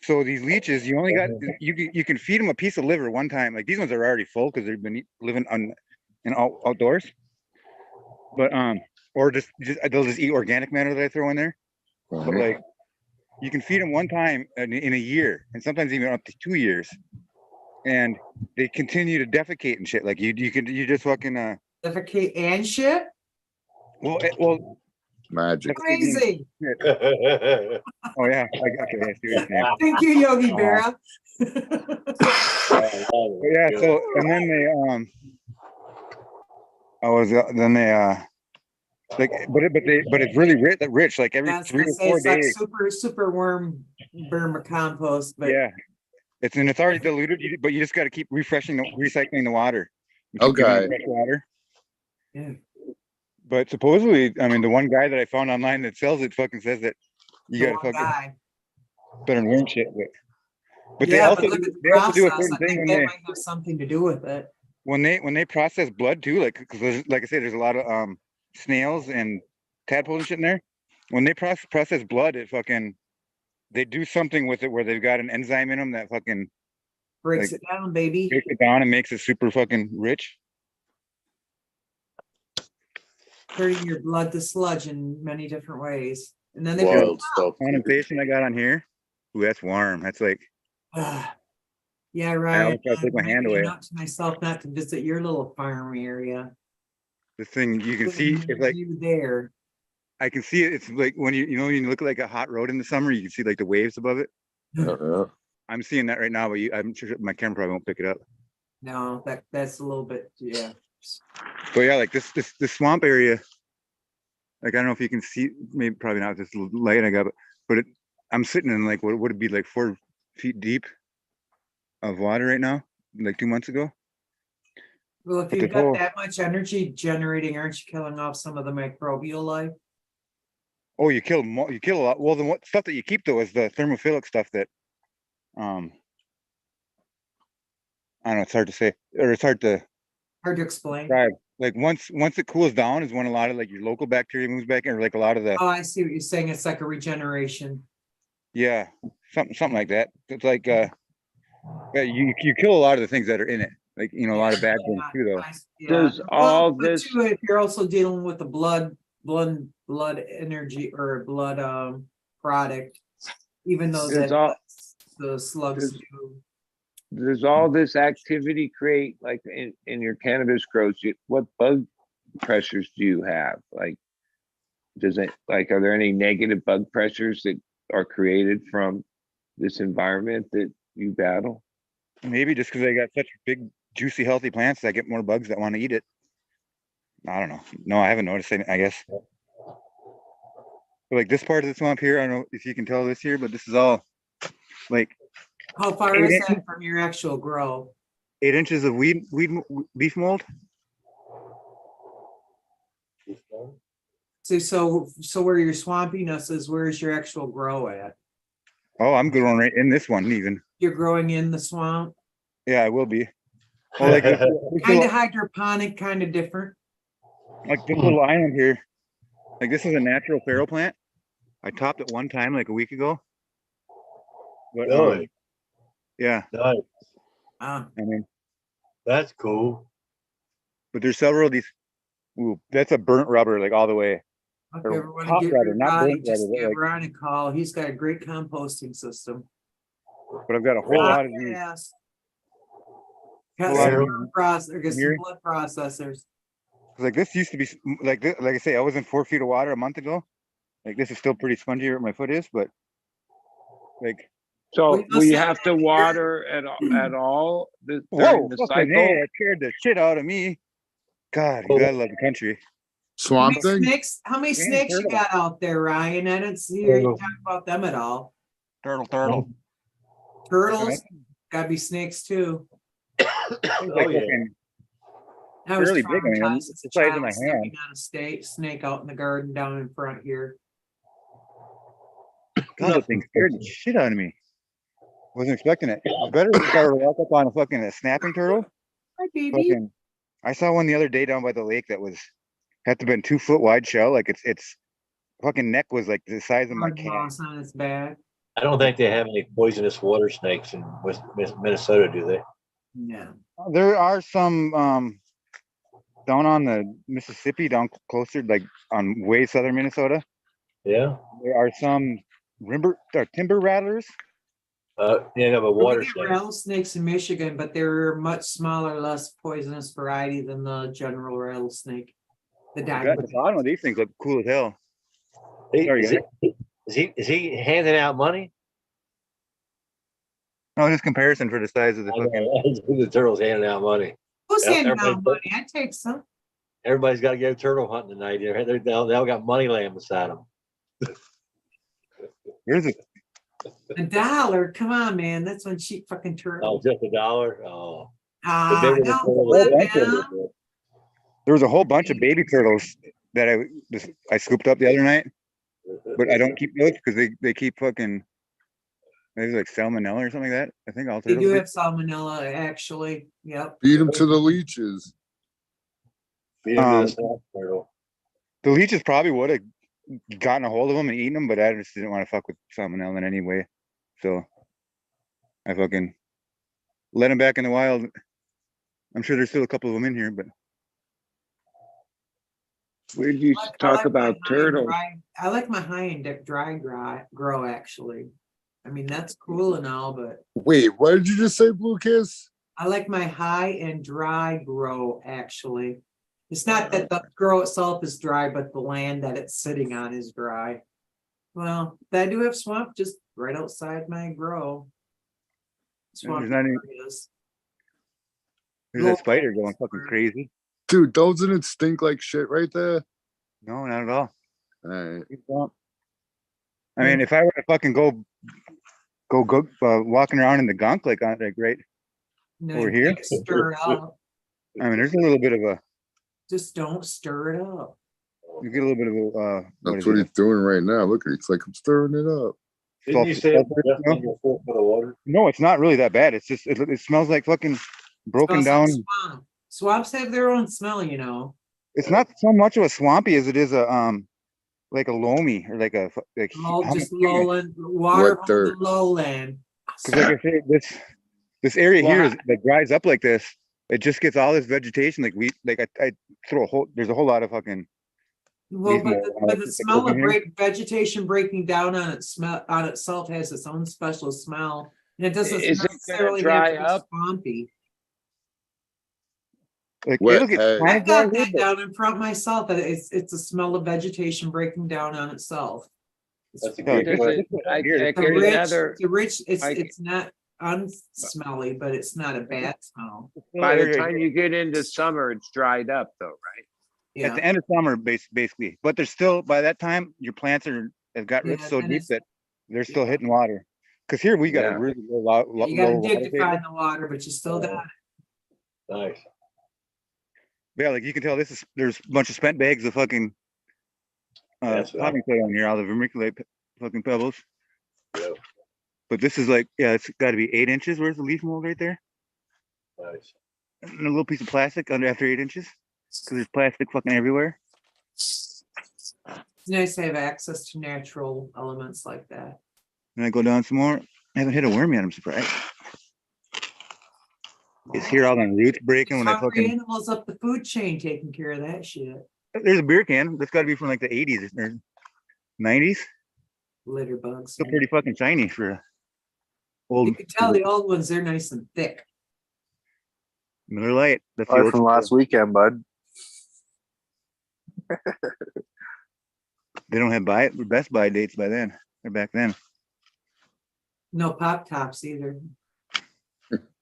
So these leeches, you only got you can feed them a piece of liver one time. Like these ones are already full because they've been living outdoors. But or just they'll just eat organic matter that I throw in there. But like you can feed them one time in a year, and sometimes even up to 2 years, and they continue to defecate and shit. Like you just fucking Defecate and shit? well Magic. Crazy. Oh yeah, okay, I see what you're saying. Thank you, Yogi Berra. Yeah, so and then they but it's really rich like every I was 3 gonna or say 4 it's like days. super worm vermicompost, but Yeah, it's already diluted, but you just got to keep recycling the water. You keep giving Okay. it fresh water. yeah. But supposedly, I mean, the one guy that I found online that sells it fucking says that you The got to one fucking guy. better than worm shit. But they Yeah, also but look at the they also do a process. certain I thing think that might have something to do with it. when they process blood too, like because like I said, there's a lot of snails and tadpoles and shit in there. When they process blood, they do something with it where they've got an enzyme in them that fucking Breaks like, it down, baby. breaks it down and makes it super fucking rich. Turning your blood to sludge in many different ways. And then they Wild stuff. Condensation I got on here. Ooh, that's warm. That's like yeah, I right. almost gotta take my hand away. Not to myself not to visit your little farm area. This thing you can see. It's like you there. I can see it. It's like when you when you look at like a hot road in the summer, you can see like the waves above it. I'm seeing that right now, but I'm sure my camera probably won't pick it up. No, that's a little bit, yeah. But yeah, like this swamp area. Like I don't know if you can see, maybe probably not this light I got, but I'm sitting in like what would it be like 4 feet deep of water right now, like 2 months ago. Well, if But you've the whole- got that much energy generating, aren't you killing off some of the microbial life? Oh, you kill a lot. Well, the stuff that you keep though is the thermophilic stuff that, I don't know. It's hard to say, or it's hard to explain. describe. Like once it cools down is when a lot of like your local bacteria moves back in, or like a lot of the Oh, I see what you're saying. It's like a regeneration. yeah, something like that. It's like yeah, you kill a lot of the things that are in it. Like a lot of bad things too, though. Does all but this too, if you're also dealing with the blood energy or blood product, even though Does that all- the slugs does- do. does all this activity create, like in your cannabis grows, what bug pressures do you have? Like, are there any negative bug pressures that are created from this environment that you battle? Maybe just because I got such big, juicy, healthy plants, I get more bugs that want to eat it. I don't know. No, I haven't noticed it, I guess. Like this part of the swamp here, I don't know if you can tell this here, but this is all like How far is that from your actual grow? 8 inches of leaf mold. So where your swampiness is, where's your actual grow at? Oh, I'm growing right in this one even. You're growing in the swamp? Yeah, I will be. Well, like this Kind little, of hydroponic, kind of different. like this little island here, like this is a natural farrow plant. I topped it one time like a week ago. But, Really? yeah, Nice. Ah, I mean, That's cool. but there's several of these. Ooh, that's a burnt rubber, like all the way. if Or you ever want to hot get rubber, rid not of burnt it, just rubber, but give like. Ron a call. He's got a great composting system. But I've got a whole lot of these. Yes. A Got lot of some get some here. blood processors. Like this used to be like this, like I say, I was in 4 feet of water a month ago. Like this is still pretty spongy where my foot is, but like. So we have to water at all during the fucking cycle. hey, that scared the shit out of me. God, you gotta love the country. Swamp thing? How many Yeah, snakes you turtle. got out there, Ryan? I didn't see you talk about them at all. Turtle. Turtles, gotta be snakes too. Like yeah. fucking I was fairly big. I mean, traumatized as the a size of child my stepping hand. on a snake out in the garden down in front here. God, that thing scared the shit out of me. Wasn't expecting it. It was better if I were to walk up on a snapping turtle. Hi, baby. Fucking, I saw one the other day down by the lake that had to have been 2 foot wide shell. Like its fucking neck was like the size of my Hard can. moss on its back. I don't think they have any poisonous water snakes in Minnesota, do they? Yeah. There are some down on the Mississippi, down closer, like on way southern Minnesota. Yeah. There are some timber rattlers. But water We get snakes. rattlesnakes in Michigan, but they're much smaller, less poisonous variety than the general rattlesnake. The The diamond. bottom of these things look cool as hell. Is he handing out money? No, just comparison for the size of the fucking. The turtle's handing out money. Who's handing out Everybody- money? I take some. Everybody's got to go turtle hunting tonight. They all got money laying beside them. Here's $1. Come on, man. That's one cheap fucking turtle. Oh, just $1. Oh. Ah, no, There was a whole bunch of baby turtles that I scooped up the other night, but I don't keep those because they keep fucking. Maybe like salmonella or something like that. I think all They turtles. do have salmonella, actually. Yep. Feed them to the leeches. Feed them to the swamp turtle. The leeches probably would have gotten a hold of them and eaten them, but I just didn't want to fuck with salmonella in any way. So I fucking let them back in the wild. I'm sure there's still a couple of them in here, but. Where did you talk about turtles? I like my high and dry grow, actually. I mean, that's cool and all, but Wait, what did you just say, Blue Kiss? I like my high and dry grow, actually. It's not that the grow itself is dry, but the land that it's sitting on is dry. Well, I do have swamp just right outside my grow. Swamp There's that spider going fucking crazy. Dude, doesn't it stink like shit right there? No, not at all. All right. I mean, if I were to fucking go walking around in the gunk like right over here, stir it up. I mean, there's a little bit of a. Just don't stir it up. You get a little bit of a. That's what he's doing right now. Look, it's like I'm stirring it up. Didn't you say your foot full of water? No, it's not really that bad. It's just it smells like fucking broken down. Swamp. Swamps have their own smell, you know. It's not so much of a swampy as it is a like a loamy or like a just lowland water from the lowland. Because like I said, this area here that dries up like this. It just gets all this vegetation. I throw there's a whole lot of fucking. Well, but the smell of vegetation breaking down on itself has its own special smell, and it doesn't necessarily have to be swampy. Like I've got that down in front myself. It's a smell of vegetation breaking down on itself. That's a good word. It's not unsmelly, but it's not a bad smell. By the time you get into summer, it's dried up, though, right? Yeah. At the end of summer, basically, but there's still by that time your plants have got roots so deep that they're still hitting water. Because here we got a really low. You got to dig to find the water, but you still got it. Nice. Yeah, like you can tell, there's a bunch of spent bags of fucking potting clay on here, all the vermiculite fucking pebbles. Yeah. But this is like, it's got to be 8 inches worth of leaf mold right there. Nice. and a little piece of plastic under after 8 inches because there's plastic fucking everywhere. It's nice to have access to natural elements like that. And I go down some more. I haven't hit a worm yet. I'm surprised. It's here all on roots breaking when I Hungry fucking. animals up the food chain taking care of that shit. There's a beer can. That's got to be from like the 80s or 90s. Litter bugs. Still pretty fucking shiny for old. You can tell the old ones, they're nice and thick. Miller Lite. That's the Probably old from last weekend, bud. They don't have Best Buy dates by then. They're back then. No pop tops either.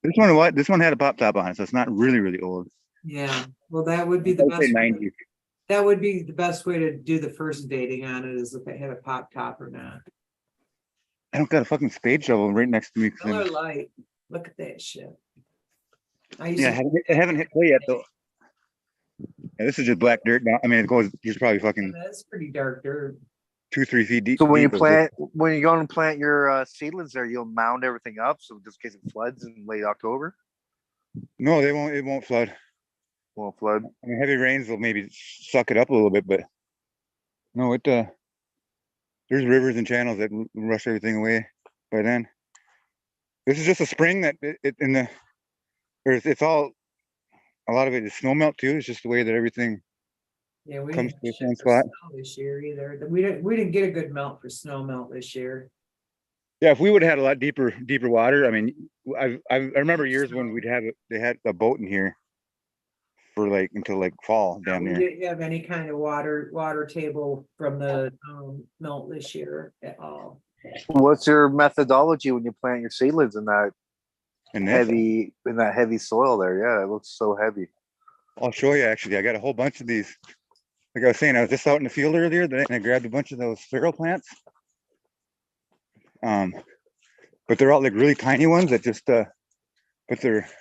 This one had a pop top on it, so it's not really, really old. Yeah. Well, that would be the I would say best. 90s. That would be the best way to do the first dating on it, is if it had a pop top or not. I don't got a fucking spade shovel right next to me. Miller Lite. Look at that shit. I haven't hit clay yet though. Yeah, this is just black dirt now. I mean, it goes. He's probably fucking. That's pretty dark dirt. 2-3 feet deep. So when you deep when you go and plant your seedlings there, you'll mound everything up so just in case it floods in late October. No, they won't. It won't flood. Won't flood. I mean, heavy rains will maybe suck it up a little bit, but no, it. There's rivers and channels that rush everything away by then. This is just a spring that it's all. A lot of it is snow melt too. It's just the way that everything. Yeah, we comes didn't to one spot. this year either. We didn't get a good melt for snow melt this year. Yeah, if we would have had a lot deeper water, I mean, I remember years when they had a boat in here for like until like fall down We there. didn't have any kind of water table from the melt this year at all. What's your methodology when you plant your seedlings in that And this, heavy soil there? Yeah, it looks so heavy. I'll show you actually. I got a whole bunch of these. Like I was saying, I was just out in the field earlier, and I grabbed a bunch of those feral plants. But they're all like really tiny ones that just but it's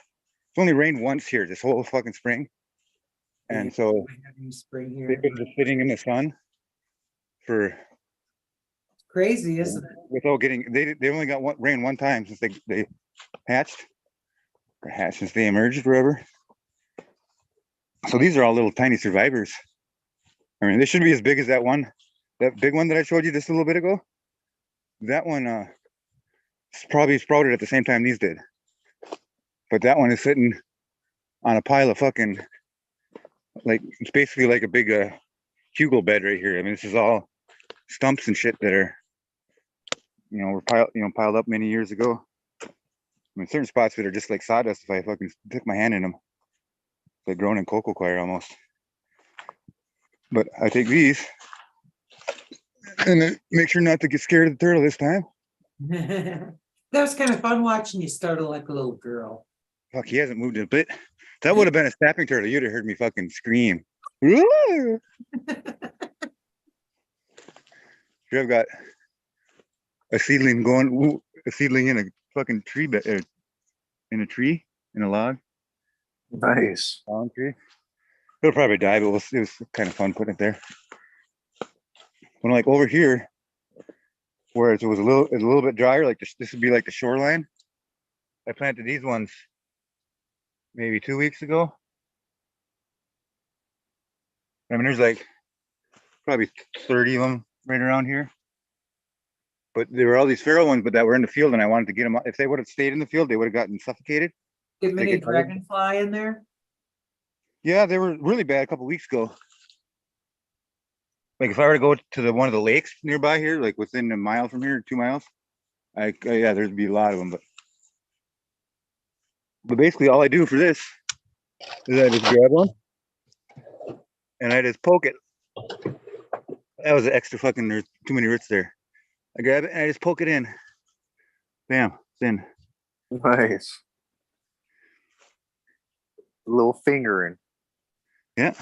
only rained once here this whole fucking spring. And so spring here. they've been just sitting in the sun for Crazy, isn't it? without getting they only got rain one time since they hatched since they emerged forever. So these are all little tiny survivors. I mean, they should be as big as that big one that I showed you just a little bit ago. That one probably sprouted at the same time these did. But that one is sitting on a pile of fucking, like, it's basically like a big hugel bed right here. I mean, this is all stumps and shit that are, were piled up many years ago. I mean, certain spots that are just like sawdust if I fucking stick my hand in them. It's like grown in cocoa coir almost. But I take these and then make sure not to get scared of the turtle this time. That was kind of fun watching you startle like a little girl. Fuck, he hasn't moved a bit. That would have been a snapping turtle. You'd have heard me fucking scream. Here I've got a seedling in a fucking tree bed, in a log. Nice. Palm tree. It'll probably die, but it was kind of fun putting it there. When like over here, where it was a little bit drier, like this would be like the shoreline. I planted these ones maybe 2 weeks ago. I mean, there's like probably 30 of them right around here. But there were all these feral ones, but that were in the field, and I wanted to get them. If they would have stayed in the field, they would have gotten suffocated. Get many dragonfly in there? Yeah, they were really bad a couple weeks ago. Like if I were to go to one of the lakes nearby here, like within a mile from here, 2 miles, yeah, there'd be a lot of them. But basically, all I do for this is I just grab one and I just poke it. That was an extra fucking. There's too many roots there. I grab it and I just poke it in. Bam, it's in. Nice. A little fingering. Yeah.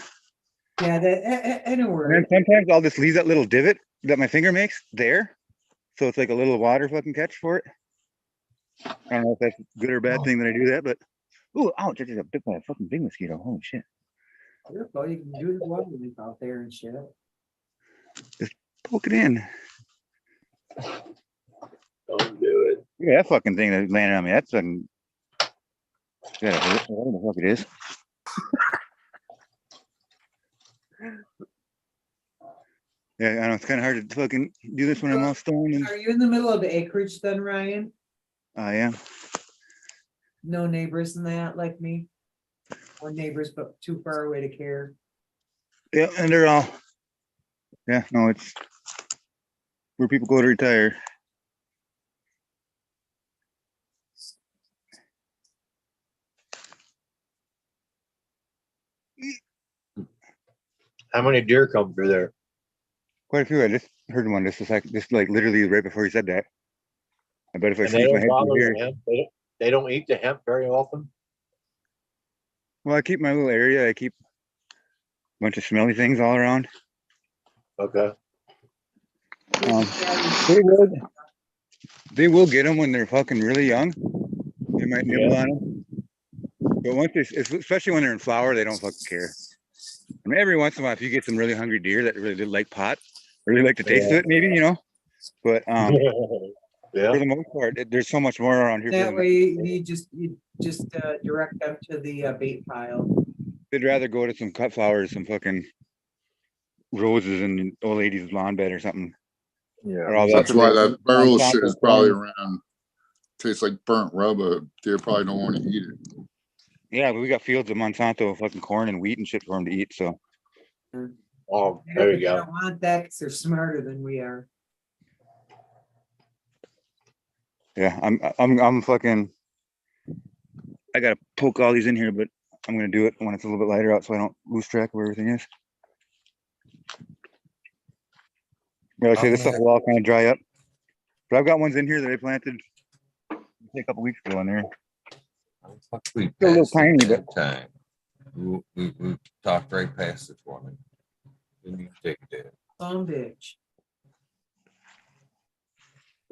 Yeah, that anywhere. And then sometimes I'll just leave that little divot that my finger makes there. So it's like a little water fucking catch for it. I don't know if that's a good or bad thing that I do that, but oh, ouch, I just got bit by a fucking big mosquito. Holy shit. You can do the water leaf out there and shit. Just poke it in. Don't do it. Look at that fucking thing that landed on me. That's fucking Yeah, I don't know what it is. Yeah, I know it's kind of hard to fucking do this when I'm all stoned. And Are you in the middle of the acreage then, Ryan? I am. No neighbors in that like me? Or neighbors, but too far away to care? Yeah, and they're all. Yeah, no, it's where people go to retire. How many deer come through there? Quite a few. I just heard one just like literally right before he said that. I bet if I And they sneak my don't head bother through the here. hemp. They don't eat the hemp very often. Well, I keep my little area. I keep a bunch of smelly things all around. Okay. They will get them when they're fucking really young. They might nibble on them. But once they, especially when they're in flower, they don't fucking care. I mean, every once in a while, if you get some really hungry deer that really like pot, really like the taste of it, maybe, you know. But for the most part, there's so much more around here. That way you just direct them to the bait pile. They'd rather go to some cut flowers, some fucking roses and old lady's lawn bed or something. Yeah, or all that's why that barrel Monsanto shit is probably corn. around. Tastes like burnt rubber. Deer probably don't want to eat it. Yeah, but we got fields of Monsanto fucking corn and wheat and shit for them to eat. So Oh, Yeah, there but you they go. don't want that because they're smarter than we are. yeah, I'm fucking. I gotta poke all these in here, but I'm gonna do it when it's a little bit lighter out, so I don't lose track of where everything is. Yeah, like I say this stuff will all kind of dry up. But I've got ones in here that I planted a couple weeks ago in there. We They're a little passed it tiny, that but time. We talked right past this one. Didn't even take it. Bitch.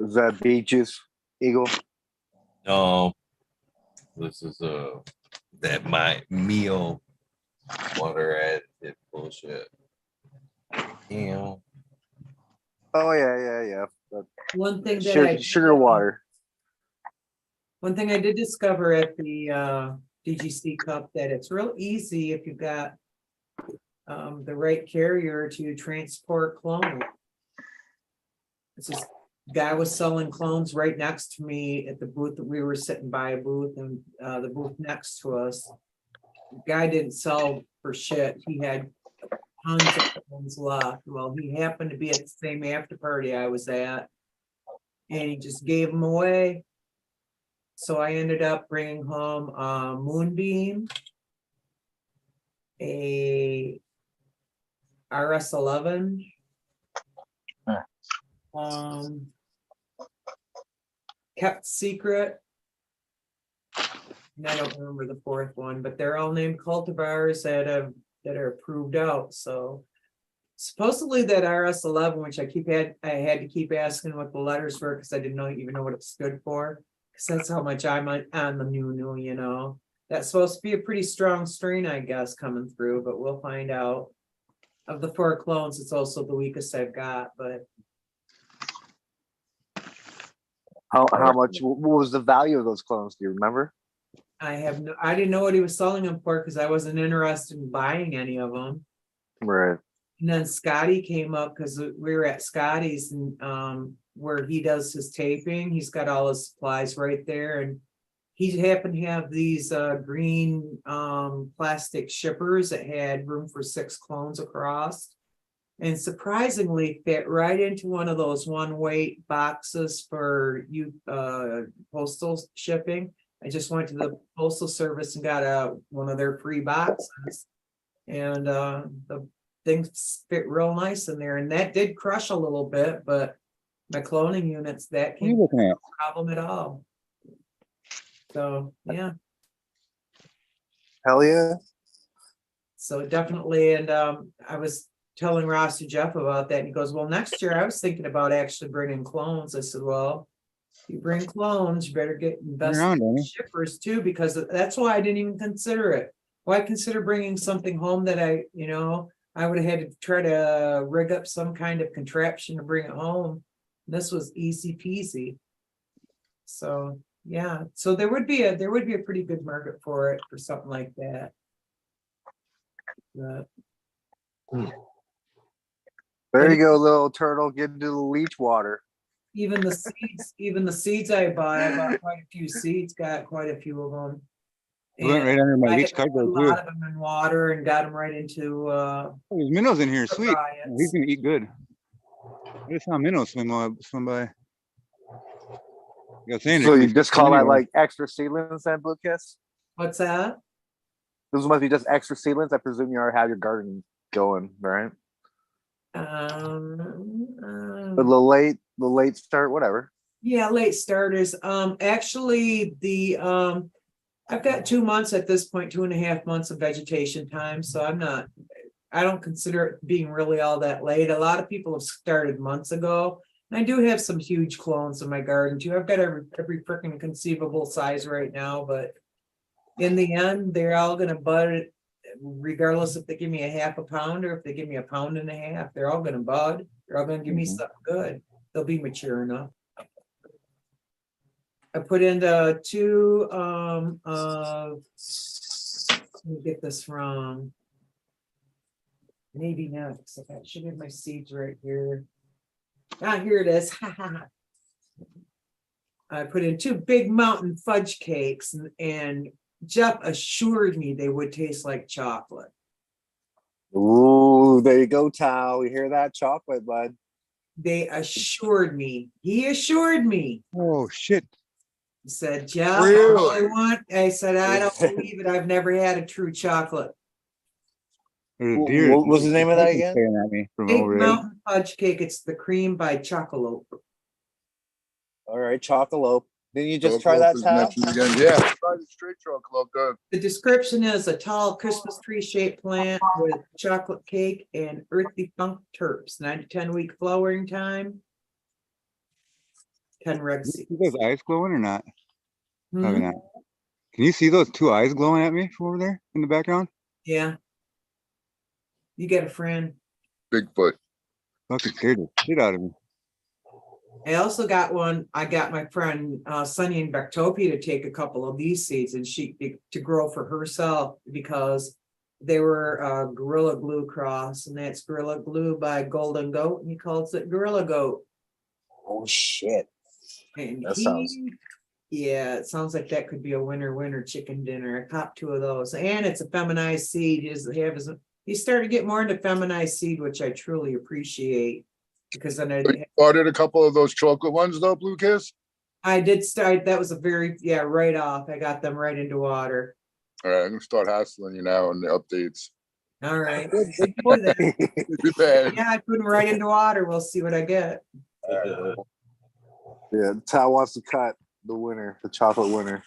Is that beaches, Eagle? No, this is that my meal water additive bullshit. You know, Oh yeah. One thing that Sugar water. One thing I did discover at the DGC Cup that it's real easy if you've got the right carrier to transport clones. It's just guy was selling clones right next to me at the booth that we were sitting by a booth, and the booth next to us. The guy didn't sell for shit. He had tons of clones left. Well, he happened to be at the same after party I was at, and he just gave them away. So I ended up bringing home a Moonbeam, a RS11, Kept Secret, and I don't remember the fourth one, but they're all named cultivars that are approved out. So supposedly that RS11, which I had to keep asking what the letters were because I didn't even know what it stood for. Because that's how much I'm on the new, you know. That's supposed to be a pretty strong strain, I guess, coming through, but we'll find out. Of the 4 clones, it's also the weakest I've got, but How much? What was the value of those clones? Do you remember? I didn't know what he was selling them for because I wasn't interested in buying any of them. Right. And then Scotty came up because we were at Scotty's and where he does his taping. He's got all his supplies right there, and he happened to have these green plastic shippers that had room for 6 clones across, and surprisingly fit right into one of those one weight boxes for postal shipping. I just went to the postal service and got one of their free boxes, and the things fit real nice in there. And that did crush a little bit, but my cloning units, that can't be a problem at all. So yeah. Hell yeah. So definitely, and I was telling Ross and Jeff about that, and he goes, well, next year I was thinking about actually bringing clones. I said, well, if you bring clones, you better get invested in shippers too, because that's why I didn't even consider it. Why consider bringing something home that I would have had to try to rig up some kind of contraption to bring it home. This was easy peasy. So Yeah, so there would be a pretty good market for it, for something like that. But There you go, little turtle. Get into the leech water. even the seeds I bought quite a few seeds, got quite a few of them. I went right under my I leech had put a cardboard too. lot of them in water and got them right into Oh, there's minnows in here. Sweet. riots. He's gonna eat good. I just saw a minnow swim by. So you just call that like extra seedlings then, Blue Kiss? What's that? Those must be just extra seedlings. I presume you already have your garden going, right? But the late start, whatever. Yeah, late starters. Actually, I've got 2 months at this point, 2.5 months of vegetation time. So I don't consider it being really all that late. A lot of people have started months ago. And I do have some huge clones in my garden too. I've got every freaking conceivable size right now, but in the end, they're all gonna bud, regardless if they give me a half a pound or if they give me 1.5 pounds. They're all gonna bud. They're all gonna give me something good. They'll be mature enough. I put into 2 let me get this from maybe nuts. I should have my seeds right here. Ah, here it is. I put in 2 big mountain fudge cakes, and Jeff assured me they would taste like chocolate. Ooh, there you go, Tao. You hear that? Chocolate, bud. They assured me. He assured me. Oh shit. He said, Jeff, Really? all I want. I said, I don't believe it. I've never had a true chocolate. There's a deer. What was the name of that again? Staring at me from Big over there. mountain fudge cake. It's the cream by Chocolate. All right, Chocolate. Didn't you just try that, Tao? Yeah, try the straight chocolate. Good. The description is a tall Christmas tree shaped plant with chocolate cake and earthy funk terps. 9 to 10 week flowering time. 10 reg Can seeds. you see those eyes glowing or not? Hmm? Probably not. Can you see those 2 eyes glowing at me from over there in the background? Yeah. You got a friend. Bigfoot. Fucking scared the shit out of me. I also got one. I got my friend Sunny in Bactopia to take a couple of these seeds and to grow for herself, because they were Guerrilla Glue cross, and that's Guerrilla Glue by Golden Goat, and he calls it Guerrilla Goat. Oh shit! And Yeah, it sounds like that could be a winner chicken dinner. I popped 2 of those, and it's a feminized seed. He started to get more into feminized seed, which I truly appreciate, because then You started a couple of those chocolate ones though, Blue Kiss? I did start. That was a right off. I got them right into water. All right, I'm gonna start hassling you now on the updates. All right. Yeah, I put them right into water. We'll see what I get. Yeah, Tao wants to cut the winner, the chocolate winner.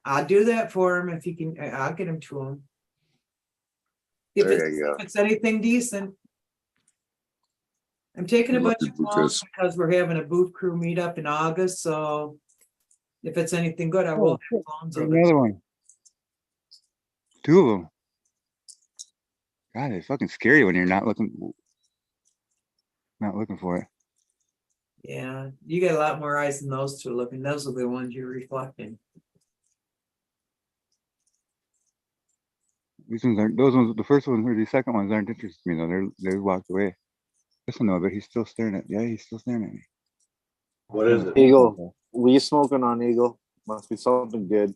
I'll do that for him if he can. I'll get him to him. If it's anything decent. I'm taking a bunch of clones because we're having a booth crew meetup in August. So if it's anything good, I will have clones of it. Another one. 2 of them. God, it's fucking scary when you're not looking for it. Yeah, you get a lot more eyes than those 2 looking. Those are the ones you're reflecting. These ones aren't. Those ones, the first ones or the second ones aren't interested in me though. They walked away. This one no, but he's still staring at. Yeah, he's still staring at me. What is it? Eagle. We smoking on Eagle. Must be something good.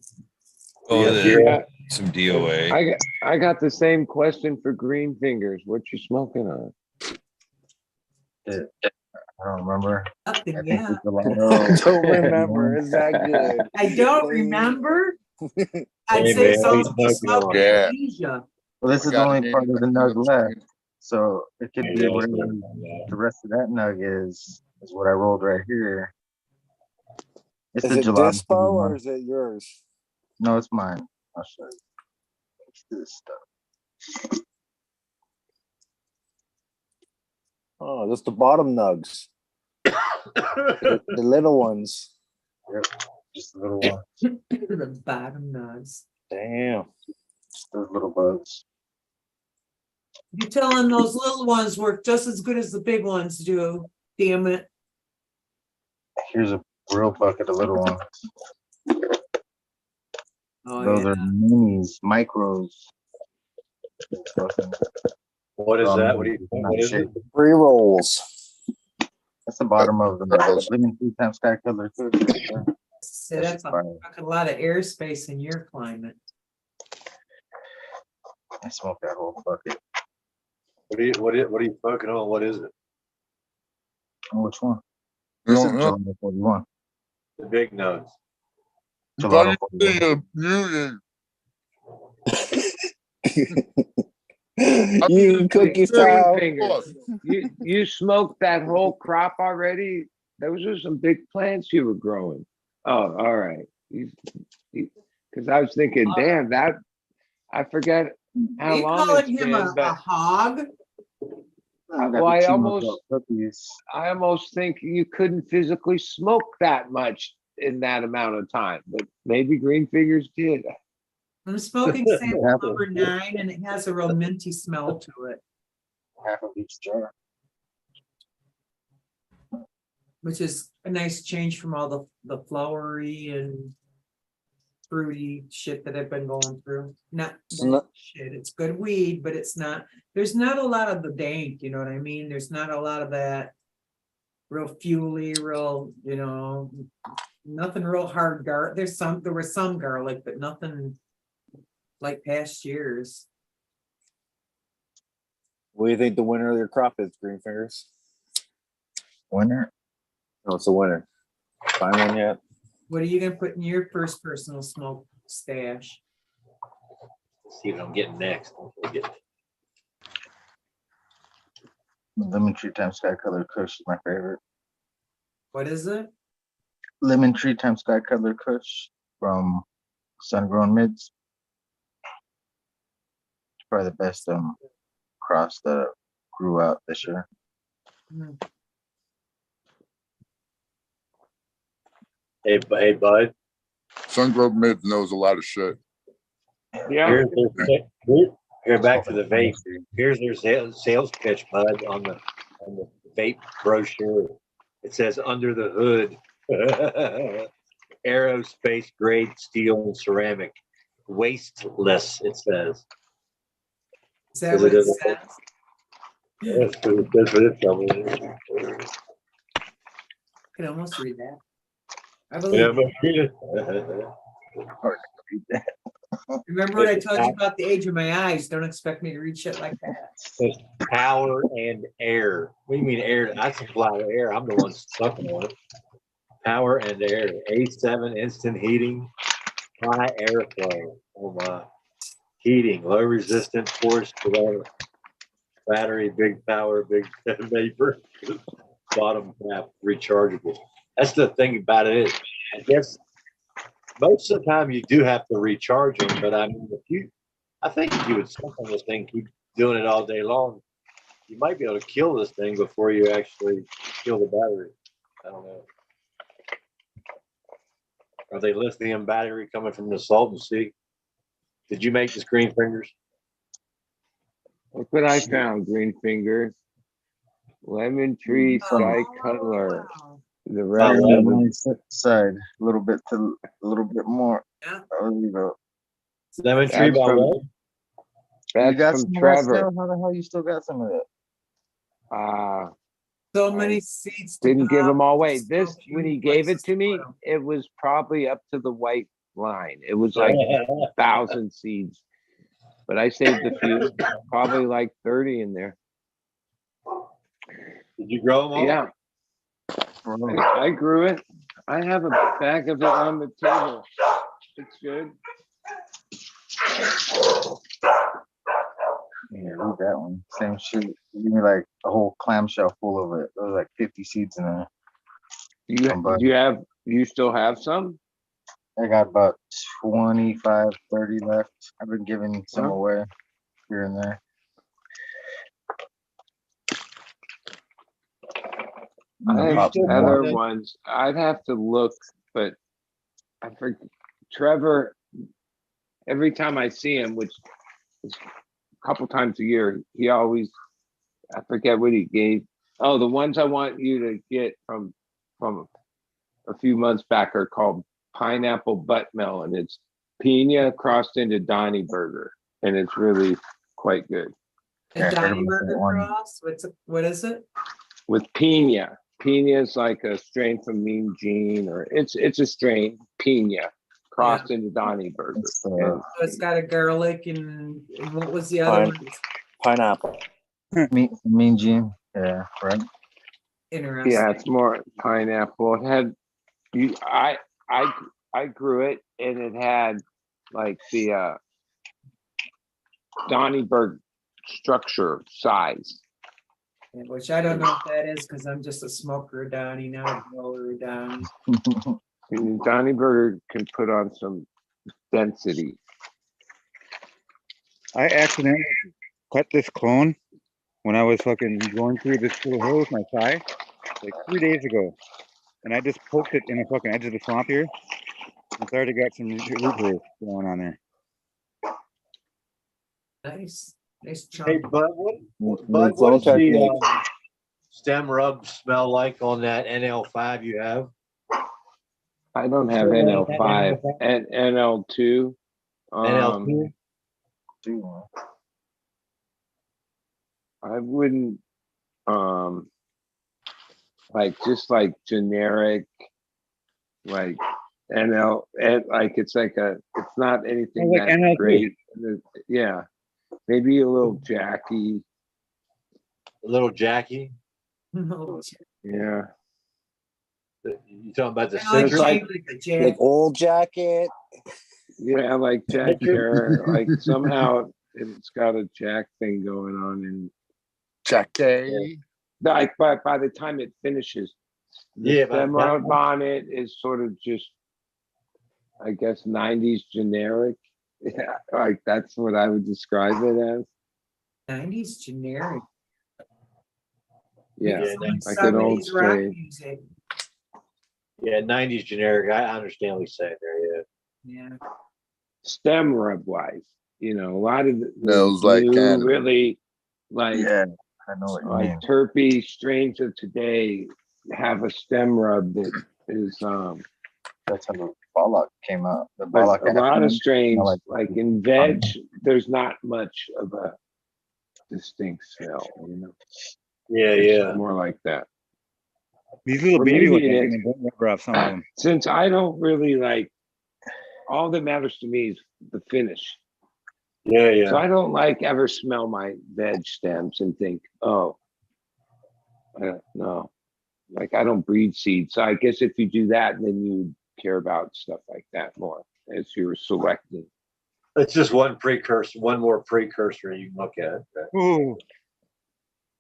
Oh, Yeah. some DOA. I got the same question for Green Fingers. What you smoking on? I don't remember. Nothing, I think yeah. it's a lot Don't remember. Is that good? I don't remember. I'd say something about amnesia. Well, this is the only part of the nug left. So it could be whatever the rest of that nug is what I rolled right here. It's Is the it gelato Dispo or one. is it yours? No, it's mine. I'll show you. It's this stuff. Oh, that's the bottom nugs. the little ones. Yep, just the little ones. The bottom nugs. Damn. Just those little bugs. You tell him those little ones work just as good as the big ones do. Damn it. Here's a real bucket of little ones. Oh, Those yeah. are minis, micros. It's fucking- What is um, that? What is it? Pre rolls. That's the bottom of the lemon 3 times sky color. Too. See, that's a lot of airspace in your climate. I smoked that whole bucket. What are you smoking on? What is it? Which one? You This is don't know. Gelato 41. The big nose. Gelato Funny 41. You cookie Green style. fingers. You smoked that whole crop already? Those are some big plants you were growing. Oh, all right. Because I was thinking, damn, that I forget how You long calling it's him been, a but hog? well, I almost think you couldn't physically smoke that much in that amount of time, but maybe Green Fingers did. I'm smoking sample number 9, and it has a real minty smell to it, Half of each jar. which is a nice change from all the flowery and fruity shit that I've been going through. Not shit, it's good weed, but it's not, there's not a lot of the dank, you know what I mean? There's not a lot of that real fuely, real, you know, nothing real hard garlic. There was some garlic, but nothing like past years. What do you think the winner of your crop is, Green Fingers? Winner? No, it's a winner. Find one yet? What are you gonna put in your first personal smoke stash? Let's see what I'm getting next. Don't forget. Lemon tree times sky color kush is my favorite. What is it? Lemon tree times sky color kush from Sun Grown Mids. Probably the best cross that grew out this year. Hey, bud. Sungrove Mid knows a lot of shit. Yeah. Here, back to the vape. Here's their sales pitch, bud, on the vape brochure. It says under the hood, aerospace grade steel and ceramic, wasteless. It says. Is that what it says? That's what it tells me. I can almost read that. I believe it. Remember what I told you about the age of my eyes? Don't expect me to read shit like that. Power and air. What do you mean air? I supply the air. I'm the one sucking on it. Power and air. A7 instant heating. High airflow. Oh my. Heating. Low resistance force. Whatever. Battery. Big power. Big vapor. Bottom cap. Rechargeable. That's the thing about it is, I guess most of the time you do have to recharge them, but I mean, I think if you would suck on this thing, keep doing it all day long, you might be able to kill this thing before you actually kill the battery. I don't know. Are they lithium battery coming from the Salton Sea? Did you make this, Green Fingers? Look what I found, Green Fingers. Lemon tree sky color. The red side, a little bit more. Yeah. There you go. Lemon tree by what? That's you got from some Trevor. Of that still? How the hell you still got some of that? So many seeds. Didn't give them all away. This, when he gave it to me, it was probably up to the white line. It was like 1,000 seeds, but I saved a few, probably like 30 in there. Did you grow them all? Yeah. I grew it. I have a bag of it on the table. It's good. Yeah, read that one. Same shit. Give me like a whole clamshell full of it. There was like 50 seeds in there. You still have some? I got about 25, 30 left. I've been giving some away here and there. I have other ones. I'd have to look, but I forget. Trevor, every time I see him, which is a couple times a year, he always, I forget what he gave. Oh, the ones I want you to get from a few months back are called pineapple butt melon. It's pina crossed into Donny Burger, and it's really quite good. A Donny Burger cross? What is it? With pina. Pina is like a strain from Mean Gene, or it's a strain, pina, crossed into Donny Burger. So it's got a garlic and what was the other one? Pineapple. Mean Gene. Yeah, right. Interesting. Yeah, it's more pineapple. It had I grew it, and it had like the Donnyburg structure size. Which I don't know what that is because I'm just a smoker Donny, not a grower Donny. Donnyburger can put on some density. I accidentally cut this clone when I was fucking going through this little hill with my thigh like 3 days ago. And I just poked it in the fucking edge of the swamp here. It's already got some root growth going on there. Nice. Nice Hey, chunk. Bud, what does the stem rub smell like on that NL5 you have? I don't have NL5 and NL2. NL2? I wouldn't like just like generic like NL and like it's not anything like that NL2. great. Yeah. Maybe a little Jackie. A little Jackie? Yeah. You talking about the Like, citrus? Like old jacket. Yeah, like Jack Kerr. Like somehow it's got a Jack thing going on, and Jack like by the time it finishes, the stem rub on it is sort of just, I guess, 90s generic. Yeah, like that's what I would describe it as. 90s generic. Yeah, Like like an old 70s rock strain. music. Yeah, 90s generic. I understand what you're saying there, yeah. Yeah. Stem rub wise, a lot of the Smells like new cannabis. really like Yeah, I know what you like mean. terpy strains of today have a stem rub that is That's how the Bollock came out. The but Bollock a lot of strains like like in veg there's not much of a distinct smell, Yeah, It's yeah. more like that. These little Or baby maybe ones, it I'm is. getting a bit rubber off some of them. Since I don't really like, all that matters to me is the finish. Yeah, yeah. So I don't like ever smell my veg stems and think, oh, no, like I don't breed seeds. So I guess if you do that, then you care about stuff like that more as you're selecting. It's just one more precursor you can look at. Ooh.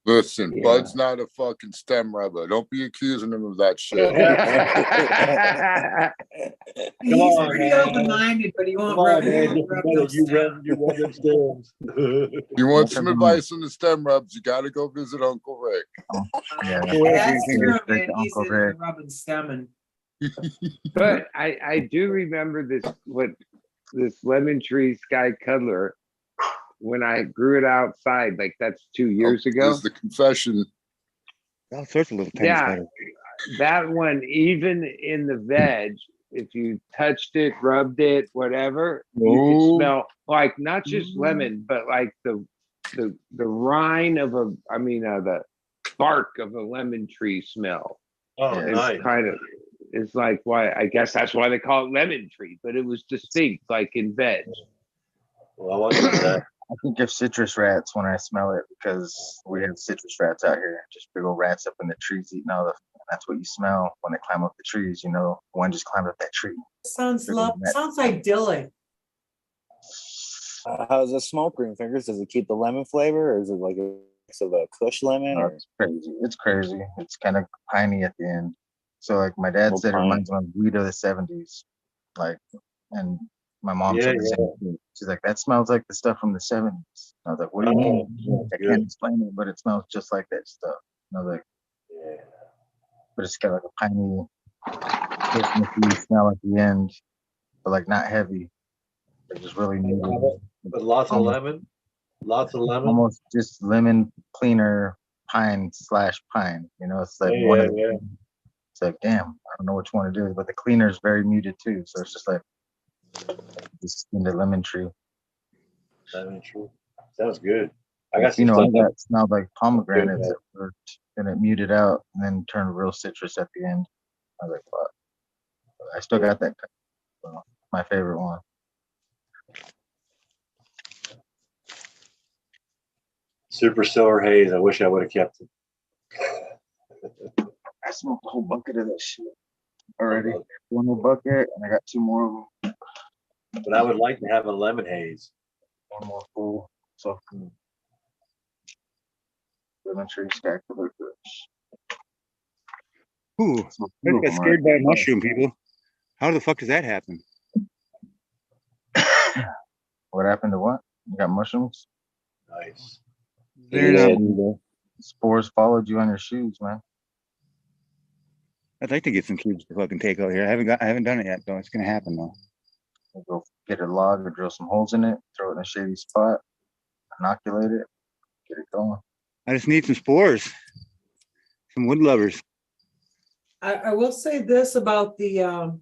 Listen, Yeah. Bud's not a fucking stem rubber. Don't be accusing him of that shit. He's pretty open-minded, but he won't rub those You stems. rub them stems. You want some advice on the stem rubs, you got to go visit Uncle Rick. Yeah, That's true, Rick, man. He's Uncle into Rick. the rubbing stemming. But I do remember this lemon tree sky cuddler when I grew it outside, like that's 2 years ago. There's the confession. All sorts of little tiny Yeah, spiders. that one, even in the veg, if you touched it, rubbed it, whatever, you Ooh. could smell like not just lemon, but like the rind of the bark of a lemon tree smell. Oh, It's nice. kind of, it's like why, I guess that's why they call it lemon tree, but it was distinct, like in veg. Well, I wasn't that. I think of citrus rats when I smell it because we have citrus rats out here. Just big old rats up in the trees eating all the. That's what you smell when they climb up the trees. One just climbed up that tree. Sounds idyllic. How's the smoke green fingers? Does it keep the lemon flavor, or is it like a mix of a Kush lemon? Oh, Or it's crazy. It's crazy. It's kind of piney at the end. So like my dad said, it reminds me of weed of the '70s. Like, and my mom said the same thing. She's like, that smells like the stuff from the '70s. I was like, what do you mean? I can't explain it, but it smells just like that stuff. And I was like, but it's got like a piney Christmassy smell at the end, but like not heavy. It's just really neat. But lots of lemon. Lots of lemon. Almost just lemon cleaner pine / pine. It's like one of the, It's like, damn, I don't know which one it is, but the cleaner is very muted too. So it's just like just in the lemon tree. Lemon tree. Sounds good. I got You some know, stuff. that smelled like pomegranates at first, then it muted out and then turned real citrus at the end. I was like, fuck. I still got that. So, my favorite one. Super Silver Haze. I wish I would have kept it. I smoked a whole bucket of that shit already. One more bucket, and I got 2 more of them. But I would like to have a lemon haze. One more full. So lemon tree stacked with licorice. Ooh, I got scared by a mushroom, people. How the fuck does that happen? What happened to what? You got mushrooms? Nice. Spores followed you on your shoes, man. I'd like to get some cubes to fucking take out here. I haven't done it yet, though. It's gonna happen though. We'll go get a log or drill some holes in it, throw it in a shady spot, inoculate it, get it going. I just need some spores, some wood lovers. I will say this about the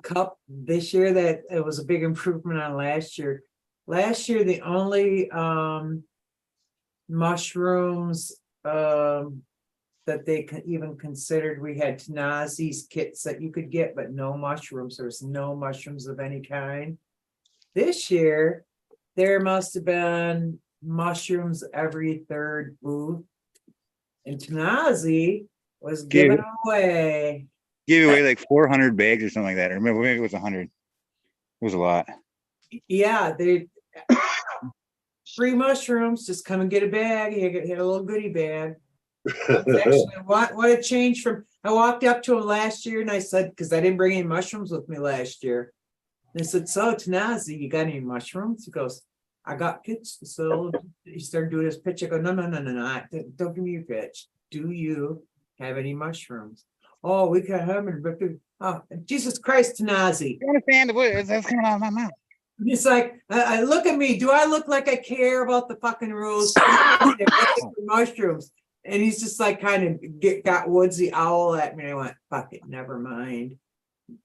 cup this year, that it was a big improvement on last year. Last year, the only mushrooms that they even considered, we had Tanazi's kits that you could get, but no mushrooms. There's no mushrooms of any kind. This year, there must have been mushrooms every 3rd booth. And Tanazi was giving away. Give away like 400 bags or something like that. Or maybe it was 100. It was a lot. Yeah, they free mushrooms. Just come and get a bag. You get a little goodie bag. Actually, what a change from. I walked up to him last year and I said, because I didn't bring any mushrooms with me last year. And I said, "So Tanazi, you got any mushrooms?" He goes, "I got kits." So he started doing his pitch. I go, no, don't give me your pitch. Do you have any mushrooms? Oh, we can have them. Oh, Jesus Christ, Tanazi. I understand what's coming out of my mouth. He's like, I look at me. Do I look like I care about the fucking rules? Mushrooms. And he's just like kind of got woodsy owl at me. And I went, fuck it, never mind.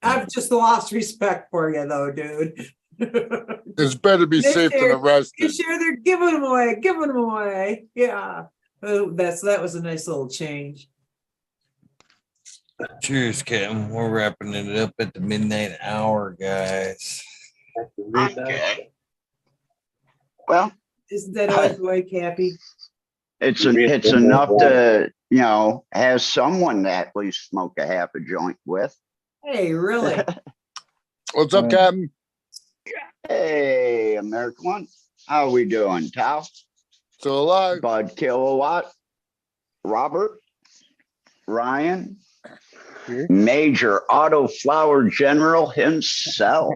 I've just lost respect for you though, dude. It's better be safe than arrested. You sure they're giving them away. Yeah. Oh, that was a nice little change. Cheers, Captain. We're wrapping it up at the midnight hour, guys. Okay. Well, Isn't that always the way, Cappy? it's enough to, have someone to at least smoke a half a joint with. Hey, really? What's up, Captain? Hey, American One. How we doing, Tal? Still alive. Bud Kilowatt, Robert, Ryan, Major Autoflower General himself,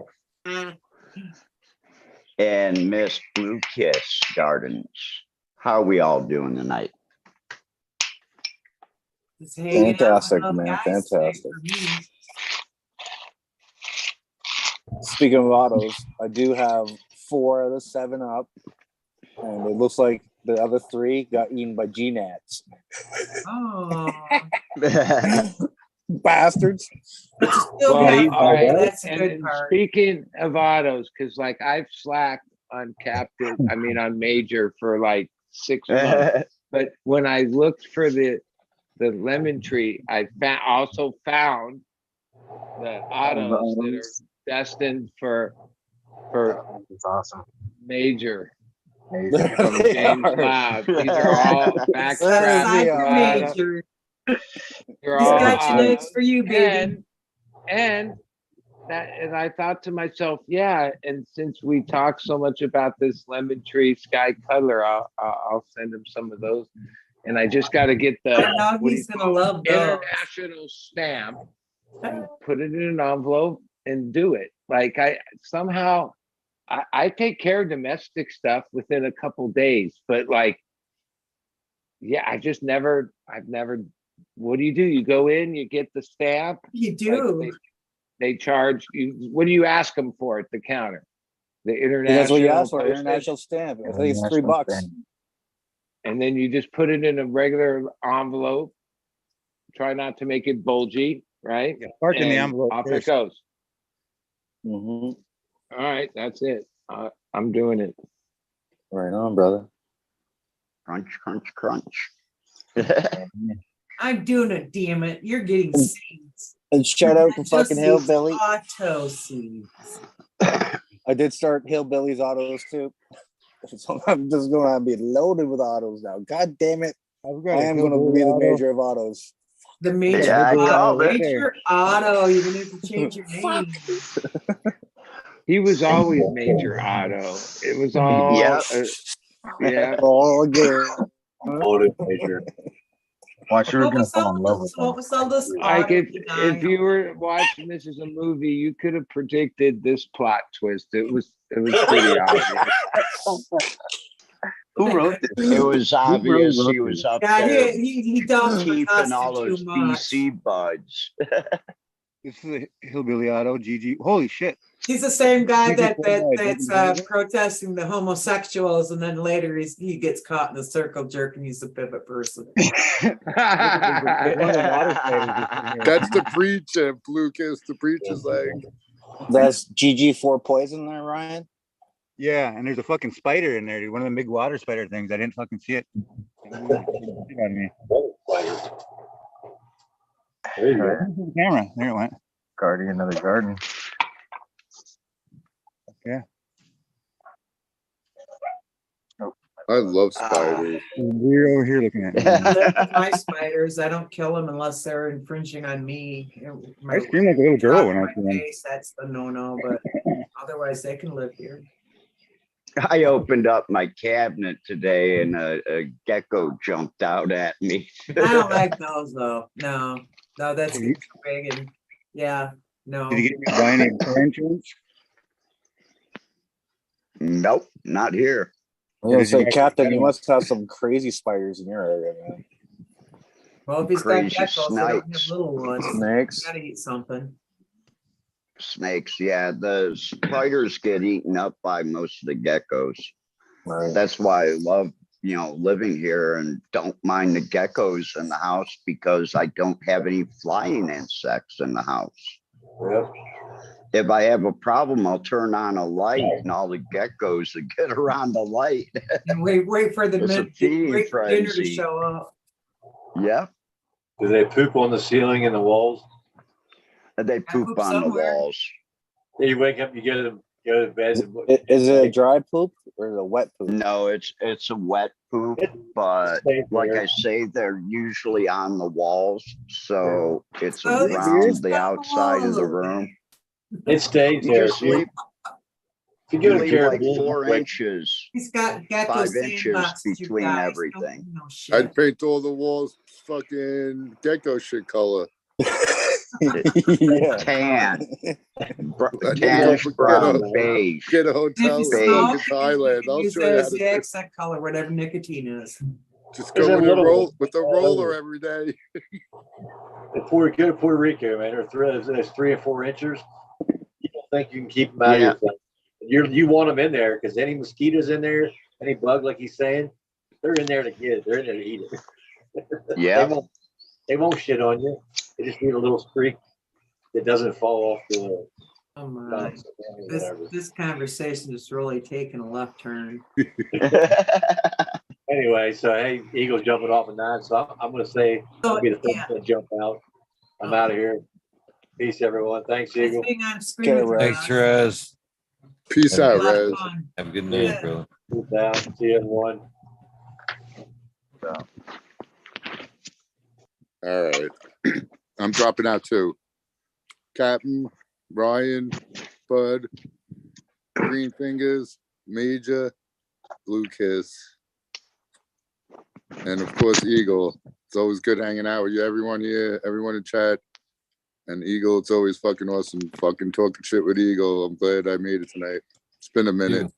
and Miss Blue Kiss Gardens. How are we all doing tonight? Fantastic, man. Fantastic. Speaking of autos, I do have 4 of the 7 up, and it looks like the other 3 got eaten by G-Nats. Oh. Bastards. Still got that's a good part. Speaking of autos, because like I've slacked on Captain, on Major for like 6 months. But when I looked for the lemon tree, I also found the autos that are destined for It's awesome. Major. From James Lab. These are all backstrapped. Major. He's got you next for you, baby. And I thought to myself, yeah. And since we talk so much about this lemon tree sky cuddler, I'll send him some of those. And I just got to get the he's gonna love international stamp and put it in an envelope and do it. Like I take care of domestic stuff within a couple days, but like, yeah, I've never. What do? You go in, you get the stamp. You do. Like they charge you. What do you ask them for at the counter? The international. That's what you ask for. International stamp. I think it's $3. And then you just put it in a regular envelope, Try not to make it bulgy, right? Park in the And envelope off first. it goes. Mhm. All right, that's it. I'm doing it. Right on, brother. Crunch, crunch, crunch. I'm doing it, damn it. You're getting seeds. And shout out to Just fucking seeds, Hillbilly. Auto seeds. I did start Hillbilly's autos too. So I'm just gonna be loaded with autos now. God damn it. I am gonna be the major of autos. The major Yeah, I auto. called it. Major auto. You're gonna have to change your name. He was always Major Otto. It was all Yep. yeah. All good. Loaded major. Watch, you're gonna fall in love with them. What was all this? Like auto if you were watching this as a movie, you could have predicted this plot twist. It was pretty obvious. Who wrote this? It was obvious he was up Yeah, there he does keeping all those BC buds. This is a hillbilly auto, GG. Holy shit. He's the same guy GG that's protesting the homosexuals, and then later he gets caught in the circle jerk, and he's the pivot person. That's the preacher, Lucas. The preacher's like. That's GG4 poison there, Ryan. Yeah, and there's a fucking spider in there, dude. One of the big water spider things. I didn't fucking see it. There you go. Camera. There it went. Guardian of the garden. Yeah. I love spiders. We're over here looking at My spiders, I don't kill them unless they're infringing on me. I screamed like a little girl when I was young. That's the no-no, but otherwise they can live here. I opened up my cabinet today and a gecko jumped out at me. I don't like those though. No, that's too big and yeah, no. Did you get me buying any car insurance? Nope, not here. I was gonna say, Captain, you must have some crazy spiders in your area, man. Well, if he's Crazy got geckos, they don't have snakes. little ones. Snakes. Gotta eat something. Snakes, yeah. The spiders get eaten up by most of the geckos. Right. That's why I love, living here and don't mind the geckos in the house because I don't have any flying insects in the house. Yep. If I have a problem, I'll turn on a light and all the geckos will get around the light. And wait for the It's a feeding wait for dinner to frenzy. show up. Yeah, Do they poop on the ceiling and the walls? and they poop poop on somewhere. the walls. You wake up, you go to bed. Is it a dry poop or is it a wet poop? No, it's a wet poop, but like I say, they're usually on the walls, so it's Oh, it's around just the on the outside of the wall. room. It stays You there. just leave, If you you go to leave care like 4 inches, He's got 5 those inches sandboxes, you between guys. everything. No shit. I'd paint all the walls fucking gecko shit color. Yeah. Tan, Don't tannish forget brown, a- beige. Get a If hotel you in smoke, fucking Thailand. I'll use show you how those to the accent color, whatever nicotine is. just There's go a with a little- roller every day. Go to Puerto Rico, man. There's 3 or 4 inches. You don't think you can keep them out of your place. You want them in there because any mosquitoes in there, any bug, like he's saying, they're in there to get it. They're in there to eat it. Yeah. They won't shit on you. They just need a little streak that doesn't fall off the. Oh my. This conversation is really taking a left turn. Anyway, so hey, Eagle's jumping off a 9, so I'm going to say I'll be the first to jump out. I'm out of here. Peace, everyone. Thanks, Eagle. Being on screen with Thanks, us. Rez. Peace out, Rez. Have a good night, bro. Peace out. See everyone. All right. I'm dropping out too. Captain, Ryan, Bud, Green Fingers, Major, Blue Kiss, and of course Eagle. It's always good hanging out with you, everyone here, everyone in chat. And Eagle, it's always fucking awesome fucking talking shit with Eagle. I'm glad I made it tonight. It's been a minute.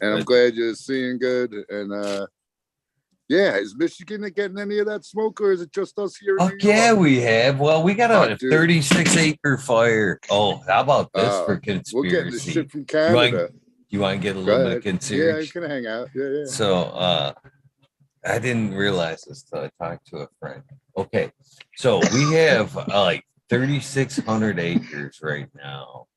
And I'm glad you're seeing good. And yeah, is Michigan getting any of that smoke, or is it just us here? In New York? Yeah, we have. Well, we got a dude. 36-acre fire. Oh, how about this for conspiracy? We're getting the shit from Canada. You want to get a Go little bit ahead. of conspiracy? Yeah, you can hang out. Yeah. So I didn't realize this till I talked to a friend. Okay, so we have like 3,600 acres right now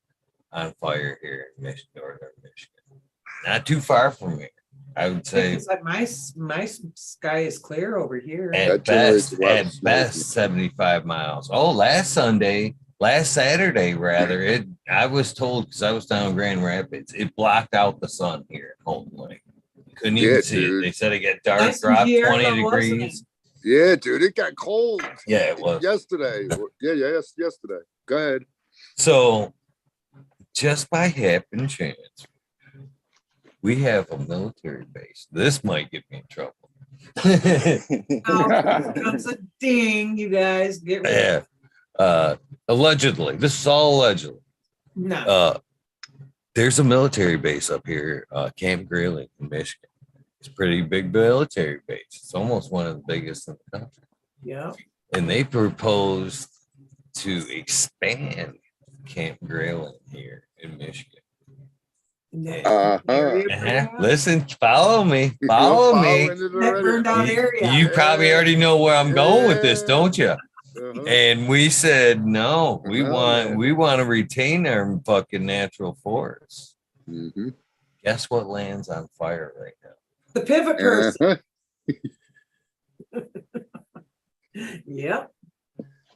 on fire here in Michigan, northern Michigan. Not too far from here. I would say It's like my sky is clear over here. at best 75 miles. Oh, last Saturday rather, I was told, because I was down in Grand Rapids, it blocked out the sun here in Holton Lake. Couldn't even see it. They said it got dark, Nice and dropped Guerrilla, 20 wasn't it? degrees. Yeah, dude, it got cold. Yeah, it was. Yesterday. Yesterday. Go ahead. So, just by happen chance, we have a military base. This might get me in trouble. Oh, comes a ding, you guys. Get ready. Yeah. Allegedly. This is all allegedly. No. There's a military base up here, Camp Guerrilla in Michigan. It's a pretty big military base. It's almost one of the biggest in the country. Yeah. And they proposed to expand Camp Guerrilla here in Michigan. Listen, follow me. Follow me. That burned out area. You probably already know where I'm going with this, don't you? And we said no. We want to retain our fucking natural forests. Guess what lands on fire right now? The pivot person. Yep.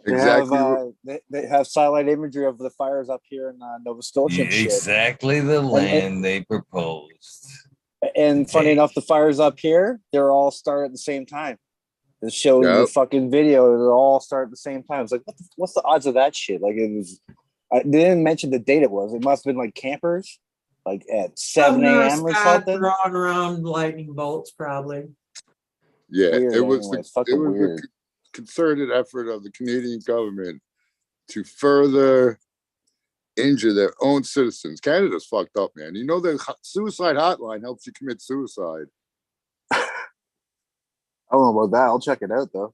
They have satellite imagery of the fires up here in Nova Scotia. and shit. Exactly the land they proposed. And funny enough, the fires up here, they're all start at the same time. It showed the fucking video. They all start at the same time. It's like, what's the odds of that shit? Like, it was. They didn't mention the date it was. It must have been like campers, like at 7 a.m. or something. Throwing around lightning bolts, probably. Yeah, Weird, it was. anyway. It was Weird. a concerted effort of the Canadian government to further injure their own citizens. Canada's fucked up, man. You know, the suicide hotline helps you commit suicide. I don't know about that. I'll check it out though.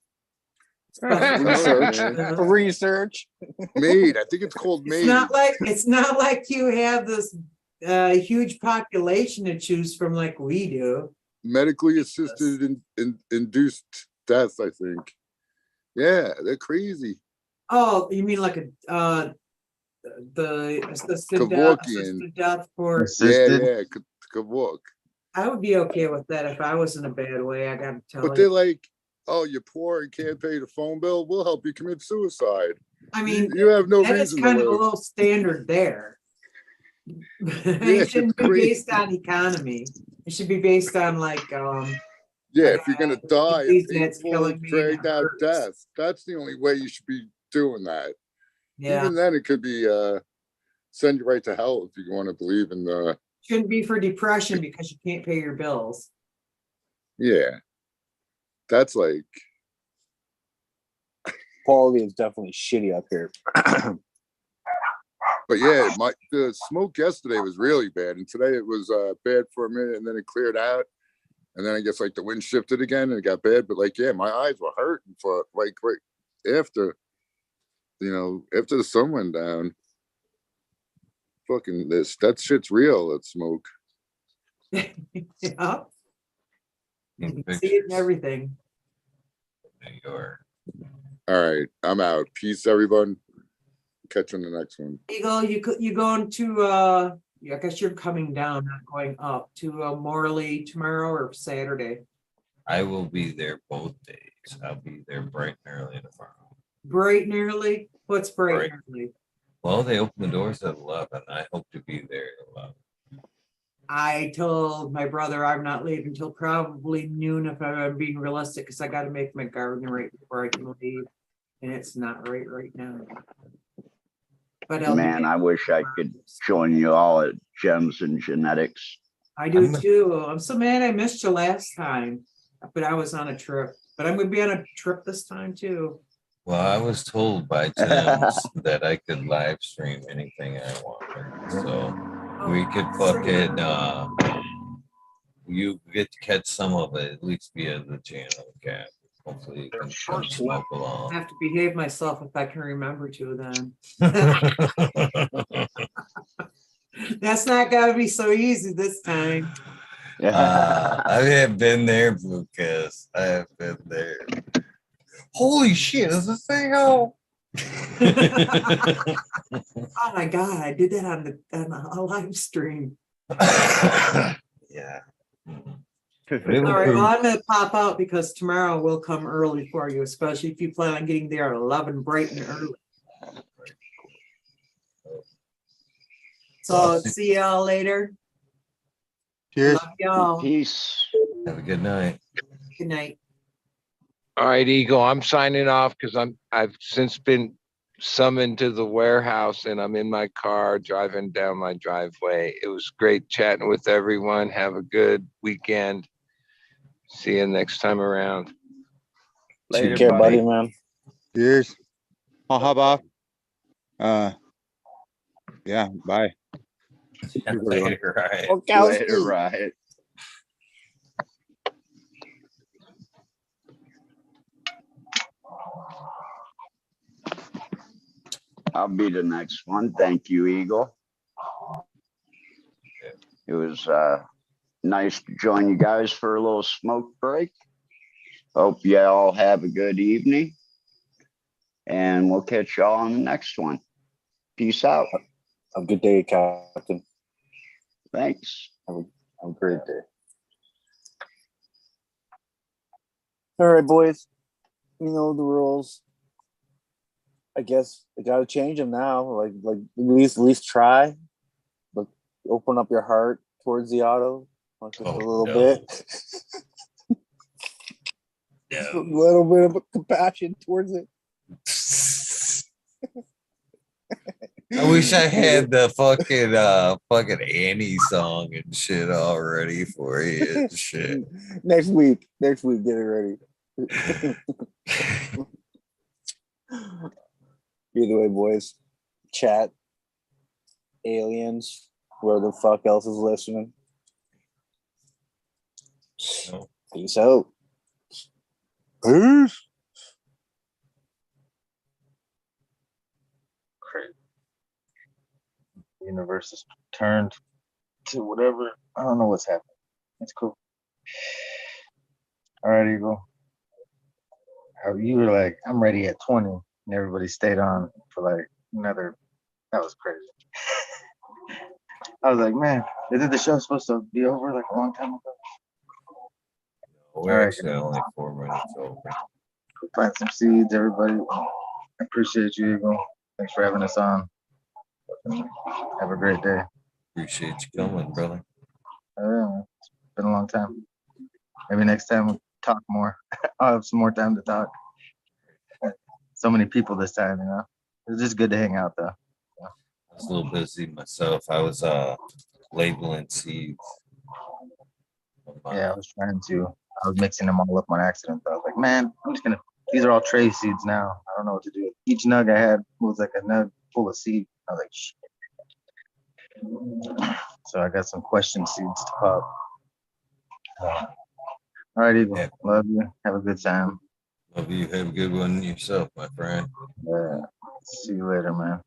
Research. Made. I think it's called Made. It's not like you have this huge population to choose from like we do. Medically assisted induced death, I think. Yeah, they're crazy. Oh, you mean like the assisted death for Kavok. I would be okay with that if I was in a bad way. I gotta tell you. But they're like, oh, you're poor and can't pay the phone bill. We'll help you commit suicide. I mean, you have no reason. That is kind of a little standard there. It shouldn't be based on economy. It should be based on like if you're gonna die, dragged out death. That's the only way you should be doing that. Yeah. Even then, it could be send you right to hell if you want to believe in the. Shouldn't be for depression because you can't pay your bills. Yeah, that's like quality is definitely shitty up here. But yeah, the smoke yesterday was really bad, and today it was bad for a minute, and then it cleared out, and then I guess like the wind shifted again, and it got bad. But like, yeah, my eyes were hurting for like right after, after the sun went down. Fucking that shit's real. That smoke. Yeah. You can see it in everything. All right, I'm out. Peace, everyone. Catch you on the next one. Eagle, you going to I guess you're coming down, not going up to Morley tomorrow or Saturday. I will be there both days. I'll be there bright and early tomorrow. Bright and early? What's bright and early? Well, they open the doors at 11. I hope to be there at 11. I told my brother I'm not leaving until probably noon if I'm being realistic, because I got to make my garden right before I can leave, and it's not right now. But man, I wish I could join you all at Gems and Genetics. I do too. I'm so mad I missed you last time, but I was on a trip. But I'm going to be on a trip this time too. Well, I was told by Tim's that I could live stream anything I wanted. So we could fucking, you get to catch some of it, at least via the channel, Cap. Hopefully you can come smoke along. I have to behave myself if I can remember to then. That's not going to be so easy this time. I have been there, Lucas. I have been there. Holy shit, is this thing out? Oh my God, I did that on a live stream. Yeah. All right, well, I'm gonna pop out because tomorrow we'll come early for you, especially if you plan on getting there at 11 bright and early. So see y'all later. Cheers. Love y'all. Peace. Have a good night. Good night. All right, Eagle, I'm signing off because I've since been summoned to the warehouse and I'm in my car driving down my driveway. It was great chatting with everyone. Have a good weekend. See you next time around. Later, Take care, buddy, man. Cheers. I'll hop off. Yeah, bye. Later, right. Later, right. I'll be the next one. Thank you, Eagle. It was nice to join you guys for a little smoke break. Hope you all have a good evening. And we'll catch y'all on the next one. Peace out. Have a good day, Captain. Thanks. Have a great day. All right, boys. You know the rules. I guess I gotta change them now. Like at least try. But open up your heart towards the auto just a little bit. Just a little bit of compassion towards it. I wish I had the fucking Annie song and shit all ready for you. Shit. Next week, get it ready. Either way, boys, chat, aliens, where the fuck else is listening. No. Peace out. Peace. Crazy. The universe is turned to whatever. I don't know what's happening. It's cool. All right, Eagle. How you were like, I'm ready at 20, and everybody stayed on for like another. That was crazy. I was like, man, isn't the show supposed to be over like a long time ago? We're actually only 4 minutes over. Plant some seeds, everybody. I appreciate you, Eagle. Thanks for having us on. Have a great day. Appreciate you coming, brother. Yeah, it's been a long time. Maybe next time we'll talk more. I'll have some more time to talk. So many people this time, you know. It was just good to hang out, though. I was a little busy myself. I was labeling seeds. Yeah, I was trying to. I was mixing them all up on accident. I was like, man, I'm just gonna. These are all tray seeds now. I don't know what to do. Each nug I had was like a nug full of seed. I was like, shit. So I got some question seeds to pop. All right, Eagle. Yeah. Love you. Have a good time. Love you. Have a good one yourself, my friend. Yeah. See you later, man.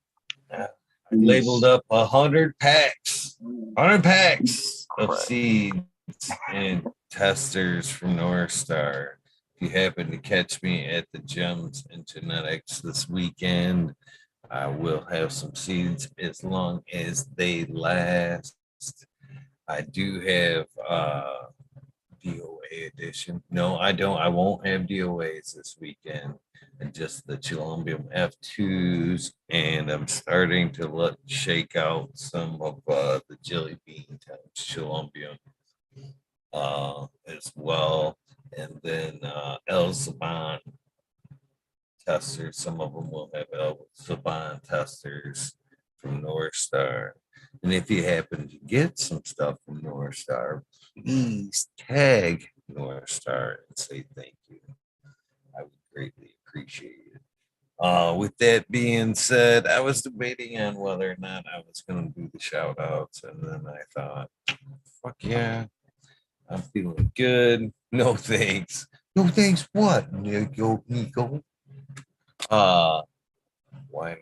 Yeah. I labeled up 100 packs. 100 packs of seeds and testers from North Star. If you happen to catch me at the Gems and Genetics this weekend, I will have some seeds as long as they last. I do have DOA edition. No, I don't. I won't have DOAs this weekend. And just the Chilombium F2s. And I'm starting to shake out some of the jelly bean type Chilombium as well. And then El Saban testers. Some of them will have El Saban testers from North Star. And if you happen to get some stuff from North Star, please tag North Star and say thank you. I would greatly appreciate it. With that being said, I was debating on whether or not I was going to do the shout outs. And then I thought, fuck yeah, I'm feeling good. No thanks. No thanks what, Nico? Why not?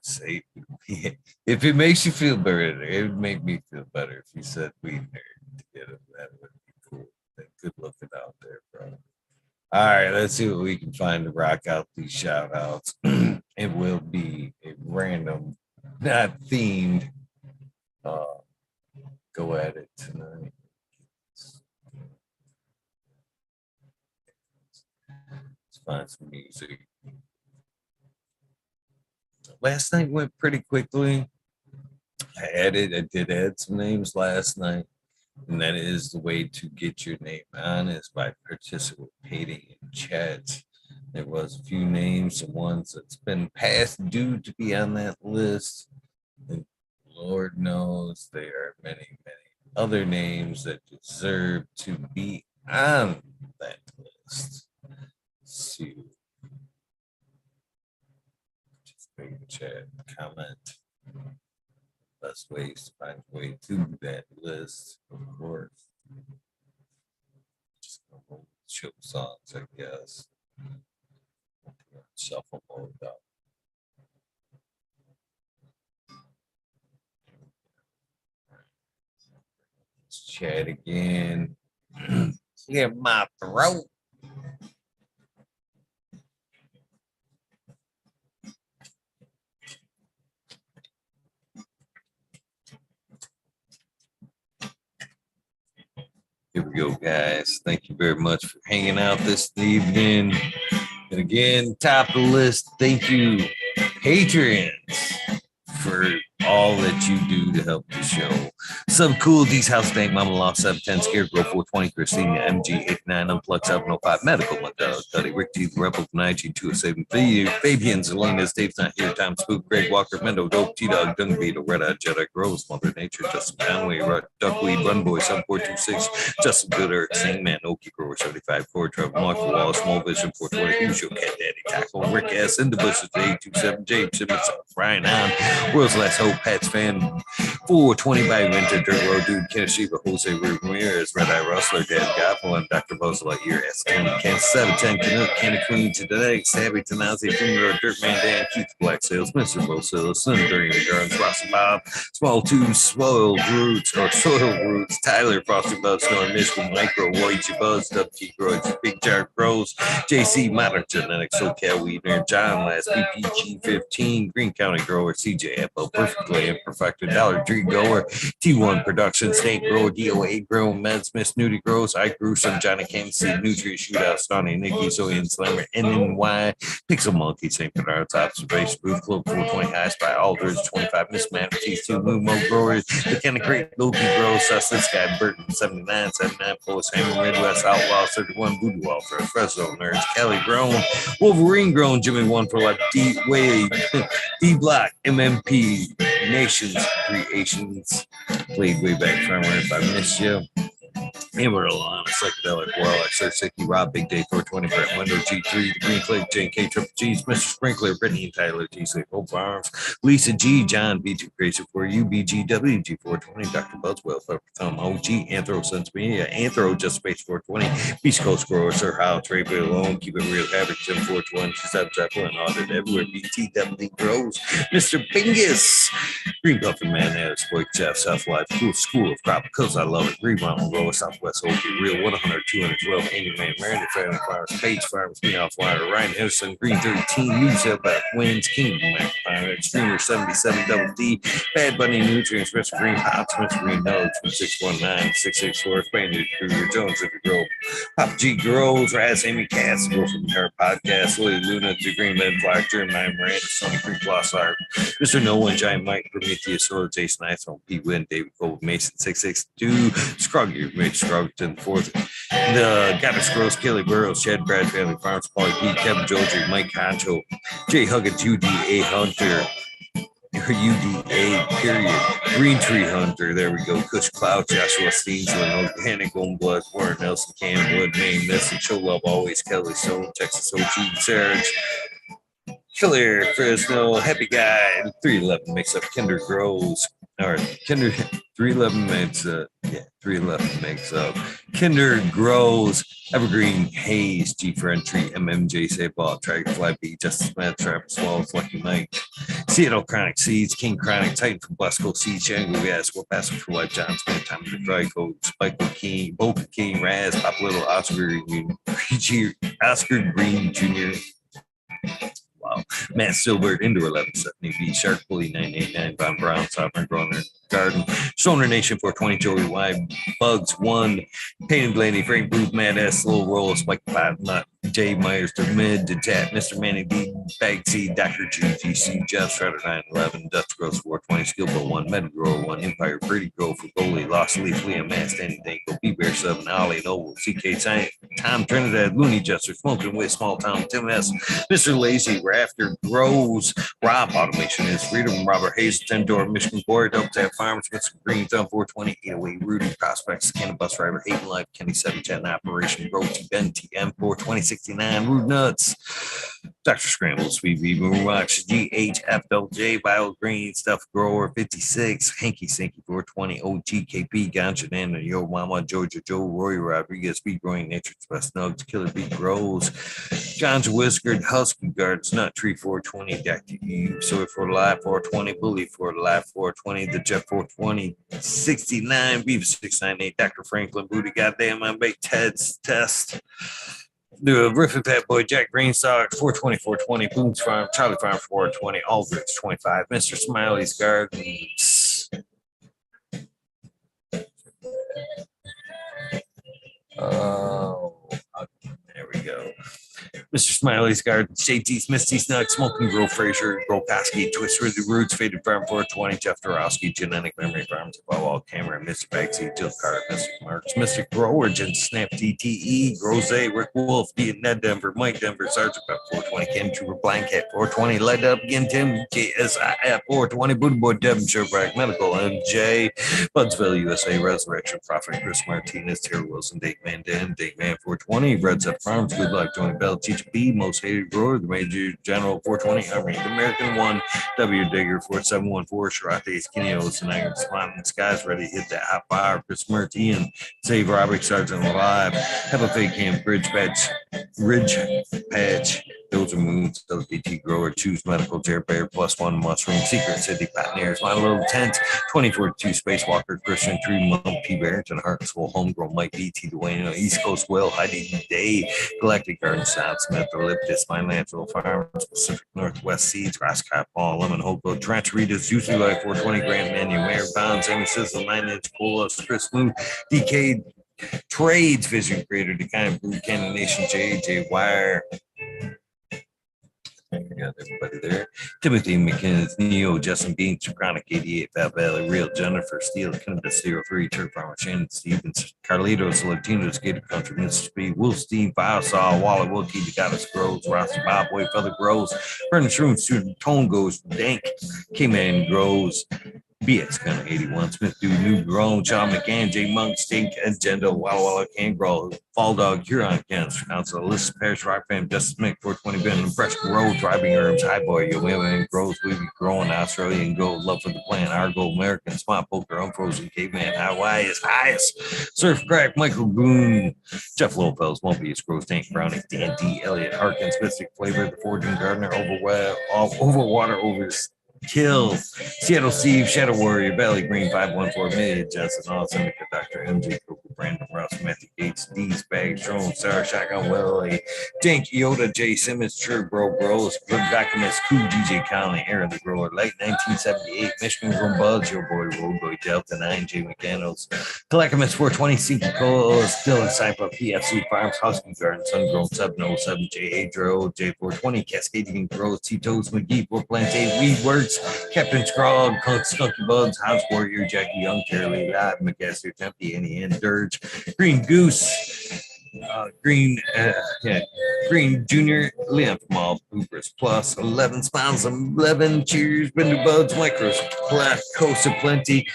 say, if it makes you feel better, it would make me feel better if you said weed nerd together. That would be cool. Good looking out there, bro. All right, let's see what we can find to rock out these shout outs. It will be a random, not themed, go at it tonight. Let's find some music. Last night went pretty quickly. I did add some names last night. And that is the way to get your name on is by participating in chats. There was a few names, some ones that's been past due to be on that list. And Lord knows there are many, many other names that deserve to be on that list. Let's see. Just make a chat, comment. Best ways to find a way to that list, of course. Just gonna roll show songs, I guess. Shuffle mode up. Let's chat again. Clear my throat. Here we go, guys. Thank you very much for hanging out this evening. And again, top of the list, thank you, patrons, for all that you do to help the show. Sub Cool, D's House Bank, Mama Law 710, Scarecrow 420, Christina, MG89, Unplugged 705, Medical, Duddy, Rick T, Rebel 9G207, Fabian, Zelina, Dave's Not Here, Tom Spook, Greg Walker, Mendo, Dope, T-Dog, Dung Red Eye, Jedi Groves, Mother Nature, Justin Conway, Duckweed, Run Boy, 7426, Justin Gooder, Singman, Okie Grower 75, Core, Trevor, Mark, Wall, Small Vision 420, Who's Your Cat Daddy, Tackle, Rick S, In the Bushes, 827, James Simmons, Ryan On, World's Last Hope, Pats Fan, 420 by Winter, Dirt Road Dude, Kenneth Jose Ramirez, Red Eye Rustler, Dan Goffel, Dr. Buzz Lightyear, S. Tony, Ken 710, Canuck, Kenny Queen, today, Savvy, Tanazi, Finger, Dirtman Dan, Keith Black Sales, Mr. Rosilla, Sun during the Gardens, Ross and Bob, Small Two, Soil Roots, Tyler, Frosty Buzz, Snow, Michigan, Micro, Whitey Buzz, W. Groys, Big Jar Grows, JC, Modern Genetics, SoCal Weeder, John Last, BPG 15, Green County Grower, CJ Apple, Perfectly Imperfected, Dollar Tree Goer, T1 Productions, Snake Grower, DOA Grow, Meds, Miss Nudie Grows, I Grew Some, Johnny Kansas City, Nutri Shootout, Stoney, Nikki, Soyan Slammer, NNY, Pixel Monkey, St. Bernard's Observation Booth, Club 420 High Spy, Alders, 25 Miss Manatees, 2 Moon Mo Growers, The Kind of Crate, Loki Grows, Sussex Guy, Burton, 79, 79, Polish Hammer, Midwest Outlaw, 31, Voodoo Alpha, Fresno Nerds, Kelly Grown, Wolverine Grown, Jimmy One for Life, D Wade, D Block, MMP, Nations, Creations, played way back from if I missed you. Amarillo on a psychedelic world. Search Sicky, Rob, Big Day 420, Brett Window, G3, The Green Clay, JK, Triple G's, Mr. Sprinkler, Brittany and Tyler, G Sleep, Hope Farms, Lisa G, John, B2 Crazy for you, BGW, G420, Dr. Buzzwell, Thumb, OG, Anthro, Sense Media, Anthro, Just Space 420, Beast Coast Grower, Sir How, Trade It Alone, Keep It Real, Havoc, Jim 420, Giuseppe Zeppelin, Audit Everywhere, BT, Definitely Grows, Mr. Bingus, Green Puffin Man, Addis, Boy, Jeff, South Life, Cool School of Crop, because I love it, Green Mountain Grower, Southwest Hope, Real 100, 212, Andy Man, Randy Family Farms, Page Farms, Me Off Wire, Ryan Henderson, Green 13, News Back Wins, Kingdom Mac Fire, Extremer 77, Double D, Bad Bunny Nutrients, Mr. Green Pops, Mr. Green Nugs, 619, 664, Spaniard, Kruger Jones, if you grow, Pop G Grows, Raz, Amy Cass, Go From Her Podcast, Lily Luna, The Green Men Flag, Jeremiah Miranda, Sonny Creek Lost Art, Mr. No One, Giant Mike, Prometheus, Solar, Jason Iphone, P. Win, David Cole, Mason 662, Scruggy, Mitch Scrugton, 4th, the Goddess Gross, Kelly Burrows, Chad Brad Family Farms, Paulie P, Kevin Joldry, Mike Concho, Jay Huggins, UDA Hunter, UDA period, Green Tree Hunter, there we go, Kush Cloud, Joshua Steensland, Organic Own Blood, Warren Nelson, Cam Wood, Maine, Message, Show Love Always, Kelly Stone, Texas OG, Serge, Killer, Fresno, Happy Guy, 311 Mix Up, Kinder Grows, or Kinder 311 makes 311 makes up. Kinder Grows, Evergreen Haze, G for Entry, MMJ Save Ball, Dragonfly B, Justice Matt, Travis Walls, Lucky Mike, Seattle Chronic Seeds, King Chronic, Titan from Blasco Seeds, Django Gas, What Passing for White John Smith, Tommy the Dry Coat, Spike King, Boca King, Raz, Pop Little, Oscar Green Jr. Wow. Matt Silbert, Indoor 1170B, Shark Bully 989, Von Brown, Sovereign Groner Garden, Stoner Nation 420, Joey Y, Bugs 1, Payne Blaney, Frank Booth, Mad S, Slow Roll, Spike 5, Nut, Jay Myers, to Mid, to Chat, Mr. Manny D, Bag C, Dr. GGC, Jeff Shredder 911, Dutch Gross 420, Skillbo 1, Metagrower 1, Empire, Pretty Grove, Fugoli, Lost Leaf, Liam Mast, Anything, Go B Bear 7, Ollie, Noble, CK Science, Tom Trinidad, Looney Jester, Smoking With, Small Town, Tim S, Mr. Lazy, Rafter, Grows, Rob, Automation is Freedom, Robert Hayes, 10 Door, Michigan Board, Double Tap Farms, Mr. Green, Thumb 420, 808, Rudy, Prospects, Cannabis Driver, Hayden Life, Kenny 710, Operation, Bro, Ben, TM 42069, Rude Nuts, Dr. Scramble, Sweet Bee, Moon Rocks, GHFLJ, Bio Green, Stuff Grower 56, Hanky Sinky 420, OGKP, Ganja Nana, Yo Mama, Georgia Joe, Roy Rodriguez, Speed Growing, Matrix Best Nugs, Killer Beat Grows, John's Whiskered, Husky Guards, Nut Tree 420, Dr. Eve, Soy for Life 420, Bully for Life 420, The Jeff 420, 69, Beaver 698, Dr. Franklin, Booty, Goddamn, I make Ted's Test. The Riffin Fat Boy, Jack Green Sox, 420, 420, Boone's Farm, Charlie Farm, 420, Aldrich, 25, Mr. Smiley's Gardens. Oh, there we go. Mr. Smiley's Garden, JT's, Misty Snug, Smoking Grow, Fraser, Grokoski, Twist Ridley Roots, Faded Farm 420, Jeff Dorowski, Genetic Memory Farms, Above Camera, Mr. Bagsy, Jill Carter, Mr. Marks, Mr. Origin, Snap DTE, Rose, Rick Wolf, Ned Denver, Mike Denver, Sergeant Pep 420, Ken Trooper, Blanket 420, Led Up again, Tim, JSIF 420, Buddha Boy, Devonshire, Bragg Medical, MJ, Budsville, USA, Resurrection, Prophet, Chris Martinez, Terry Wilson, Dave Mandan, Dave Man 420, Reds Up Farms, Good Luck, Johnny Bell, Teacher B, Most Hated Grower, the Major General 420, Army, the American 1, W Digger 4714, Sharate, Skinny O's, and Iron Swan, Skies ready to hit that hot fire, Chris Martin, Save Robert, Sergeant Alive, Have a Fake Camp, Ridge Patch, those are Moons, LPT Grower, Choose Medical, Jared Bear, +1, Mushroom, Secret City, Pioneers, My Little Tent, 2042, Spacewalker, Christian, 3 Month, P. Barrington, Hartsville, Homegrown, Mike, BT, Dwayne, East Coast Will, Heidi Day, Galactic Garden, South Smith, Elliptis, My Natural Farms, Pacific Northwest Seeds, Roscott, Paul, Lemon, Hobo, Trench Readers, Usually Life, 420, Grand Menu, Mayor Bonds, Amy Sizzle, 9-inch Cola, Chris Moon, DK Trades, Vision Creator, the kind of Blue Cannon Nation, JJ Wire. I got everybody there. Timothy McKinnon, Neo, Justin Beans, Chronic 88, Fat Valley, Real, Jennifer Steele, Cannabis 03, Turk Farmer, Shannon Stevens, Carlitos, Latinos, Gator Country, Mississippi, Wolf Steve, Biosaw, Wally Wilkie, The Goddess Grows, Rossi Bob, Boy, Feather Grows, Brendan Shroom, Student Tone Goes, Dank, K-Man Grows, BX kind of 81, Smith Do, New Grown, Sean McCann, J Monk, Stink, Agenda, Walla Walla, Can Grow, Fall Dog, Huron, Kansas Council, Alyssa Parish, Rock Fam, Justice Mick, 420 Ben, Fresh Road, Driving Herbs, High Boy, Yo Women, Grows, We Be Growing, Australian Gold, Love for the Plant, Argo, American, Swamp Poker, Unfrozen, Caveman, Hawaii is highest, Surf Crack, Michael Goon, Jeff Lopez, Mobius, Grows, Tank, Brownie, Dan D, Elliott, Harkins, Mystic Flavor, The Forging Gardener, Overwater, Over Kill, Seattle Steve, Shadow Warrior, Valley Green, 514 million, Justin Austin, Dr. MJ, Coco, Brandon Ross, Matthew Gates, D's Bag, Strong, Sarah Shotgun, Willie, Jank, Yoda, J. Simmons, True Bro, Bros, Good Documents, Cool, DJ Conley, Aaron the Grower, late 1978, Michigan Grown Buzz, Your Boy, Road Boy, Delta 9, J. McDaniels, Collectimus 420, Sinky Cole, Still in Cypher, PFC Farms, Husky Garden, Sungrown 707, J. Adro, J420, Cascading Grows, Tito's McGee, 4 Plantate, Weed Words, Captain Scrog, Skunky Bugs, House Warrior, Jackie Young, Terry Live, McGaster, Tempe, Annie and Dirge, Green Goose, Green Junior, Lymph Mob, Hoopers Plus, 11 Smiles, 11 Cheers, Bender Buds, Micros, Black Coast of Plenty,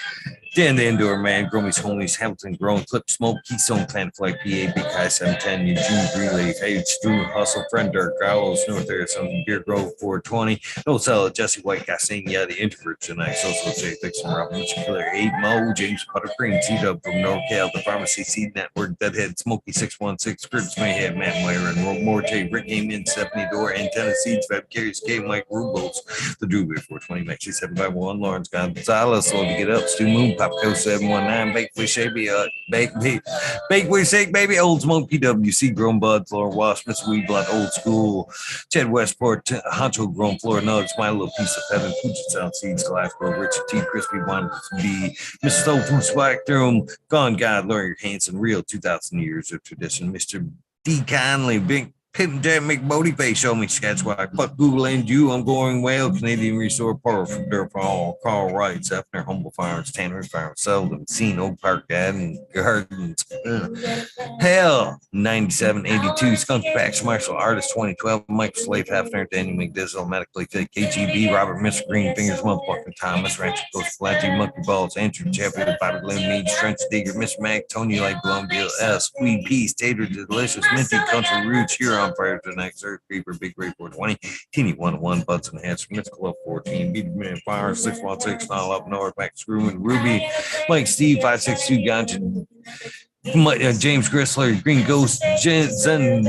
Dan the Indoor Man, Gromy's Homies, Hamilton Grown, Clip Smoke, Keystone, Planet Flight, PA, Big High 710, Eugene Relay, Age, Stu, Hustle, Friend, Dark Growls, North Arizona, Beer Grove, 420, No Sell, Jesse White, Gassing, yeah, the Introverts tonight, Social J, Fixin' Robin, Mr. Killer, 8 Mo, James Potter Green, T-Dub from NorCal, The Pharmacy Seed Network, Deadhead, Smokey 616, Curtis Mayhead, Matt Meyer, and Morte, Rick Game in, Stephanie Door, Antenna Seeds, Fab Carries, K, Mike Rubos, The Drew Beer 420, Maxi 751, Lawrence Gonzalez, Slow to Get Up, Stu Moon, Popco 719, Bakewish, Bakewish, Shake Baby, Old Smoke, PWC, Grown Bud, Floor Wash, Miss Weed Blood, Old School, Chad Westport, Honcho Grown Floor Nugs, My Little Piece of Heaven, Puget Sound Seeds, Glasgow, Richard T, Crispy One, B, Mr. Soul Food Spectrum, Gone God, Lawyer Hanson, Real 2000 Years of Tradition, Mr. D. Conley, Big Pandemic Bodie Face, Show Me Sketchwalk, Fuck Google and you, I'm going well, Canadian Resort Pearl from Dirt Fall, Carl Wright, Zephyr, Humble Farms, Tanner Farms, Seldom, Seen, Oak Park Garden, Gardens, Hell, 9782, Skunk Packs, Marshall Artist 2012, Mike Slave, Hefner, Danny McDizzle, Medically Fit, KGB, Robert, Mr. Green Fingers, Motherfucking Thomas, Rancho Coast Flatty, Monkey Balls, Andrew Chappie, Bobby Glenn Mead, Trench Digger, Miss Mac, Tony Like Blumbill, S, Sweet Peas, Tater Delicious, Minty Country Roots, here on Fire to the next Earth Creeper, Big Ray 420, Teeny 101, Budson Hats, Smith Club 14, Beat Man Fire 616, all up north, Max Screw and Ruby, Mike Steve 562, Ganja. James Grissler, Green Ghost, Zen,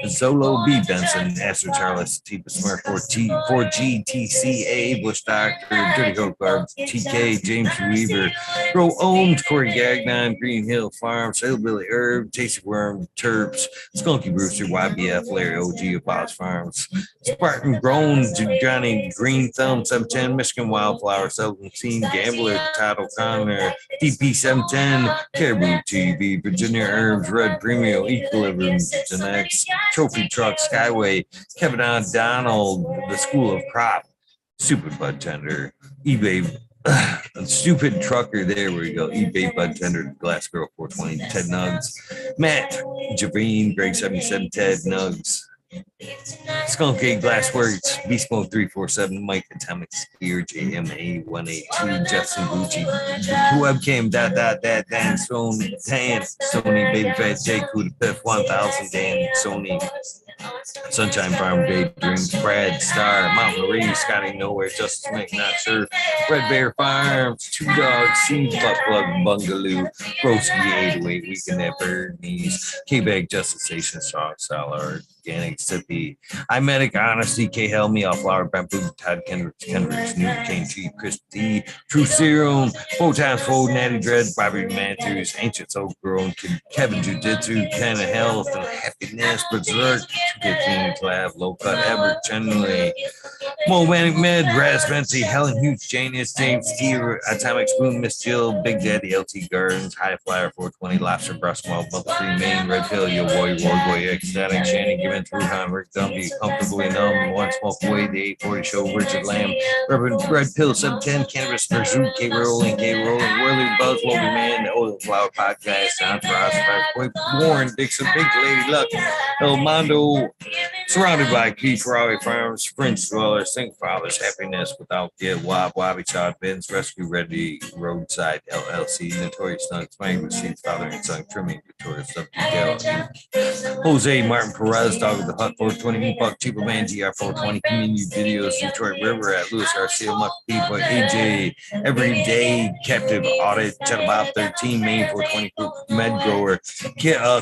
Zolo B. Benson, Astro Charles, Tipa Smart 4G, TCA, Bush Doctor, Dirty Goat Guard, TK, James Weaver, Bro Ohms, Corey Gagnon, Green Hill Farms, Hillbilly Herb, Tasty Worm, Terps, Skunky Brewster, YBF, Larry OG of Boss Farms, Spartan Grown, Johnny Green Thumb, 710, Michigan Wildflowers, Seldom Seen, Gambler, Todd O'Connor, DP 710, Caribou TV, Virginia Herbs, Red Premium, Equilibrium, Genex, Trophy Truck, Skyway, Kevin O'Donnell, The School of Crop, Stupid Bud Tender, eBay, Stupid Trucker, there we go, eBay Bud Tender, Glass Girl 420, Ted Nugs, Matt, Javine, Greg 77, Ted Nugs, Skunk Egg Glassworks, Beast Mode 347, Mike Atomic Spear, JMA 182, Justin Gucci, Webcam, Dan, Stone, Tan, Sony, Baby Fat, J, Kuda Piff, 1000, Dan, Sony, Sunshine Farm, Daydreams, Brad, Star, Mountain Marie, Scotty Nowhere, Justice Mike, Not Sure, Red Bear Farms, Two Dogs, Seed, Butt Plug, Bungaloo, Broski, 808, Weekend at Bernie's, K-Bag, Justice Station, Strong Solid, Organic Sippy, iMedic, Honesty, K Helmy, Off Flower, Bamboo, Todd Kendricks, Newton Kane, G, Chris D, True Serum, 4x4, Natty Dread, Bobby Matthews, Ancient Soul Grown, Kevin Jiu-Jitsu, Ken of Health and Happiness, Berserk, 215 Lab, Low Cut, Edward Chenley, Momentic Med, Raz Bency, Helen Hughes, Janus, James Steve, Atomic Spoon, Miss Jill, Big Daddy, LT Gardens, High Flyer, 420, Lobster, Brush, Mall, Bump 3, Main, Red Pill, Yo Boy, Ecstatic, Shannon, Given, Ruhan, Rick Dumby, Comfortably Numb, One Smoke Away, The 840 Show, Richard Lamb, Reverend Red Pill, 710, Cannabis, Pursuit, K Rolling, Whirly Buzz, Logan Man, The Oil Flower Podcast, Entourage, Warren, Dixon, Big Lady Luck, El Mondo, surrounded by Key Ferrari Farms, French Dwellers, Think Fathers, Happiness Without Get, Wobby Chod, Ben's Rescue Ready, Roadside, LLC, Notorious Nugs, Mango Seeds, Father and Son, Trimming, Victoria, Subdetail, Jose Martin Perez, Dog of the Hut, 420, Buck, Cheaper Man, GR 420, Community Videos, Detroit River at Lewis Garcia, Muck People, AJ, Everyday, Captive Audit, Bob 13, Main 420, Med Grower,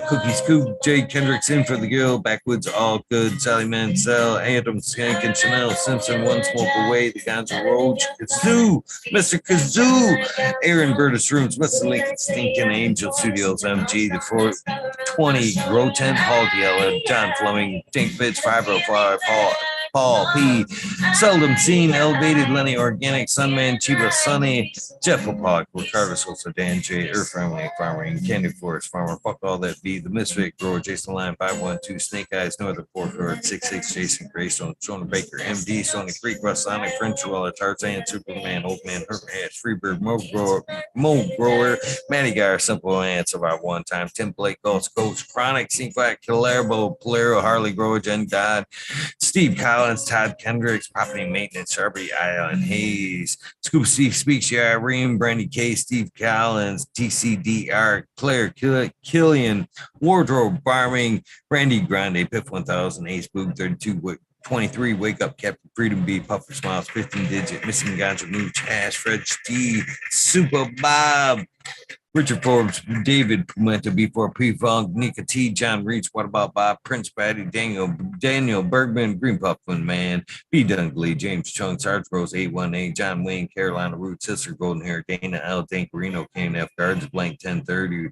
Cookie Scoop, Jay Kendricks in for the Guild, Backwoods All Good, Sally Mansell, Adam Skank and Chanel Simpson, One Smoke Away, The Gonzo Roach, Kazoo, Mr. Kazoo, Aaron Burtis Rooms, Mr. Lincoln Stinking Angel Studios, MG, The 420, Rotent, Paul Yella, John Fleming, Tink Bitch, Fibrofly, Paul P. Seldom Seen, Elevated, Lenny Organic, Sunman, Chiba Sunny, Jeff Opog, Ricardo Sosa, Dan J, Earth Family Farming, Candy Forest Farmer, Fuck All That Be, The Misfit Grower, Jason Line, 512, Snake Eyes, Northern Port Guard, 66, Jason Greystone, Jonah Baker, MD, Sony Creek, Russ Sonic, French Dweller, Tarzan, Superman, Old Man, Herb Hatch, Freebird, Mo Grower, Matty Gar, Simple Ants of our one time, Tim Blake, Ghost Coach, Chronic, Sinquack, Calerbo, Polero, Harley Grower, Jen God, Steve Kyle, Collins, Todd Kendricks, Property Maintenance, Sharpie Island Hayes, Scoop Steve Speaks, yeah, Irene, Brandy K, Steve Collins, TCDR, Claire Killian, Wardrobe Farming, Brandy Grande, Piff 1000, Ace Boog 32, 23, Wake Up, Captain Freedom B, Puffer Smiles, 15 Digit, Missing Ganja, Mooch, Hash, Fred D, Super Bob, Richard Forbes, David Pimenta, B4 P Funk, Nika T, John Reach, What About Bob, Prince Patty, Daniel Bergman, Green Puffin Man, B Dunkley, James Chung, Sarge Rose 818, John Wayne, Carolina Root, Sister Golden Hair, Dana L, Dank Reno, KNF Guards, Blank 1030.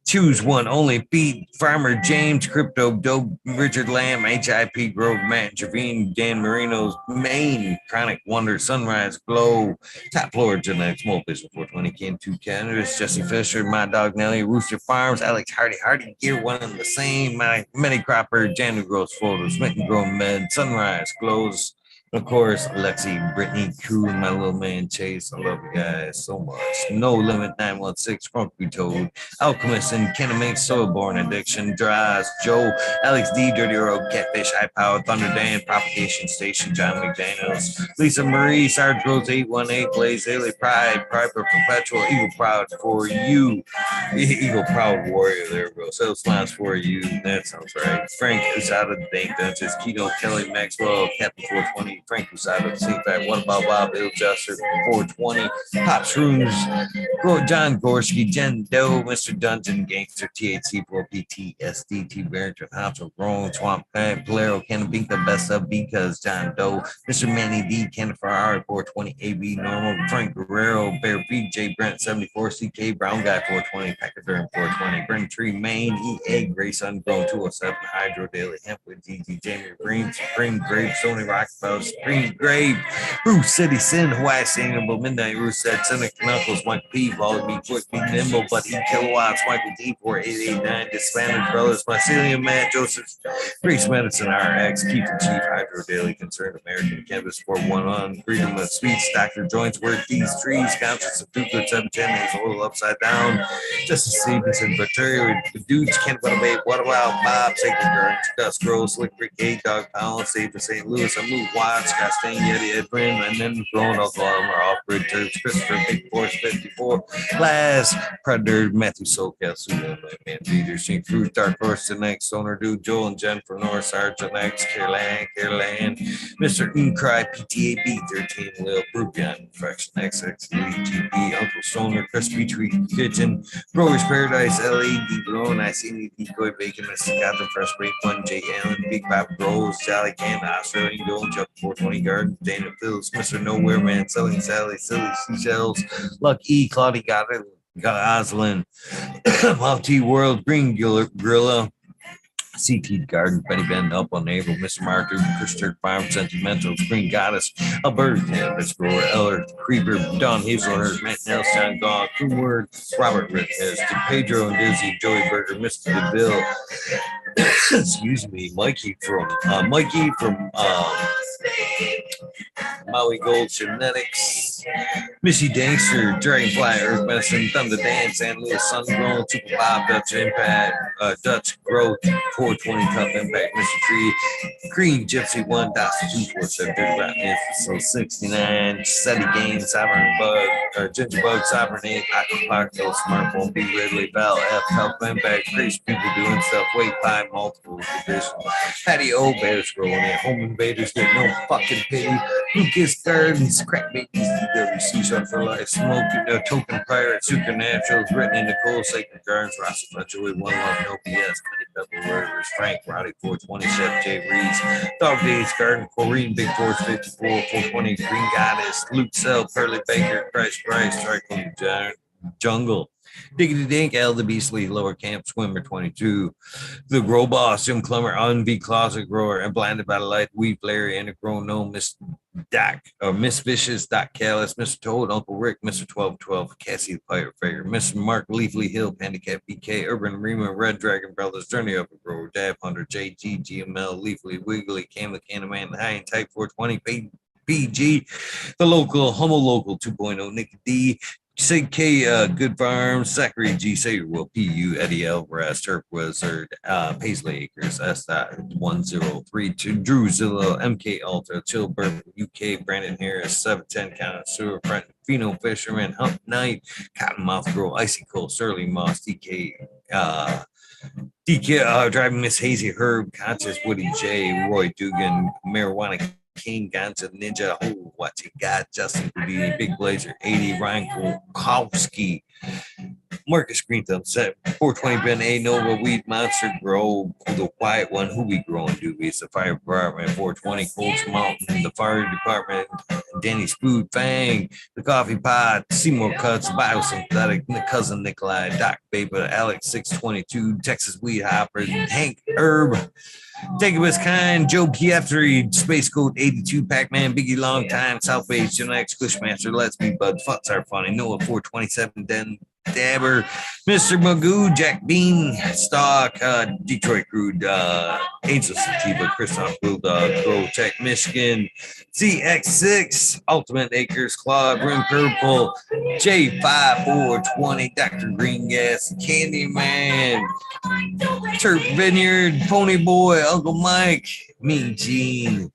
Choose one only. Beat Farmer James, Crypto Dope, Richard Lamb, HIP Grove, Matt Javine, Dan Marino's Maine, Chronic Wonder, Sunrise Glow, Top Floor, Genetics, Smoke Vision 420, Cam 2 Cannabis, Jesse Fisher, My Dog Nelly, Rooster Farms, Alex Hardy Gear, one and the same, My Many Cropper, Janu Grows Photos, Smith and Grow Med, Sunrise Glows. Of course, Alexi, Brittany, Crew, and my little man Chase. I love you guys so much. No Limit 916, Funky Toad, Alchemist, and Kennemek, Soilborn Addiction, Dries, Joe, Alex D, Dirty Road, Catfish, High Power, Thunder Dan, Propagation Station, John McDaniels, Lisa Marie, Sarge Rose 818, Blaze, Haley Pride, for Perpetual, Eagle Proud for you, Eagle Proud Warrior. There we go. So smiles for you. That sounds right. Frank is out of the Dank Dungeons, Keto, Kelly, Maxwell, Captain 420. Frank Usada, CFAC, What About Bob, Bill Juster, 420, Pop Shrooms, John Gorski, Jen Doe, Mr. Dungeon, Gangster, THC, 4PTSD, T. Barrington, Hopson, Grown, Swamp, Polero, Canabinka, Best of Because, John Doe, Mr. Manny D, Ken Ferrari, 420, AB, Normal, Frank Guerrero, Bear B, J. Brent, 74, CK, Brown Guy, 420, Pachyderm, 420, Brent Tree, Maine, EA, Grace, Ungrown, 207, Hydro, Daily Hemp with DG, Jamie Green, Supreme Grape, Sony Rockefeller, Supreme Grave, Bruce City Sin, Hawaii Sustainable Midnight, Ruth said, Seneca Knuckles, Mike P, Volley B, Quick, be nimble, but E kilowatts, Michael D, 4889, Disbanded Brothers, Mycelium, Matt, Joseph, Grace Medicine, RX, Keith and Chief, Hydro Daily, Concerned American Cannabis 411, Freedom of Speech, Dr. Joints, Word These Trees, Conscious of Duke, 710, is oil upside down, Justice Stevenson, Bacteria, Dudes, Can't But Babe, What About Bob, Sacred Gardens, Gus Gross, Slick Rick, A Dog Pound, Save for St. Louis, I Move Watts, Costain, Yeti, Edwin, and then Growing Oklahoma, Off-Grid Turks, Christopher, Big Force 54, Last, Predator, Matthew Sokel, Sudan, Man Feeder, Shink Fruit, Dark Horse, the next Owner Dude, Joel and Jennifer North, Sergeant X, Caroline, Mr. Cry, PTAB, 13, Lil Brugian, Fraction XX, GP, Uncle Stoner, Crispy Tree Kitchen, Growers Paradise, LED, Blown, I see Decoy Bacon, Mrs. Captain Fresh Break, 1, J. Allen, Big Pop Grows, Sally Can, Australian Gold, Jump 420 Garden, Dana Phillips, Mr. Nowhere Man, Selling Sally, Silly Seashells, Luck E, Claudia Got it, Goslin, Mount T World, Green Guerrilla, CT Garden, Benny Ben, Up on Naval, Mr. Marker, Chris Turk Farm, Sentimental, Green Goddess, Alberta Cannabis Grower, Eller, Creeper, Don Hazelhurst, Matt Nelson, Gone, True Word, Robert Rithes, Pedro and Dizzy, Joey Burger, Mr. DeVille, excuse me, Mikey from Maui Gold Genetics, Missy Dankster, Dragonfly, Earth Medicine, Thunder Dance, San Luis Sungrown, Super Bob, Dutch Impact, Dutch Growth, 420 Tough Impact, Mr. Tree, Green Gypsy 1, Dawson 247, Dirty Rotten Episode 69, Seti Game, Sovereign Bug, Ginger Bug, Sovereign 8, Aquapark, Smartphone, B Ridley, Val F, Tough Impact, Crazy People Doing Stuff, Wait 5, Multiple Division, Patty O, Bears Growing It, Home Invaders Get No Fucking Pity, Lucas Gardens, Crack Babies, DWC Shot for Life, Smoke, Token Pirate, Supernaturals, Brittany Nicole, Sacred Gardens, Rossi Fletcher, One Love, No BS, Many Double Warriors, Frank, Roddy 420, Chef Jay Reese, Dog Days Garden, Corrine, Big Force 54, 420, Green Goddess, Luke Cell, Pearly Baker, Price, Striking Jungle, Diggity Dink, L the Beastly, Lower Camp, Swimmer 22, The Grow Boss, Jim Plummer, Unv Closet Grower, and Blinded by the Light, Weed Larry, and a Grown No, Miss Doc, or Miss Vicious, Doc Callis, Mr. Toad, Uncle Rick, Mr. 1212, Cassie the Pirate Fair, Mr. Mark Leafly Hill, Handicap BK, Urban Rima, Red Dragon Brothers, Journey Up a Grower, Dab Hunter, JG, GML, Leafly, Wiggly, Cam the Candyman, High and Type 420, PG, The Local, Homo Local 2.0, Nick D, Sig K, Good Farms, Zachary G. Sager, Will P.U., Eddie Alvarez, Turf Wizard, Paisley Acres, S.1032, Drew Zillow, MK Ultra, Chilbert, UK, Brandon Harris, 710, Connoisseur, Brent, Pheno Fisherman, Hump Knight, Cottonmouth Girl, Icy Cold, Sterling Moss, DK, Driving Miss Hazy, Herb, Conscious, Woody J, Roy Dugan, Marijuana King, Ganja Ninja, oh, what you got, Justin Houdini, Big Blazer, 80, Ryan Kolkowski, Marcus Green Thumb, 420 Ben A, Nova, Weed Monster, Grow, The Quiet One, Who We Growing Doobies, the Fire Department, 420, Colts Mountain, the Fire Department, Danny's Food, Fang, the Coffee Pot, Seymour Cuts, Biosynthetic, Cousin Nikolai, Doc Baber, Alex 622, Texas Weed Hopper, Hank Herb, Take It Was Kind, Joe Pietri, Space Code 82, Pac-Man, Biggie Long Time, South Bay, Genex, Cushmaster, Let's Be Bud, Fucks Are Funny, Noah 427, Den Dabber, Mr. Magoo, Jack Bean, Stock, Detroit Crude, Angel Sativa, Christoph Bulldog, Grow Tech, Michigan, CX6, Ultimate Acres, Claude, Rim Purple, J5420, Dr. Green Gas, Candyman, Turf Vineyard, Pony Boy, Uncle Mike, Mean Gene,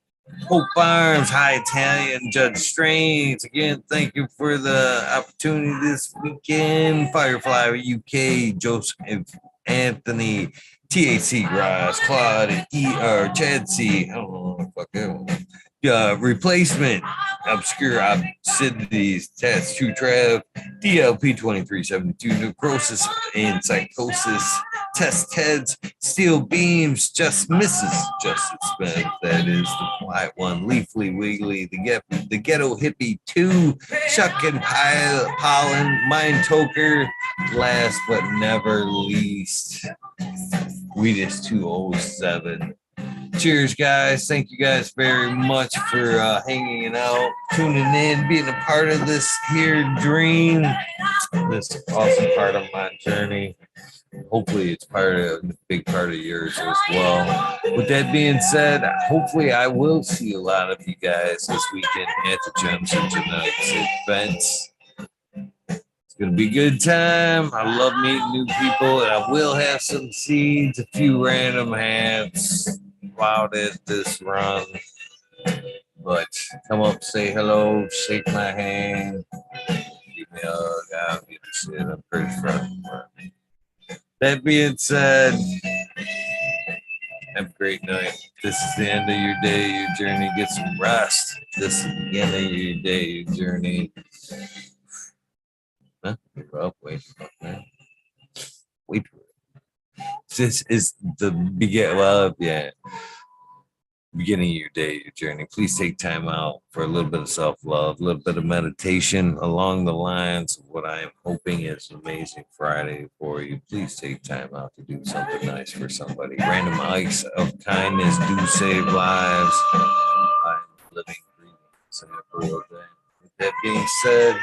Hope Farms, High Italian, Judge Strange. Again, thank you for the opportunity this weekend. Firefly UK, Joseph Anthony, TAC Graz, Claude, Chad C. I don't know what the fuck that was. Replacement, Obscure Obsidities, Tattoo Trav, DLP 2372, Necrosis and Psychosis, Test Heads, Steel Beams, Just Misses, Justice Spence, that is the Quiet One, Leafly Wiggly, the Ghetto Hippie 2, Chuck and Pollen, Mind Toker, last but never least, Weedus 207. Cheers, guys. Thank you guys very much for hanging out, tuning in, being a part of this here dream, this awesome part of my journey. Hopefully it's a big part of yours as well. With that being said, hopefully I will see a lot of you guys this weekend at the Gems and Genetics events. It's going to be a good time. I love meeting new people, and I will have some seeds, a few random hats out at this run. But come up, say hello, shake my hand, give me a hug. I'll give a shit. I'm pretty friendly. That being said, have a great night. This is the end of your day, your journey. Get some rest. This is the beginning of your day, your journey. Huh? You're up. Wait. Wait. This is the beginning. Well, yeah. Beginning of your day, your journey. Please take time out for a little bit of self-love, a little bit of meditation along the lines of what I am hoping is an amazing Friday for you. Please take time out to do something nice for somebody. Random acts of kindness do save lives. I'm living, breathing, saying a real thing. With that being said,